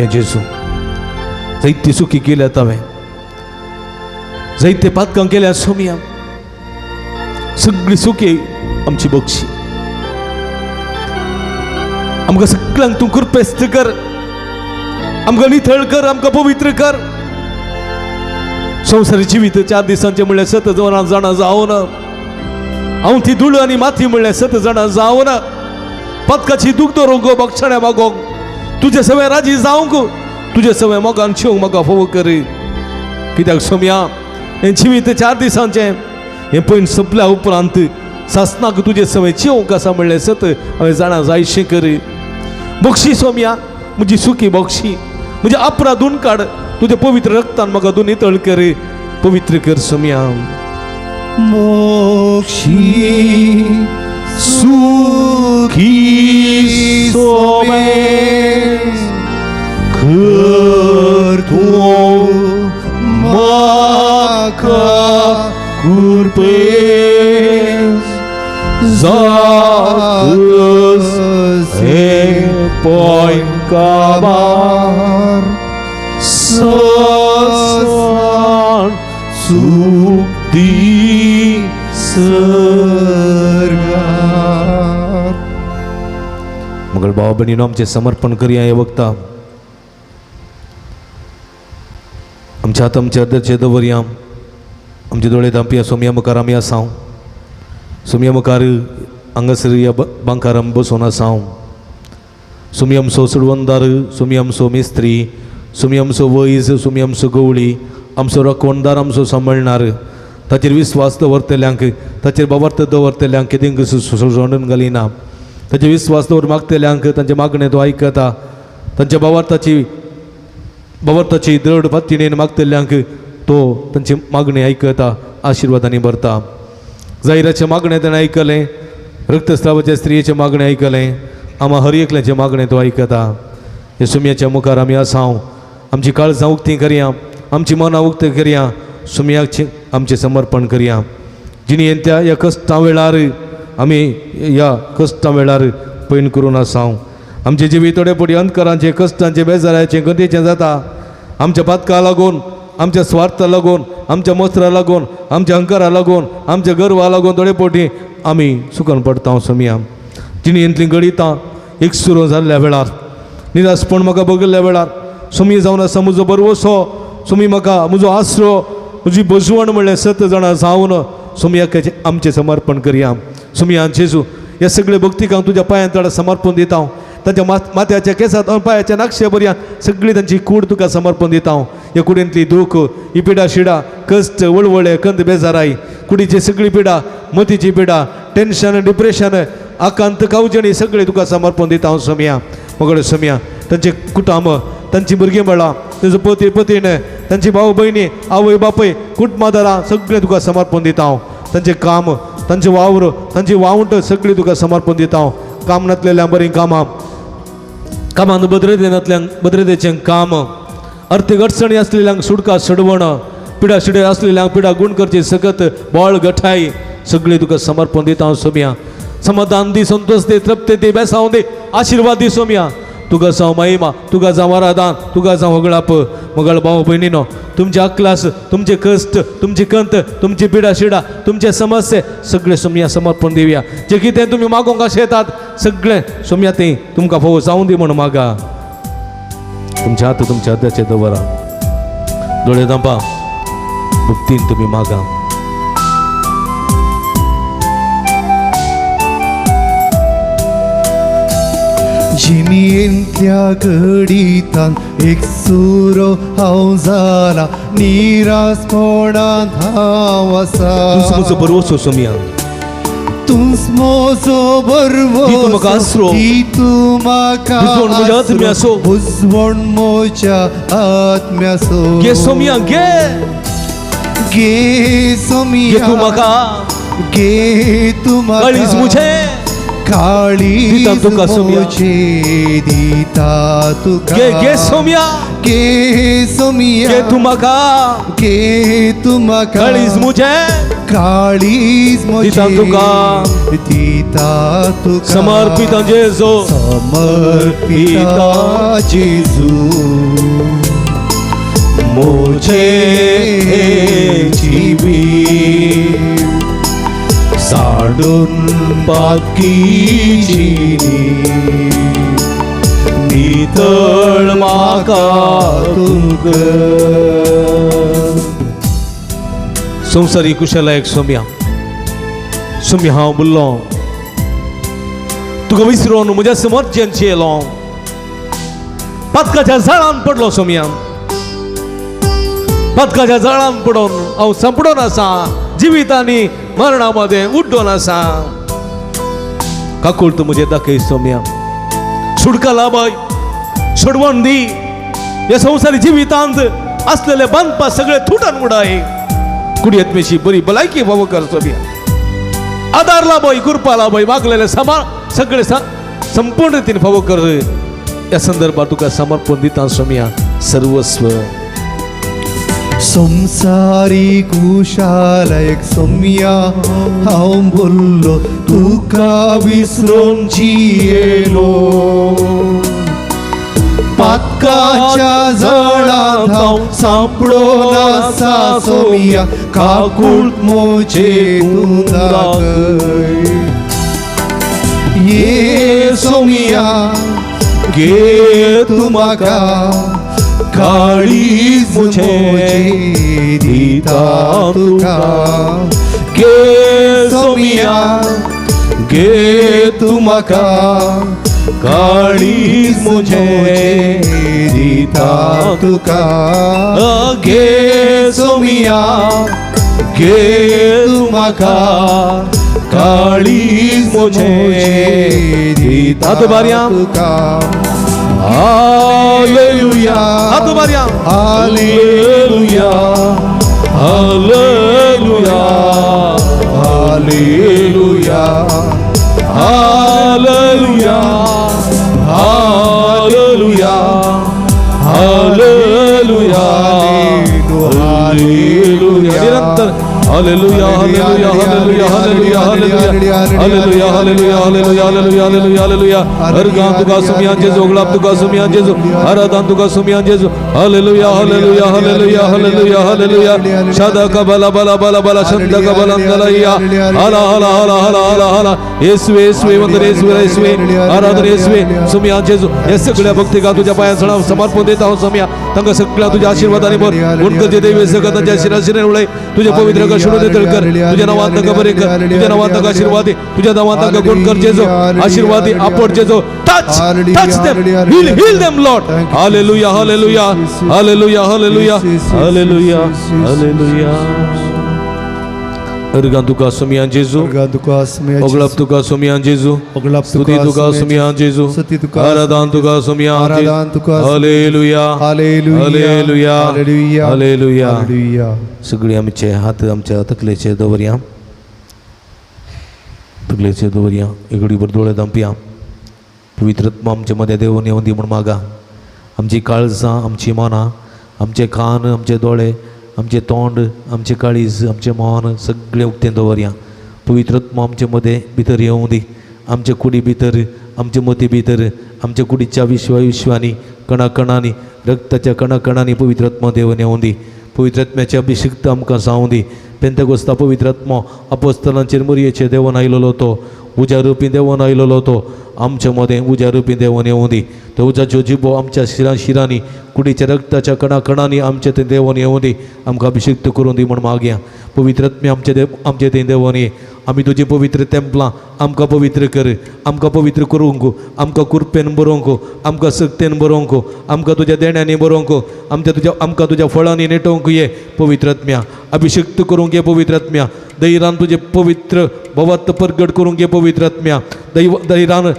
सोम्या जेजू जायती सुखी केल्यात हांवें जायते पातकां केल्या सोम्या सगळी सुखी आमची बक्षी आमकां सगळ्यांक तूं कृपेस्त कर आमकां नितळ कर आमकां पवित्र कर संवसारी जिवीत 4 दिसांचे म्हणल्यार 7 जाणां जावन हांव ती धूळ आनी माती म्हणल्यार 7 जाणां जावन पदकाची दुख रोग बक्षण्या मागोंक तुजे सवय राजी जावंक तुजे सवय मोगान शिवंक म्हाका फोव कर कित्याक सोम्या हें जिवीत 4 दिसांचें हें पयन सोंपल्या उपरांत सासनाक तुजे सवय चिवंक आसा म्हणल्यार 7 हांवें जाणां जायशीं कर बक्षी सोम्या म्हजी सुखी बक्षी म्हजे अपराधून काड तुझे पवित्र रक्तान म्हाका तूं नितळ कर पवित्र कर सोम्या मोक्षी सुखी सोमे कर तूं म्हाका कृपेस जाकस हे पॉयंट काबार ससान सुक्ती सरगार मंगळ भाव भयणीनो आमचें समर्पण करया हे वक्ता आमच्या हात आमच्या आदरचे दवरया आमचे दोळे धांपया सोम्या मुखार आमी आसां सोम्या मुखार हांगासर ह्या बांकार आमी बसून आसां सोमी आमचो सुडवंदार सोमी आमचो मेस्त्री सोमी आमचो वैज सोमी आमचो गवळी आमचो रखवणदार आमचो सांबाळणार ताचेर विस्वास दवरतल्यांक ताचेर बाबर्थ दवरतल्यांक केदींक सोडून घालिना ताचे विस्वास दवर मागतल्यांक तांचे मागणें तो आयकता तांच्या बाबर्थाची दृढ पत्तीणेन मागतल्यांक तो तांची मागणी आयकता आशिर्वादांनी भरता जायराचें मागणें ताणें आयकलें रक्तस्रावाच्या स्त्रियेचें मागणें आयकलें आम्हा हर एकल्याचें मागणें तो आयकता हे सुम्याच्या मुखार आमी आसां आमची काळजां उक्तीं करया आमची मनां उक्तीं करया सुम्याचें आमचें समर्पण करया जिणी ह्या कश्टा वेळार आमी ह्या कश्टा वेळार पैन करून आसां आमचे जिवी थोडे पडी अंतकारांचे कश्टांचे बेजाराचें गतीचें जाता आमच्या पातका लागून आमच्या स्वार्था लागून आमच्या मोस्त्रा लागून आमच्या अहंकारा लागून आमच्या गर्वा लागून थोडे पटी आमी सुकन पडटा सोम्या जिणी इतली गळितां एक सुरू जाल्ल्या वेळार निराशपण म्हाका बगल्ल्या वेळार सोमी जावन आसा म्हजो बरवसो सोमी म्हाका म्हजो आसरो म्हजी बजवण म्हणल्यार 7 जाणां जावन सोम्याक आमचें समर्पण करया सोम्या जेजू ह्या सगळे भक्तिकांक तुज्या पांयां तळ समर्पण दिता तांच्या माथ्याच्या केसांत पांयाच्या नाक्षे बऱ्या सगळी तांची कूड तुका समर्पण दिता ह्या कुडींतली दूख ही पिडा शिडा कश्ट वळवळे कंद बेजाराई कुडीची सगळी पिडा मतीची पिडा टेन्शन डिप्रेशन आकांत कावजणी सगळे तुका समर्पण दिता सोम्या मगड सोम्या तांचे कुटुंब तांची भुरगीं बाळां तांचो पती पतीन तांची भाव भयणी आवय बापय कुटुंबादारां सगळें तुका समर्पण दिता तांचें काम तांचें वावर तांची वावूंट सगळी तुका समर्पण दिता काम नासलेल्या बरीं कामान भद्रतेचें काम अर्थीक अडचणी आसलेल्यांक सुटका सडवण पिडा शिडे आसलेल्यांक पिडा गुण करची सकत बोळ गठाई सगळी तुका समर्पण दिता सोम्या समाधान दी संतोष दे तृप्ती दे बेसांव दे आशिर्वाद दी सोम्या तुका जावं महिमा तुका जावं आराधन तुका जावं होगळाप मगळ भाव भयणीनो तुमचे अक्लास तुमचे कश्ट तुमची कंत तुमची पिडा शिडा तुमचे समस्ये सगळे सोम्या समर्पण दिवया जे कितें तुमी मागोंक अशें येतात सगळें सोम्या तें तुमकां फोव जावं दी म्हण मागा तुमच्या हात तुमच्या हाताचे दवरा दोळे धांपा मुक्तीन तुमी मागा जिणेंतल्या घडीतान एक सुरो हांव जाला निरासपणांत हांव आसा तुमचो बरवसो सोम्या तूंच म्हजो बरवसो ती तूं म्हाका बुजवण म्हज्या आत्म्याचो गे सोम्या गे गे सोम्या तूं म्हाका गे तूं म्हाका मुझे काळीज दिता तुका सोम्या. मोचे दिता तुका घे सोम्या, घे सोम्या घे तू म्हाका घे तू म्हाका काळीज मुझे काळीज मोचे दिता तुका. दिता तुका समर्पित जेजो, समर्पिता जेजू मुझे जीवी साडून पाकीची नितळ म्हाका तुका. संवसारी कुशलायक सोम्या, सोम्या हांव बोल्लो तुका विसरून म्हज्या समोरच्यान येयलो, पातकाच्या झाडान पडलो सोम्या, पातकाच्या झाडान पडून हांव संपडून आसा, जिवीत आनी मरणामध्ये उड्डून आसा. काकूळ तूं म्हजें दाखय सोम्या, सुडका लाभय, सोडवण दी. ह्या संवसारी जिवितांत असलेले बांदपा सगळे तुटून उडाय. कुडयेत मेशी बरी भलायकी फावो कर सोम्या, आदार लाभय, कृपा लाभय, मागलेले सांबाळ सगळे संपूर्ण रितीन फावो कर. या संदर्भात तुका समर्पण दिता सोम्या सर्वस्व. संसारी कुशालायक सोम्या हांव बोल्लो तुका विसरून जियेलो, पातकाच्या जळांत हांव सांपडोन आसा सोम्या, काकूळ मोचे तूं दाखय. ये सोम्या घे तू म्हाका काळीज मोचे दिता तुका. घे सोम्या घे तू म्हाका काळीज मोचे दिता तुका. घे सोम्या घे तू म्हाका काळीज मोचे दिता तुका. हालेलुया हातोबार्या हालेलुया हालेलुया हालेलुया हालेलुया हालेलुया हालेलुया हालेलुया निरंतर हालेलुया हालेलुया हालेलुया हालेलुया हालेलुया हालेलुया हालेलुया हालेलुया हालेलुया हालेलुया हालेलुया अर्गान तुका सुमियान जेजू गलाब तुका सुमियान जेजू आराधन तुका सुमियान जेजू हालेलुया हालेलुया हालेलुया हालेलुया हालेलुया शादा का बला बला बला बला शंदा का बला अंदलाया हाला हाला हाला हाला हाला हाला येशुवे येशुवे वंदन येशुवे येशुवे आराधन येशुवे सुमियान जेजू हे सगळ्या भक्तिका तुझ्या पाया समर्पण देत आहोत सोम्या तांकां सगळ्या तुझ्या आशीर्वादाने भर गुणकर्ते देवे सगळ्यांच्या शिराशिरे उडय तुझ्या पवित्र कशुडे कर तुझ्या नावांत तांकां बरें कर तुझ्या नावांत तांकां आशीर्वाद दे तुझ्या नावांत तांकां गुण कर जेजू आशीर्वाद दे आपट जेजू touch them heal them Lord हालेलुया हालेलुया हालेलुया हालेलुया हालेलुया हालेलुया अर्गान तुका सुमियान जेजू ओगलाप तुका सुमियान जेजू स्तुती तुका सुमियान जेजू आराधन तुका सुमियान हालेलुया हालेलुया हालेलुया सगळे आमचे हात आमच्या तकलेचे दवरया तकलेचे दवरया एगडी भर दोळे दांपया पवित्र आत्मा आमचे मध्ये देवन येवन दी म्हण मागा आमची काळजां आमची मनां आमचे कान आमचे दोळे आमचे तोंड आमचे काळीज आमचे मन सगळे उक्तें दवरया पवित्र आत्मा आमचे मध्ये भितर येवं दी आमचे कुडी भितर आमचे मती भितर आमच्या कुडीच्या विश्वांनी कणा कणांनी रक्ताच्या कणा कणांनी पवित्र आत्मा देवन येवं दी पवित्र आत्म्याचे अभिषेक आमकां जावं दी पेंतकोस्ता पवित्र आत्मा अपोस्तलांचेर मरयेचेर देवन आयलोलो तो उज्या रुपी देवन आयलोलो तो आमच्या मदें उज्या रुपी देवन येवं दी तो उजाच्यो जिबो आमच्या शिरांनी कुडीच्या रक्ताच्या कणा कणांनी आमचे ते देवन येवं दी आमकां अभिषेक करून दी म्हण मागया पवित्र आत्मे आमचे थंय देवन ये आमी तुजी पवित्र तेंपलां आमकां पवित्र कर आमकां पवित्र करूंक आमकां कुरपेन बरोवंक आमकां सक्तेन बरोवंक आमकां तुज्या देण्यांनी बरोवंक आमकां तुज्या फळांनी नेटोवंक ये पवित्र आत्म्या अभिषेक करूंक ये पवित्र आत्म्या दैरान तुजे पवित्र भवात परगट करूंक ये पवित्र आत्म्या दैरान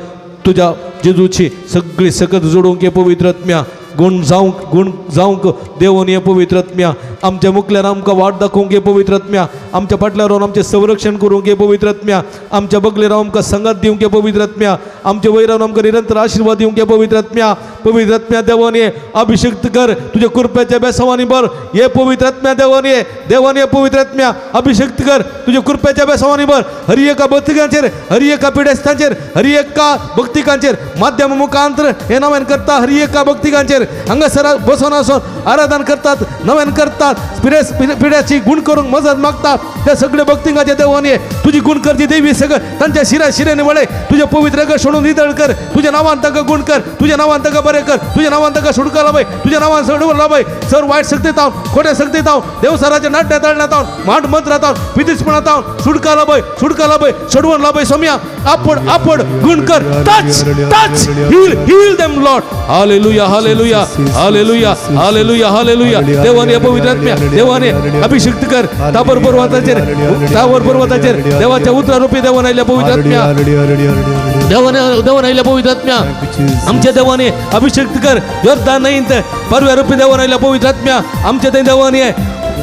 तुज्या जेजूची सगळी सकत जोडूंक ये पवित्र आत्म्या गुण जावंक देवन ये पवित्र आत्म्या आमच्या मुखल्यार आमकां वाट दाखोवंक घे पवित्र आत्म्या, आमच्या फाटल्यान रावन आमचें संरक्षण करूंक घे पवित्र आत्म्या, आमच्या बगले रावन आमकां संगत दिवंक घे पवित्र आत्म्या, आमच्या वयर रावन आमकां निरंतर आशीर्वाद दिवंक घे पवित्र आत्म्या. पवित्र आत्म्या देवान ये अभिषेक कर तुझ्या कृपेच्या बेसावांनी भर. ये पवित्र आत्म्या देवान ये पवित्र आत्म्या अभिषेक कर तुझ्या कृपेच्या बेसावांनी भर. हरी एका भक्तिकांचेर, हरी एका पिडेस्तांचेर, हरी एका भक्तिकांचेर माध्यम मुखांतर हे नव्यान करता. हरी एका भक्तिकांचेर हांगासर बसून आसून आराधन करतात, नव्यान करतात, पिड्याची गुण करूंक मजत मागतात. त्या सगळे भक्तिकांच्या देवान ये तुझी गुण करची देवी सगळं तांच्या शिराने वळे तुझे पवित्र ग सोडून नितळ कर. तुझ्या नावान ताका गुण कर, तुझ्या नावान ताका बरे कर, तुझ्या नावान ताका सुटका लाभय, तुझ्या नावान सोडून लाभय. सर वाईट शक्तीत हांव, खोट्या शक्तीत हांव, देवसाराच्या नाट्य ताळण्यात हांव, माठ मंत्रात हांव, पितीसपणात हांव, सुटका लाभय, सोडवून लाभय. सोम्या आपड गुण कर. Touch touch heal them Lord. Hallelujah हालेलुया हालेलुया हालेलुया हालेलुया. देवाने पवित्र आत्म्या देवाने अभिषेक कर तावर पर्वताचेर देवाच्या उतरारूपी देवान आयल्या पवित्र आत्म्या, देवान आयल्या पवित्र आत्म्या. आमच्या देवाने अभिषेक कर योर्दान नयींत परव्यारूपी देवान आयल्या पवित्र आत्म्या. आमच्या ते देवाने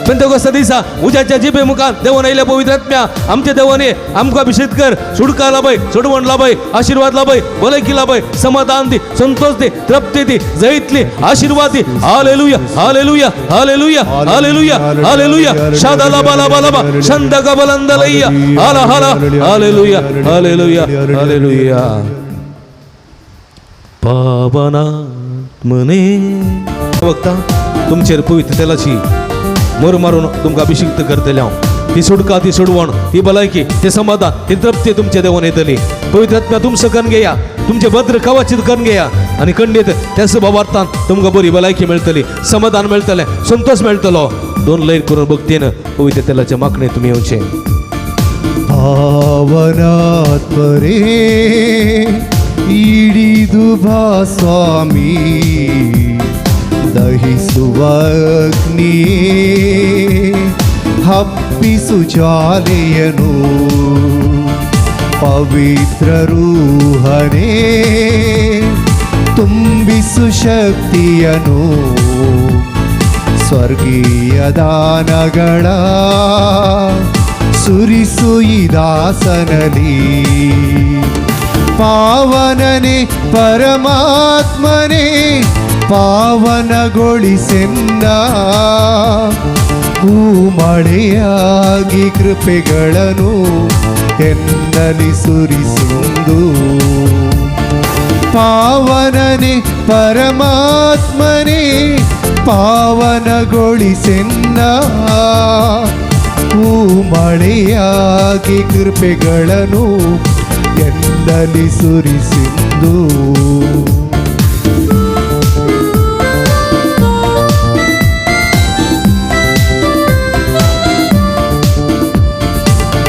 पेंतेकोस्ता दिसा उज्याच्या जिबे मुखार देवान आयल्या पवित्र आत्म्या. आमच्या देवाने आमकां अभिषेक कर, सुटका लाभय, सोडवण लाभय, आशीर्वाद लाभय, भलायकी लाभय, समाधान दी, संतोष दी, तृप्ती दी, जैतली आशीर्वाद दी. हालेलुया हालेलुया हालेलुया हालेलुया हालेलुया. शादाला बाला बाला शंदगा बलंदलैया हाला हाला हालेलुया हालेलुया हालेलुया. पावनात्मने वक्ता तुमचेर पवित्र तेलाची मोर मारून तुमकां अभिषेक करतले हांव. ती सुटका, ती सोडवण, ती भलायकी, ते समाधान, ती तृप्ती तुमच्या देवान येतली. पवित्र आत्म्या तुमचं करून घेया, तुमचे भद्र कवचित करून घेया आणि खंडीत त्या स्वभावार्थान तुमकां बरी भलायकी मेळटली, समाधान मेळटलें, संतोष मेळटलो. दोन लैन करून भक्तीन पवित्र तेलाच्या मागणे तुम्ही येवचे. पावनात्मरे ಈಡಿದುಬಾ ಸ್ವಾಮಿ ದಹಿಸುವ ಅಗ್ನಿಯೇ ಹಬ್ಬಿಸು ಜ್ವಾಲೆಯನು ಪವಿತ್ರ ರೂಹನೇ ತುಂಬಿಸು ಶಕ್ತಿಯನು ಸ್ವರ್ಗೀಯ ದಾನಗಳ ಸುರಿಸು ಈ ದಾಸನಲಿ ಪಾವನನೆ ಪರಮಾತ್ಮನೆ ಪಾವನಗೊಳಿಸೆನ್ನ ಭೂಮಳೆಯಾಗಿ ಕೃಪೆಗಳನ್ನು ಎನ್ನಲಿ ಸುರಿಸುವುದು ಪಾವನನೆ ಪರಮಾತ್ಮನೆ ಪಾವನಗೊಳಿಸೆನ್ನ ಭೂಮಳೆಯಾಗಿ ಕೃಪೆಗಳನ್ನು ಎನ್ನಲಿ ಸುರಿಸಿದ್ದು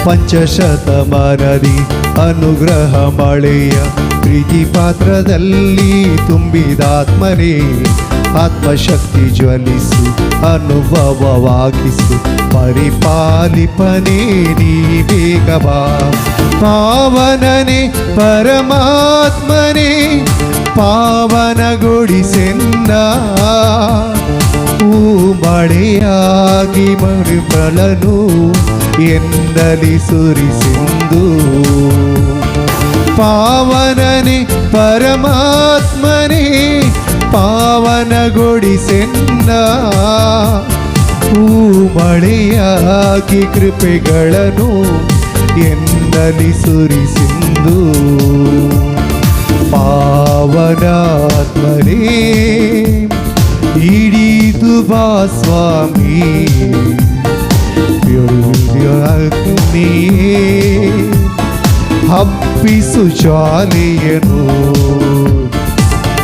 ಪಂಚಶತಮಾನದಿ ಅನುಗ್ರಹ ಮಳೆಯ ಪ್ರೀತಿ ಪಾತ್ರದಲ್ಲಿ ತುಂಬಿದಾತ್ಮನೇ ಆತ್ಮಶಕ್ತಿ ಜ್ವಲಿಸು ಅನುಭವವಾಗಿಸು ಪರಿಪಾಲಿಪನೇ ನೀ ಬೇಗ ಬಾ ಪಾವನನೆ ಪರಮಾತ್ಮನೇ ಪಾವನಗೊಳಿಸೆನ್ನ ಮಳೆಯಾಗಿ ಮರುಫಲನು ಎನ್ನಲಿ ಸುರಿಸಿಂದು ಪಾವನನೆ ಪರಮಾತ್ಮನೇ ಪಾವನಗೊಳಿಸೆನ್ನ ಮಳೆಯಾಗಿ ಕೃಪೆಗಳನ್ನು ಎನ್ನಲಿ ಸುರಿಸಿಂದು ಪಾವನಾತ್ಮನೇ ಹಿಡಿದು ಬಾ ಸ್ವಾಮಿ ಅಗ್ನಿಯೇ ಹಬ್ಬಿಸು ಜ್ವಾಲೆಯನು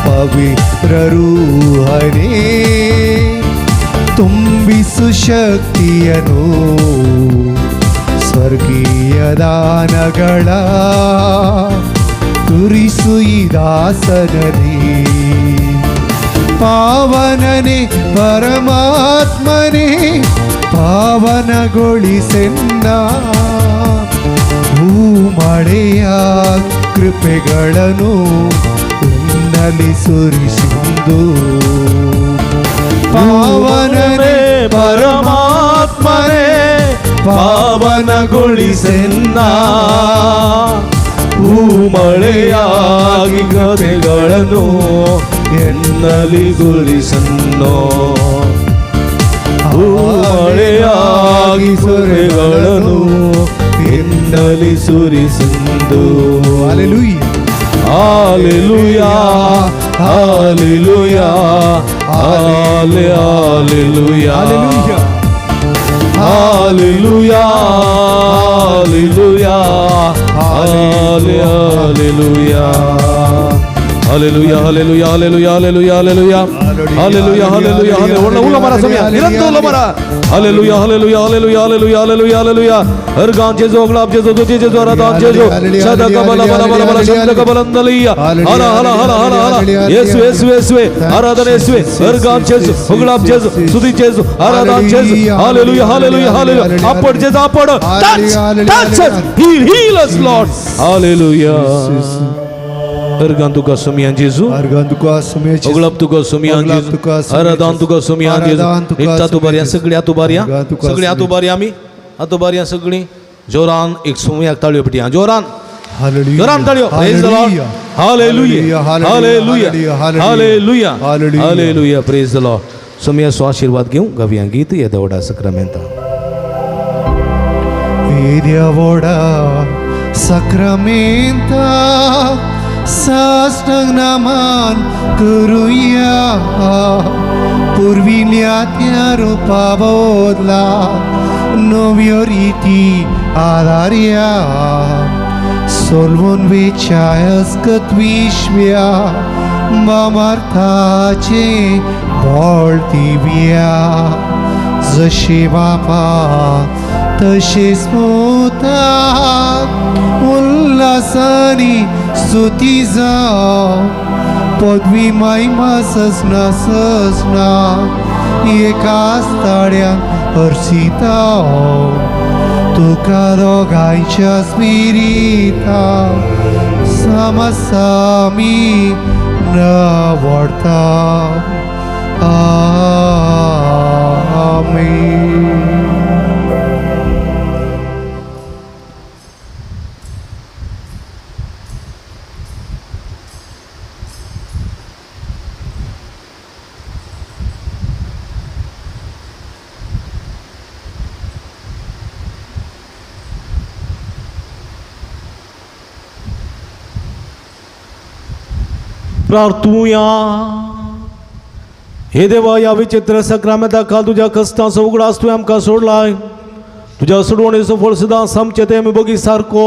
ಪವಿತ್ರ ರೂಹನೇ ತುಂಬಿಸು ಶಕ್ತಿಯನು ಸ್ವರ್ಗೀಯ ದಾನಗಳ ಕುರಿಸು ಈ ದಾಸನಲಿ ಪಾವನನೆ ಪರಮಾತ್ಮನೇ ಪಾವನಗೊಳಿಸೆನ್ನ ಭೂಮಳೆಯ ಕೃಪೆಗಳನ್ನು ಎನ್ನಲಿ ಸುರಿಸಿದ್ದು ಪಾವನನೆ ಪರಮ ಪಾವನಗೊಳಿಸೆನ್ನ ಹೂಮಳೆಯಾಗಿ ಕಥೆಗಳನ್ನು ಎನ್ನಲಿ ಗುರಿಸನ್ನೋ ಹೂಮಳೆಯಾಗಿ ಸೊರೆಗಳನ್ನು ಎನ್ನಲಿ ಸುರಿಸಂದು Hallelujah, hallelujah, hallelujah, hallelujah, hallelujah, hallelujah, hallelujah, hallelujah, hallelujah, hallelujah, hallelujah, hallelujah, hallelujah, hallelujah, ulla mara samya nirantar ulla mara hallelujah, hallelujah, hallelujah, hallelujah, hallelujah, hallelujah, ergan jesu glab jesu tuti jesu aradan jesu sadaka bala bala bala bala shandaka balandaliya hala hala hala hala hala yesu yesu yesu aradana yesu ergan jesu glab jesu tuti jesu aradan jesu hallelujah, hallelujah, hallelujah, apad jesu apad touch us, heal us Lord, hallelujah. Ergan tuka semian Yesus, oglap tuka semian Yesus, aradan tuka semian Yesus, nikta tu baria, सगळ्या tu baria आम्ही, atu baria सगळी जोरान एक सुमियाक ताळयो पिटिया जोरान ताळयो, praise the Lord, hallelujah, hallelujah, hallelujah, hallelujah, praise the Lord. सुमिया सो आशीर्वाद घेऊ गाविया गीत या देवडा सक्रामेंता देवडा सक्रामेंता साष्टांग नमन करूया पुर्विल्या त्या रूपा बदला नव्यो रीती आदार्या सोलवून विचायस्कत विश्व्या मामार्थाचे बोळ दिव्या जशे बापा तशे स्मोता उल्हासानी स्तुती जाव पदवी महिमा ससना एकाच ताळ्यान हर्षिता तुका दोगांच्या स्पिरिता समसामी नवडता आमेन. प्रार्थूया. हे देवा या विचित्र सक्रामेंताखाल तुझ्या कष्टाचो उगडास तुवें आमकां सोडलाय. तुझ्या सोडवणेचो फळ सदांच आमचे ते आमी बगी सारको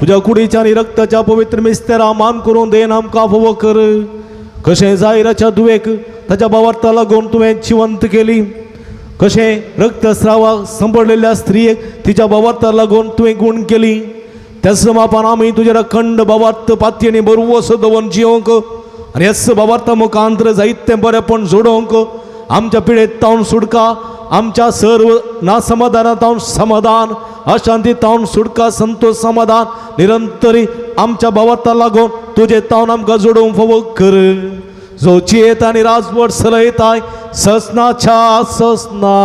तुझ्या कुडीच्या आनी रक्ताच्या पवित्र मिस्तेरा मान करून देन आमकां फोव कर. कशें जायराच्या दुवेक ताच्या भावार्था लागून तुवें जिवंत केली, कशें रक्तस्रावाक संपडलेल्या स्त्रियेक तिच्या भावार्था लागून तुवें गुण केली, त्याच मापान आमी तुज्या अखंड भावार्थ पातयेनी बरोवस दवन जियोंक आनी ह्याच भावार्था मुखांतर जायतें बरेपण जोडोवंक आमच्या पिडेत तावन सुटका, आमच्या सर्व नासमाधानांत समाधान, अशांतीत सुटका, संतोष समाधान निरंतरी आमच्या भावार्था लागून तुजे तावन आमकां जोडोवंक फोव कर. जो चेत आनी राजवट चलयताय ससनाच्या ससना.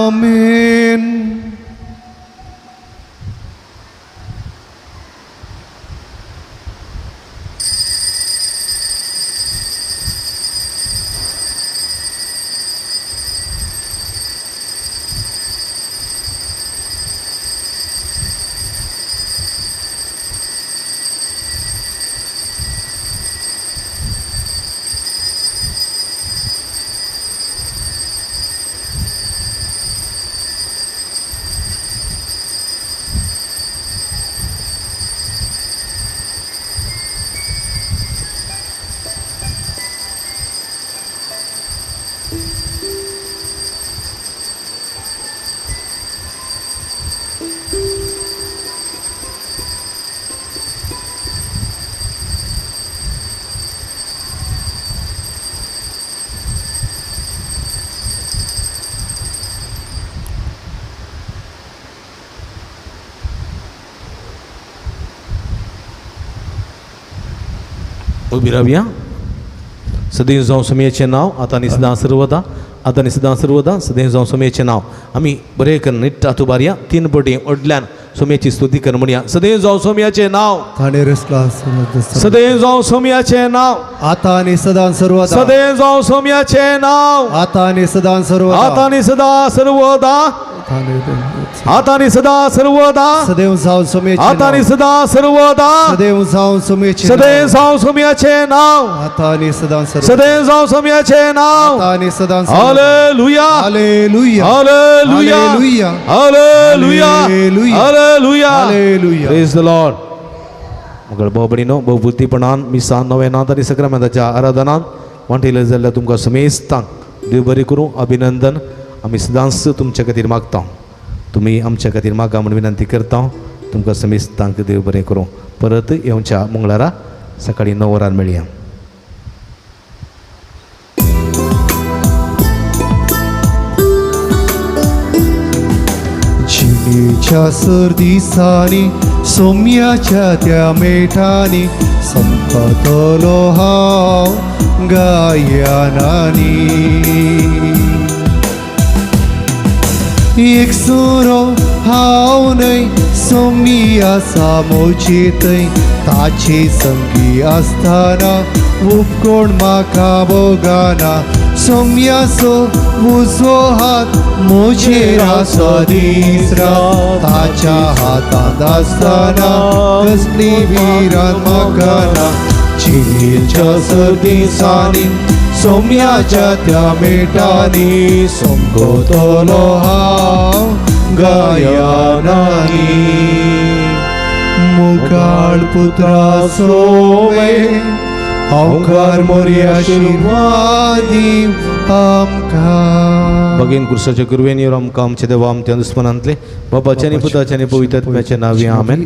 आमेन. उभी राहूया. सदैव जाऊन समयाचे नाव आता निसदा सर्वदा आता आणि सदां सर्वदा सदैव जावं सोम्याचें नांव आमी बरें कर निट्ट तुबारया 3 पटी ओडल्यान सोम्याची स्तुती कर म्हणया सदैव जावं सोम्याचें नाव ताणे रचला सदैव जावं सोम्याचें नाव आता आणि सदां सर्वदा सदैव जावं सोम्याचें नाव आता आणि सदां सर्वदा आता आणि सदा सर्वदा आता आणि सदा सर्वदा सदैव जावं सोम्याचे आता आणि सदा सर्वदा सदैव जावं सोम्याचे सदैव जावं सोम्याचें नाव आता आणि सदां सर्वदा सदैव जावं सोम्याचें नाव आता आणि सदां हालेलुया हालेलुया हालेलुया हालेलुया हालेलुया हालेलुया हालेलुया हालेलुया प्रेज द लॉर्ड मगळ भोवबडीनो बहुबुद्धीपणान मिसान नव्यानांत आनी सक्रामेंताच्या आराधनांत वांटिले जाल्यार तुमकां समेस्तांक देव बरें करूं अभिनंदन आमी सदांच तुमचे खातीर मागता तुमी आमच्या खातीर मागा म्हूण विनंती करता तुमकां समेस्तांक देव बरें करूं परत येवच्या मंगळारा सकाळीं 9 वरांर मेळया जिणेच्या सर्दिसांनी सोम्याच्या त्या मेठांनी संपतलो हांव गायनांनी एक सुरो हांव न्हय सोम्या सामोचितय ताची संगी आसतना उपकोण म्हाका बोगाना सोम्याचो उजो हात म्हजेर आसो दिसरा ताच्या हातांत आसतना कसली विरान म्हाका ना चिरेच्या सर्दिसांनी सोम्याच्या त्या मेटांनी सोमगोतलो हांव गायनांनी मुखार पुत्रा सोवे अवकार मोरया आशिर्वादी आमकां भगीन कुर्साच्या कुरवेनीवर आमकां आमचे देवा आमच्या दुस्मनांतले बापाच्या आनी पुताच्या आनी पवित्र आत्म्याच्या नांवी आमेन